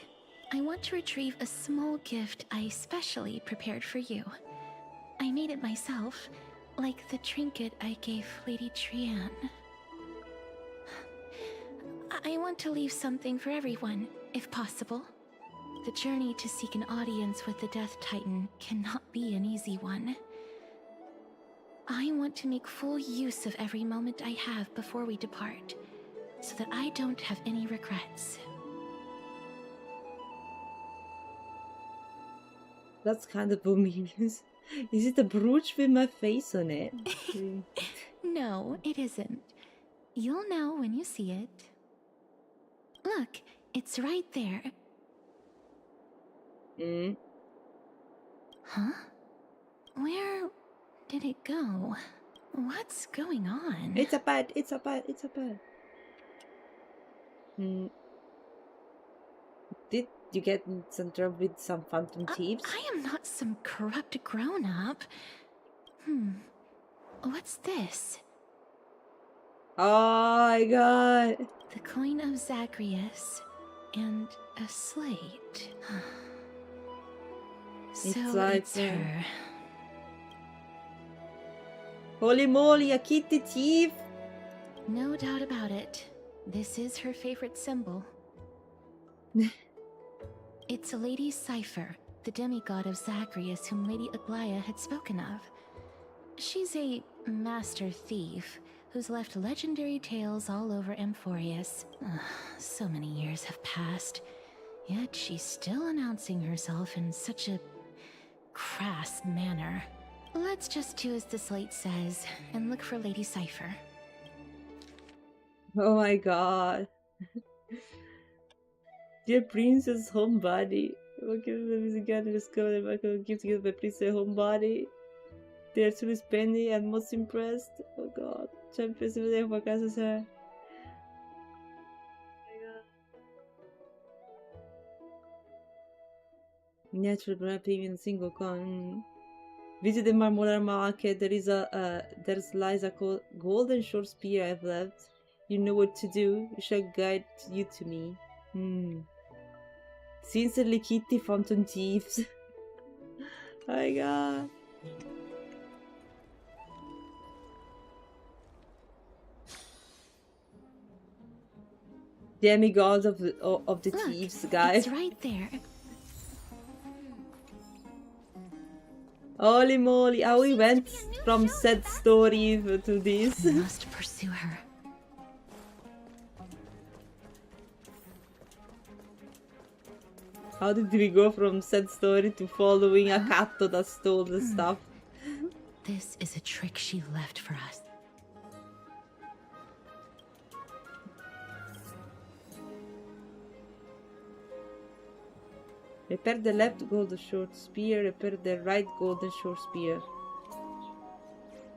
I want to retrieve a small gift I specially prepared for you. I made it myself, like the trinket I gave Lady Trian. I want to leave something for everyone, if possible. The journey to seek an audience with the Death Titan cannot be an easy one. I want to make full use of every moment I have before we depart, so that I don't have any regrets. That's kind of ominous. Is it a brooch with my face on it? No, it isn't. You'll know when you see it. Look, it's right there. Huh? Where did it go? What's going on? It's a bat, it's a bat, it's a bat. Did you get in some trouble with some phantom thieves? I am not some corrupt grown-up. What's this? Oh my god. The coin of Zagreus and a slate. So it's her. Holy moly, a kitty thief! No doubt about it. This is her favorite symbol. It's a Lady Cypher, the demigod of Zagreus whom Lady Aglaia had spoken of. She's a master thief who's left legendary tales all over Amphorius. So many years have passed, yet she's still announcing herself in such a crass manner. Let's just do as the slate says and look for Lady Cypher. Oh my god. Dear Princess Homebody. What gives the music guy to discover that Michael gives to my Princess Homebody? They're truly splendid and most impressed. Oh god. Ce impresiune de for casa sa. Natural brand premium single con. Visit the Marmorar Market. There's lies a golden short spear I've left. You know what to do. You shall guide you to me. Sincerely, Kitty Phantom Thieves. Oh my god. Demigods of the thieves, guy. It's right there. Holy moly, how we went from sad story to this. We must pursue her. How did we go from sad story to following a cat that stole the stuff? This is a trick she left for us. Repair the left golden short spear, repair the right golden short spear.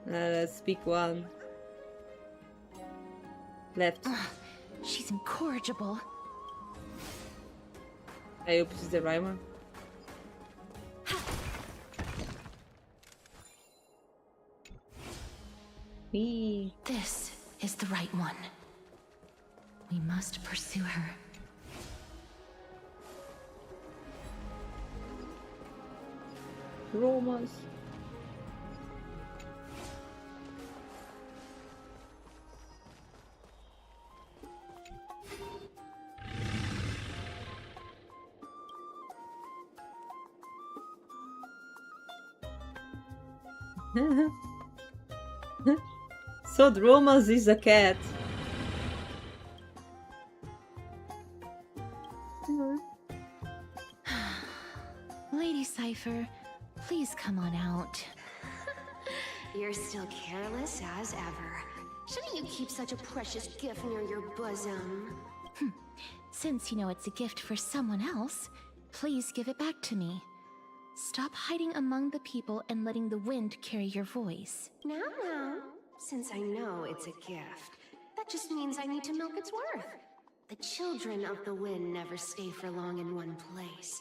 Let's pick one. Left. She's incorrigible. I hope it's the right one. This is the right one. We must pursue her. Romans. So the Romans is a cat. Lady Cypher, please come on out. You're still careless as ever. Shouldn't you keep such a precious gift near your bosom? Since you know it's a gift for someone else, please give it back to me. Stop hiding among the people and letting the wind carry your voice. Now, since I know it's a gift, that just means I need to milk its worth. The children of the wind never stay for long in one place.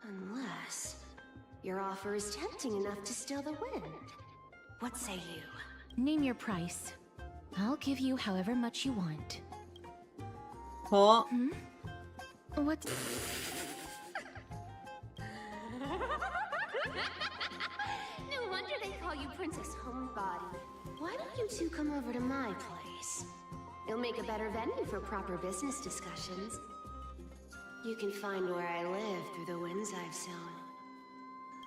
Unless your offer is tempting enough to steal the wind. What say you? Name your price. I'll give you however much you want. Huh? What? No wonder they call you Princess Homebody. Why don't you two come over to my place? It'll make a better venue for proper business discussions. You can find where I live through the winds I've sown.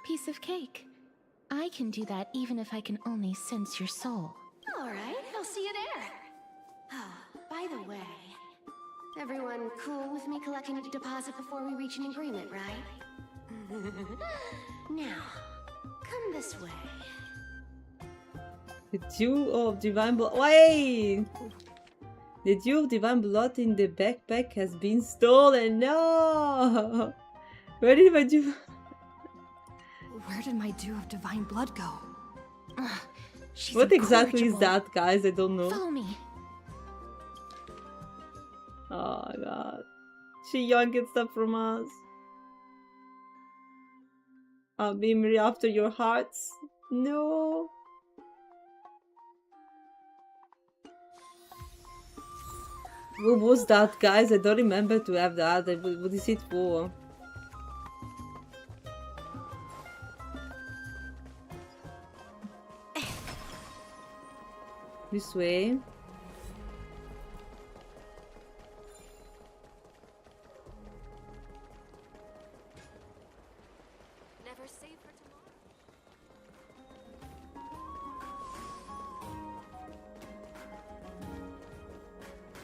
Piece of cake. I can do that even if I can only sense your soul. Alright, I'll see you there. Oh, by the way, everyone cool with me collecting a deposit before we reach an agreement, right? Now, come this way. The Dew of Divine Blood. Wait! The Dew of Divine Blood in the backpack has been stolen. No! Where did my Dew? Where did my Dew of Divine Blood go? What exactly is that, guys? I don't know. Follow me. Oh my god. She young and stuff from us. I'll be Mary after your hearts. No. What was that, guys? I don't remember to have that. What is it for? This way. Never save for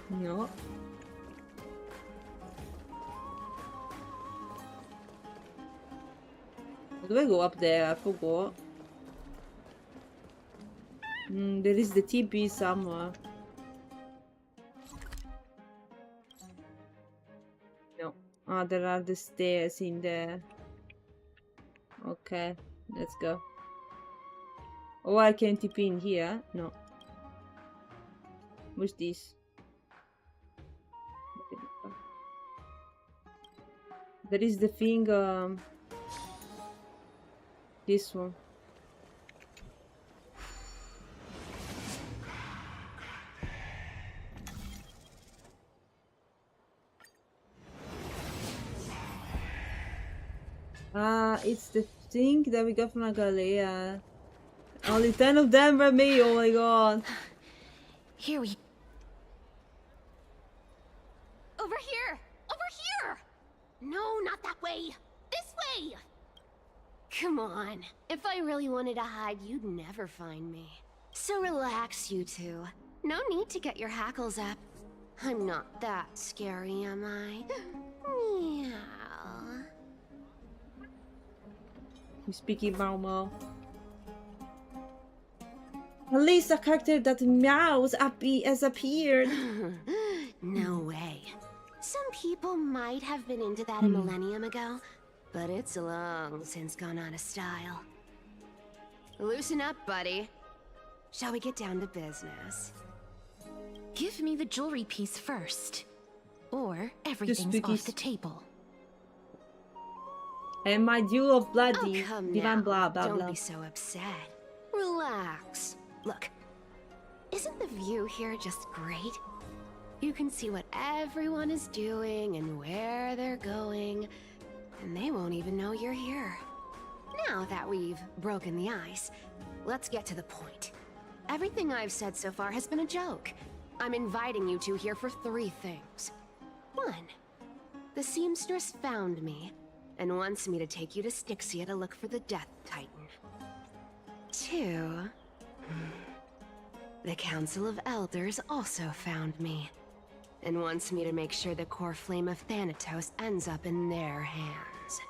tomorrow. No. How do I go up there? I forgot. There is the TP somewhere. No. Ah, there are the stairs in there. Okay, let's go. Oh, I can TP in here? No. What's this? There is the thing, this one. Ah, it's the thing that we got from Agalea. Only 10 of them were me, oh my god. Here we... Over here! Over here! No, not that way! This way! Come on. If I really wanted to hide, you'd never find me. So relax, you two. No need to get your hackles up. I'm not that scary, am I? Meow. Spuky Mau. At least a character that meows has appeared. No way. Some people might have been into that a millennium ago, but it's long since gone out of style. Loosen up, buddy. Shall we get down to business? Give me the jewelry piece first, or everything's off the table. And my duel of bloody. Oh, come Divan now. blah blah Don't blah. be so upset. Relax. Look, isn't the view here just great? You can see what everyone is doing and where they're going, and they won't even know you're here. Now that we've broken the ice, let's get to the point. Everything I've said so far has been a joke. I'm inviting you two here for 3 things. 1, the seamstress found me and wants me to take you to Styxia to look for the Death Titan. 2, the Council of Elders also found me and wants me to make sure the core flame of Thanatos ends up in their hands.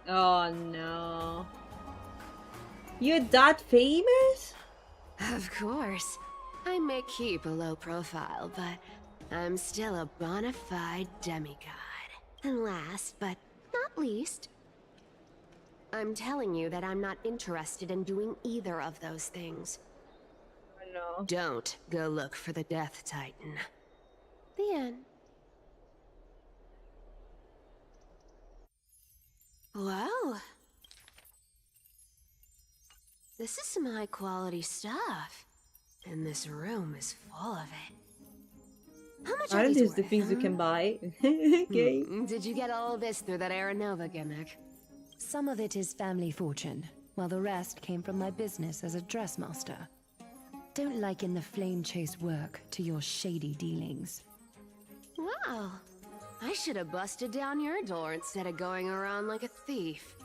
Oh no. You're that famous? Of course. I may keep a low profile, but I'm still a bona fide demigod. And last but not least, I'm telling you that I'm not interested in doing either of those things. Oh no. Don't go look for the Death Titan. The end. Wow. This is some high quality stuff. And this room is full of it. How much are Aren't these these the worth, things you huh? can buy? Okay. Did you get all this through that Aranova gimmick? Some of it is family fortune, while the rest came from my business as a dressmaster. Don't liken the flame chase work to your shady dealings. Wow. I should have busted down your door instead of going around like a thief.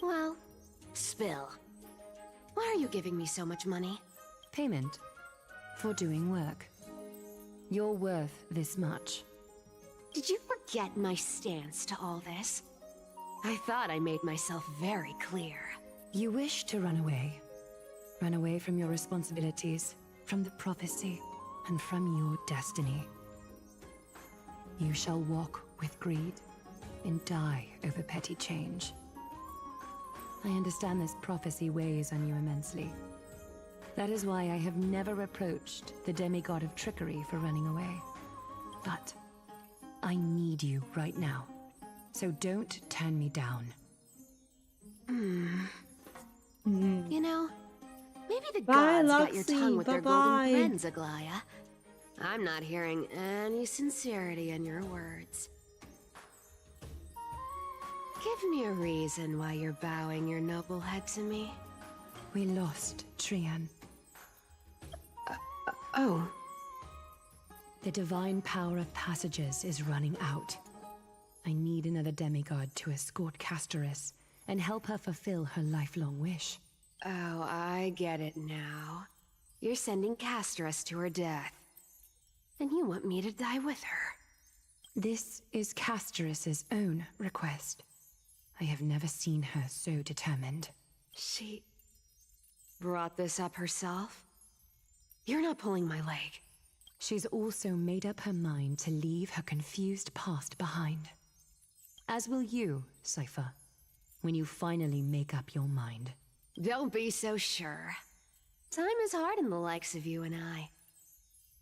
Well, spill. Why are you giving me so much money? Payment for doing work. You're worth this much. Did you forget my stance to all this? I thought I made myself very clear. You wish to run away. Run away from your responsibilities, from the prophecy, and from your destiny. You shall walk with greed and die over petty change. I understand this prophecy weighs on you immensely. That is why I have never approached the demigod of trickery for running away. But I need you right now, so don't turn me down. You know, maybe the Bye, gods got your Loxy. tongue with their Bye-bye. golden friends, Aglaya. I'm not hearing any sincerity in your words. Give me a reason why you're bowing your noble head to me. We lost Trian. Oh. The divine power of passages is running out. I need another demigod to escort Castorice and help her fulfill her lifelong wish. Oh, I get it now. You're sending Castorice to her death. And you want me to die with her. This is Castorice's own request. I have never seen her so determined. She brought this up herself? You're not pulling my leg. She's also made up her mind to leave her confused past behind. As will you, Cypher, when you finally make up your mind. Don't be so sure. Time is hard in the likes of you and I.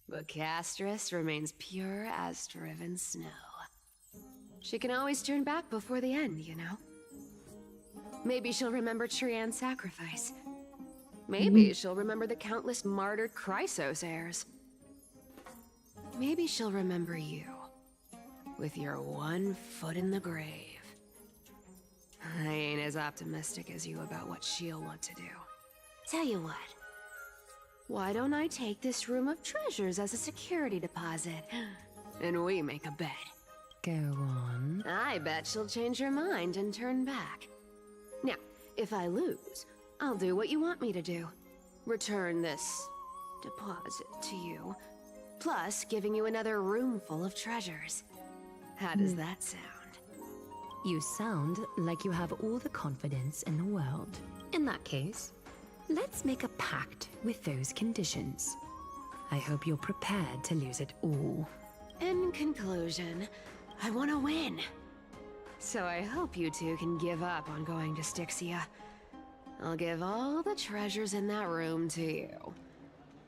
But Castorice remains pure as driven snow. She can always turn back before the end, you know? Maybe she'll remember Trian's sacrifice. Maybe she'll remember the countless martyred Chrysos heirs. Maybe she'll remember you, with your one foot in the grave. I ain't as optimistic as you about what she'll want to do. Tell you what, why don't I take this room of treasures as a security deposit? and we make a bet. Go on. I bet she'll change her mind and turn back. Now, if I lose, I'll do what you want me to do. Return this deposit to you, plus giving you another room full of treasures. How does that sound? You sound like you have all the confidence in the world. In that case, let's make a pact with those conditions. I hope you're prepared to lose it all. In conclusion, I want to win. So I hope you two can give up on going to Styxia. I'll give all the treasures in that room to you.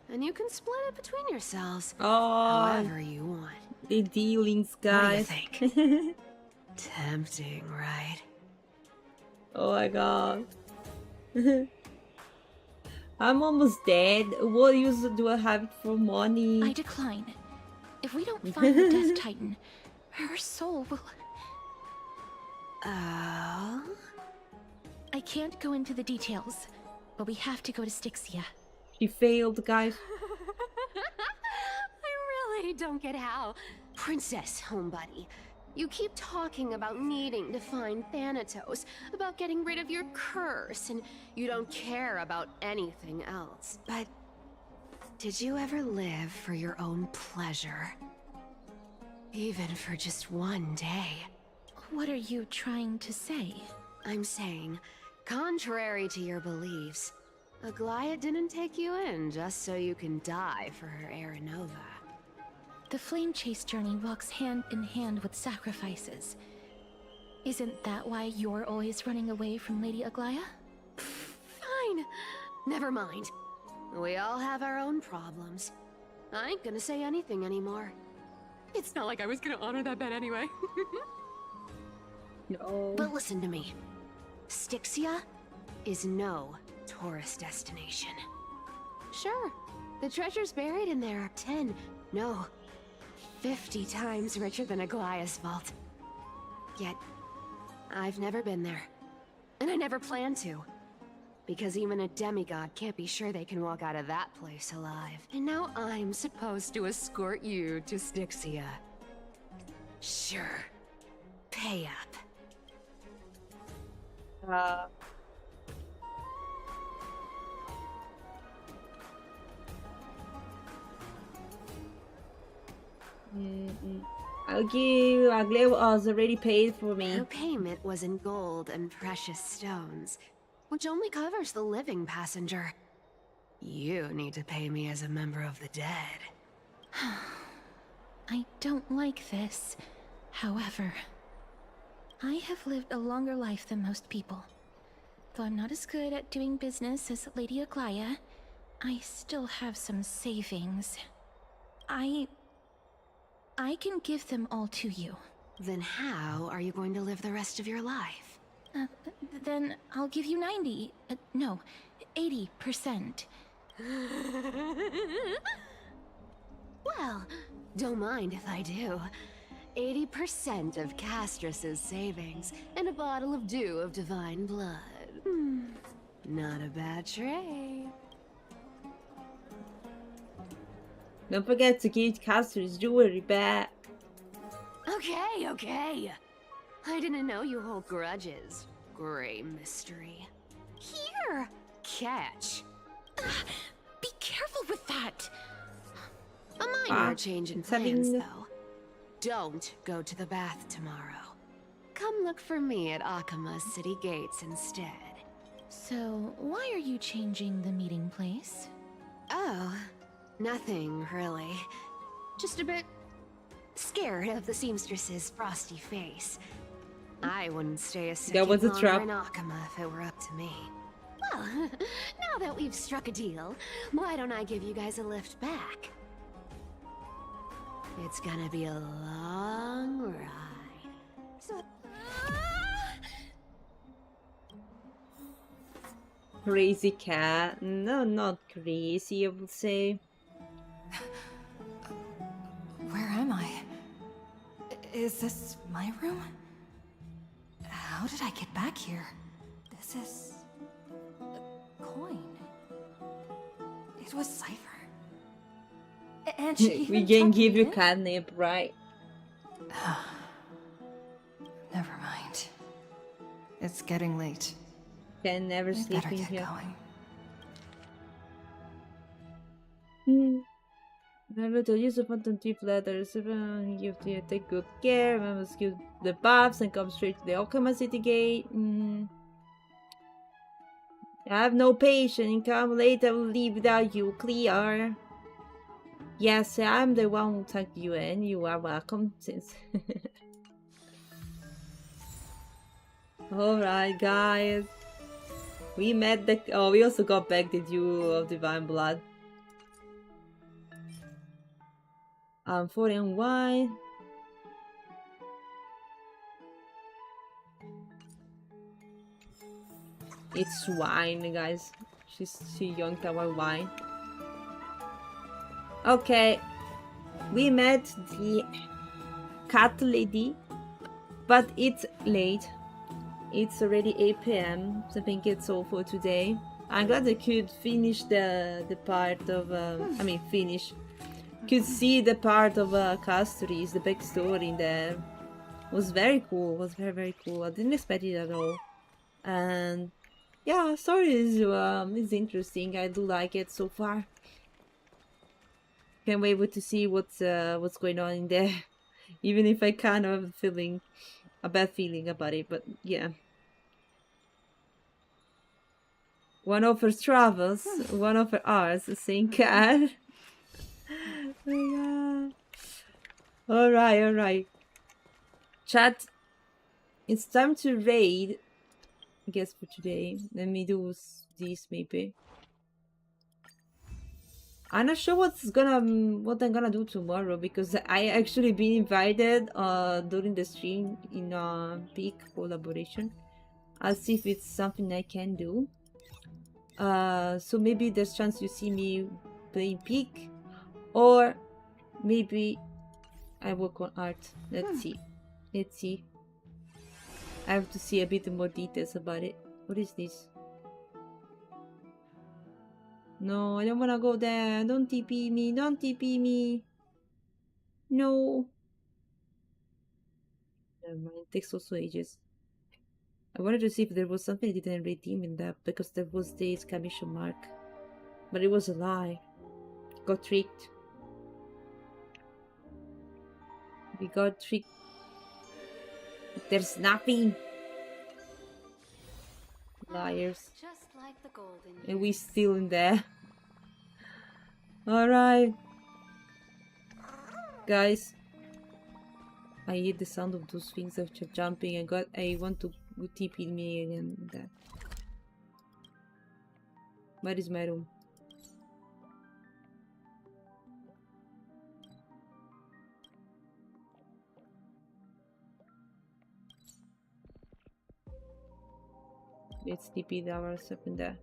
And you can split it between yourselves. However you want. The dealings, guys. What do you think? Tempting, right? Oh my god. I'm almost dead. What use do I have for money? I decline. If we don't find the Death Titan, her soul will... Oh? I can't go into the details, but we have to go to Styxia. She failed, guys. I really don't get how. Princess, homebuddy, you keep talking about needing to find Thanatos, about getting rid of your curse, and you don't care about anything else. But did you ever live for your own pleasure? Even for just one day? What are you trying to say? I'm saying, contrary to your beliefs, Aglaia didn't take you in just so you can die for her Aranova. The flame chase journey walks hand in hand with sacrifices. Isn't that why you're always running away from Lady Aglaia? Fine. Never mind. We all have our own problems. I ain't gonna say anything anymore. It's not like I was gonna honor that bet anyway. No. But listen to me. Styxia is no tourist destination. Sure, the treasures buried in there are 10, no, 50 times richer than Aglaia's vault. Yet, I've never been there. And I never plan to. Because even a demigod can't be sure they can walk out of that place alive. And now I'm supposed to escort you to Styxia. Sure. Pay up. I'll give Aglaia was already paid for me. Her payment was in gold and precious stones, which only covers the living passenger. You need to pay me as a member of the dead. I don't like this. However, I have lived a longer life than most people. Though I'm not as good at doing business as Lady Aglaia, I still have some savings. I can give them all to you. Then how are you going to live the rest of your life? Then I'll give you 90, no, 80%. Well, don't mind if I do. 80% of Castorice's savings and a bottle of dew of divine blood. Not a bad trade. Don't forget to give Castorice jewelry back. Okay, okay. I didn't know you hold grudges. Gray mystery. Here! Catch. Be careful with that! A minor change in plans, though. Don't go to the bath tomorrow. Come look for me at Akima's city gates instead. So, why are you changing the meeting place? Oh, nothing really. Just a bit scared of the seamstress's frosty face. I wouldn't stay a second longer in Akima if it were up to me. Well, now that we've struck a deal, why don't I give you guys a lift back? It's gonna be a long ride. So... Crazy cat. No, not crazy, I would say. Where am I? Is this my room? How did I get back here? This is... a coin. It was Cypher. And she We even can tucked give me you in? catnip, right? Never mind. It's getting late. Can never We sleep better in get here. going. Remember to use the button tip letters. You have to take good care. Remember to skip the paths and come straight to the Okama City Gate. I have no patience. Come later, I will leave without you. Clear. Yes, I'm the one who tucked you in. You are welcome. Since. Alright, guys. We met the. Oh, we also got back the Dew of Divine Blood. 4 and wine. It's wine, guys. She young our wine. Okay, we met the cat lady, but it's late. It's already 8 p.m. So I think it's all for today. I'm glad I could finish the part of could see the part of Castorice, the backstory in there. It was very cool. It was very cool. I didn't expect it at all. And yeah, story is interesting. I do like it so far. Can't wait to see what's going on in there. Even if I kind of have a bad feeling about it, but yeah. One of her travels, one of her ours, same cat. Oh my god. Alright. Chat, it's time to raid. I guess for today. Let me do this maybe. I'm not sure what I'm gonna do tomorrow because I actually been invited during the stream in Peak collaboration. I'll see if it's something I can do. So maybe there's chance you see me playing Peak, or maybe I work on art. Let's see. I have to see a bit more details about it. What is this? No, I don't wanna go there. Don't TP me. Don't TP me. No. Never mind. It takes also ages. I wanted to see if there was something I didn't redeem in that because there was the exclamation mark. But it was a lie. Got tricked. We got tricked. There's nothing. Liars. Just like the golden And we still in there. Alright. Guys. I hear the sound of those things that are jumping. I want to go TP me again. That. Where is my room? Let's TP ourselves in there.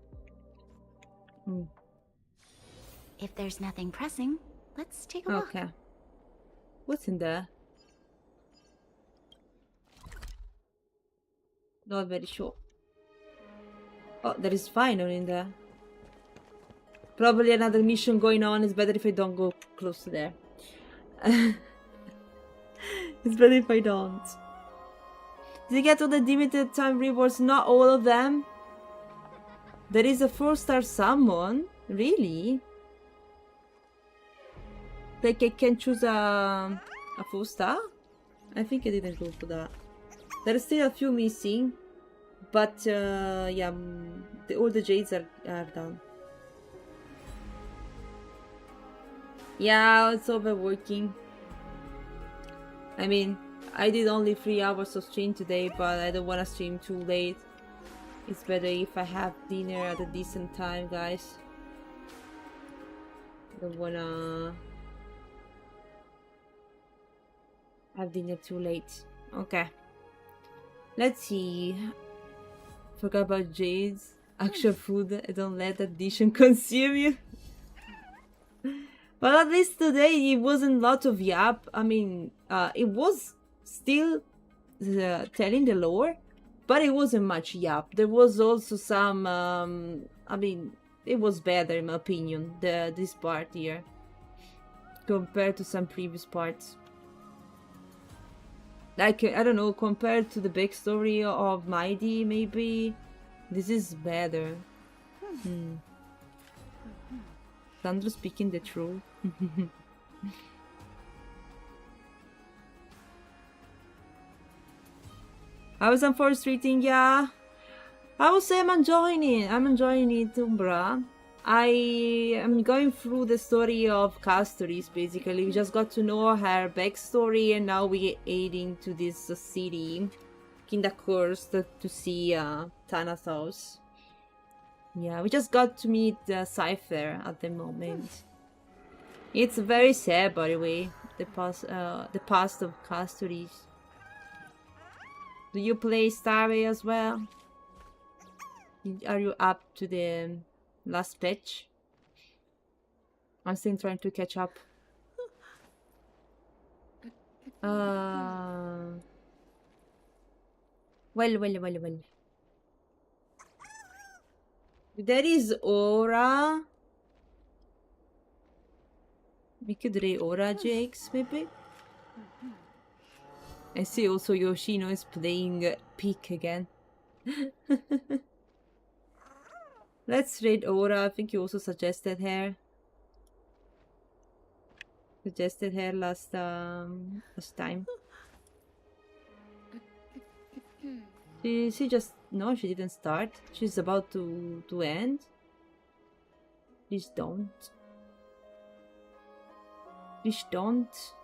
If there's nothing pressing, let's take a look. Okay. What's in there? Not very sure. Oh, there is final in there. Probably another mission going on. It's better if I don't go close to there. It's better if I don't. Did you get all the limited time rewards? Not all of them. There is a 4-star summon. Really? Like I can choose a 4-star? I think I didn't go for that. There are still a few missing. But yeah, all the jades are done. Yeah, it's overworking. I mean, I did only 3 hours of stream today, but I don't want to stream too late. It's better if I have dinner at a decent time, guys. I don't want to have dinner too late. Okay. Let's see. Forgot about jades. Actual food. I don't let addition consume you. Well, at least today it wasn't a lot of yap. I mean, it was still telling the lore, but it wasn't much yap. There was also some, I mean, it was better in my opinion, this part here. compared to some previous parts. Like, I don't know, compared to the backstory of Mighty, maybe this is better. Sandro speaking the truth. I was on 4th Streeting, yeah. I would say I'm enjoying it. I'm enjoying it, Umbra. I am going through the story of Castorice, basically. We just got to know her backstory, and now we're heading to this city, kinda cursed, to see Thanatos. Yeah, we just got to meet Cypher at the moment. It's very sad, by the way, the past of Castorice. Do you play Starway as well? Are you up to the last patch? I'm still trying to catch up. Well. There is Aura. We could do Aura Jakes, maybe? I see also Yoshino is playing Peak again. Let's raid Aura. I think you also suggested her. Last time. She just... No, she didn't start. She's about to end. Please don't. Please don't.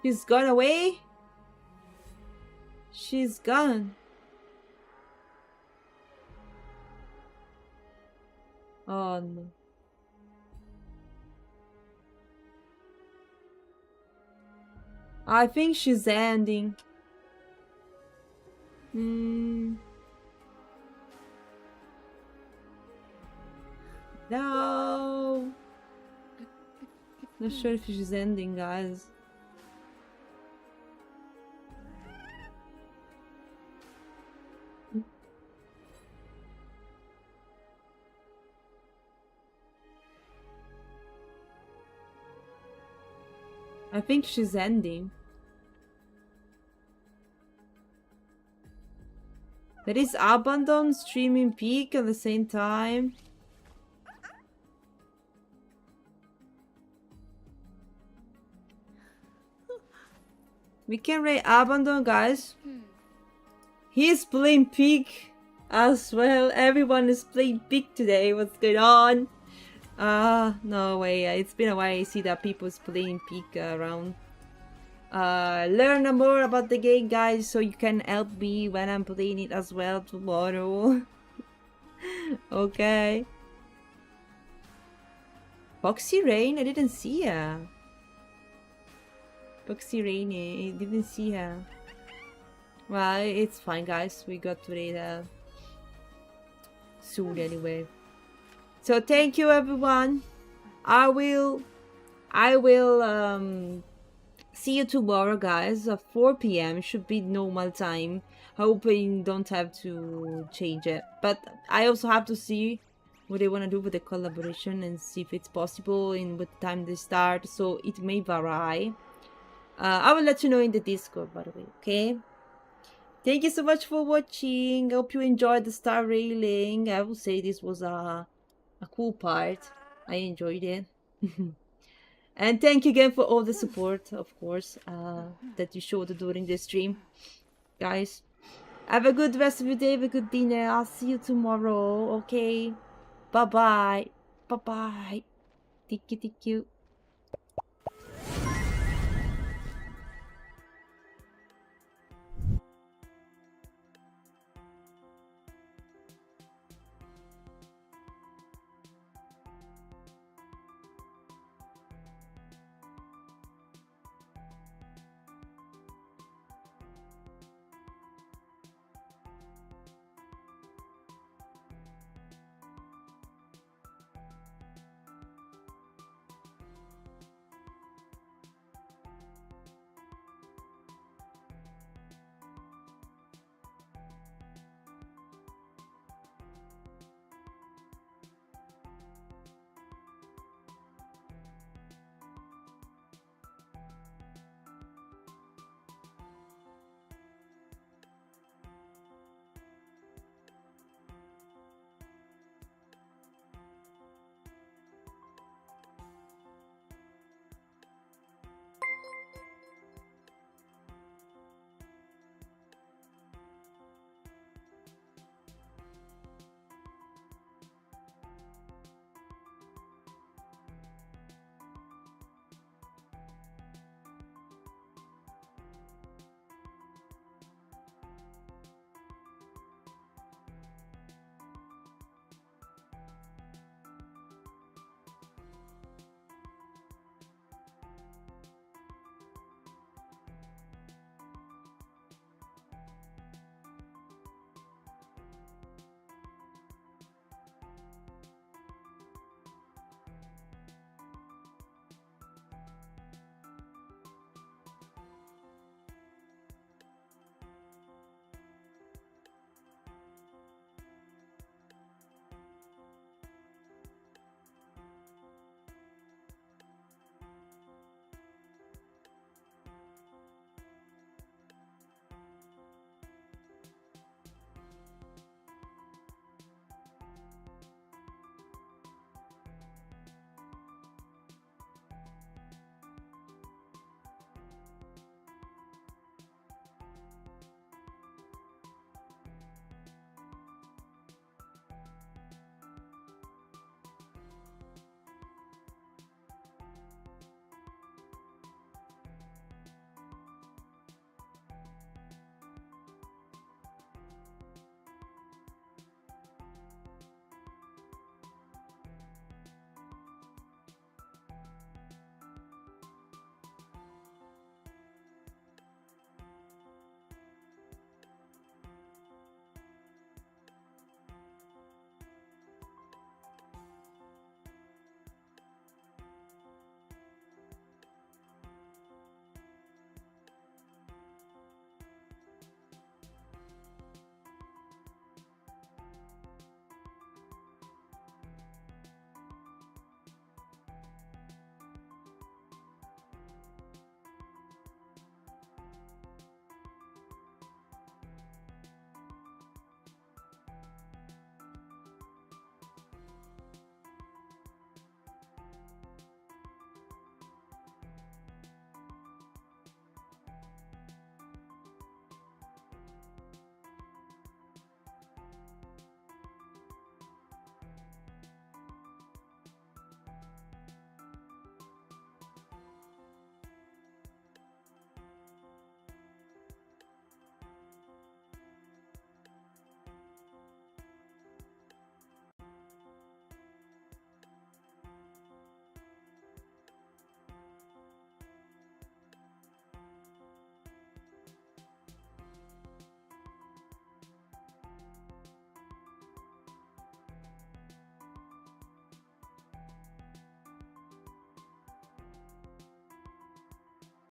She's gone away. She's gone. Oh no. I think she's ending. No. Not sure if she's ending, guys. I think she's ending. There is Abandon streaming Peak at the same time. We can raid Abandon, guys. He's playing Peak as well. Everyone is playing Peak today. What's going on? No way. It's been a while I see that people's playing Peak around. Learn more about the game, guys, so you can help me when I'm playing it as well tomorrow. Okay. Foxy Rain? I didn't see her. Foxy Rain, I didn't see her. Well, it's fine, guys. We got to raid her soon anyway. So thank you, everyone. I will see you tomorrow, guys, at 4 p.m. Should be normal time. Hoping don't have to change it. But I also have to see what they want to do with the collaboration and see if it's possible and what time they start. So it may vary. I will let you know in the Discord, by the way, okay? Thank you so much for watching. I hope you enjoyed the star railing. I will say this was a cool part. I enjoyed it. And thank you again for all the support, of course, that you showed during the stream. Guys, have a good rest of your day, have a good dinner. I'll see you tomorrow, okay? Bye-bye. Bye-bye. Thank you, thank you.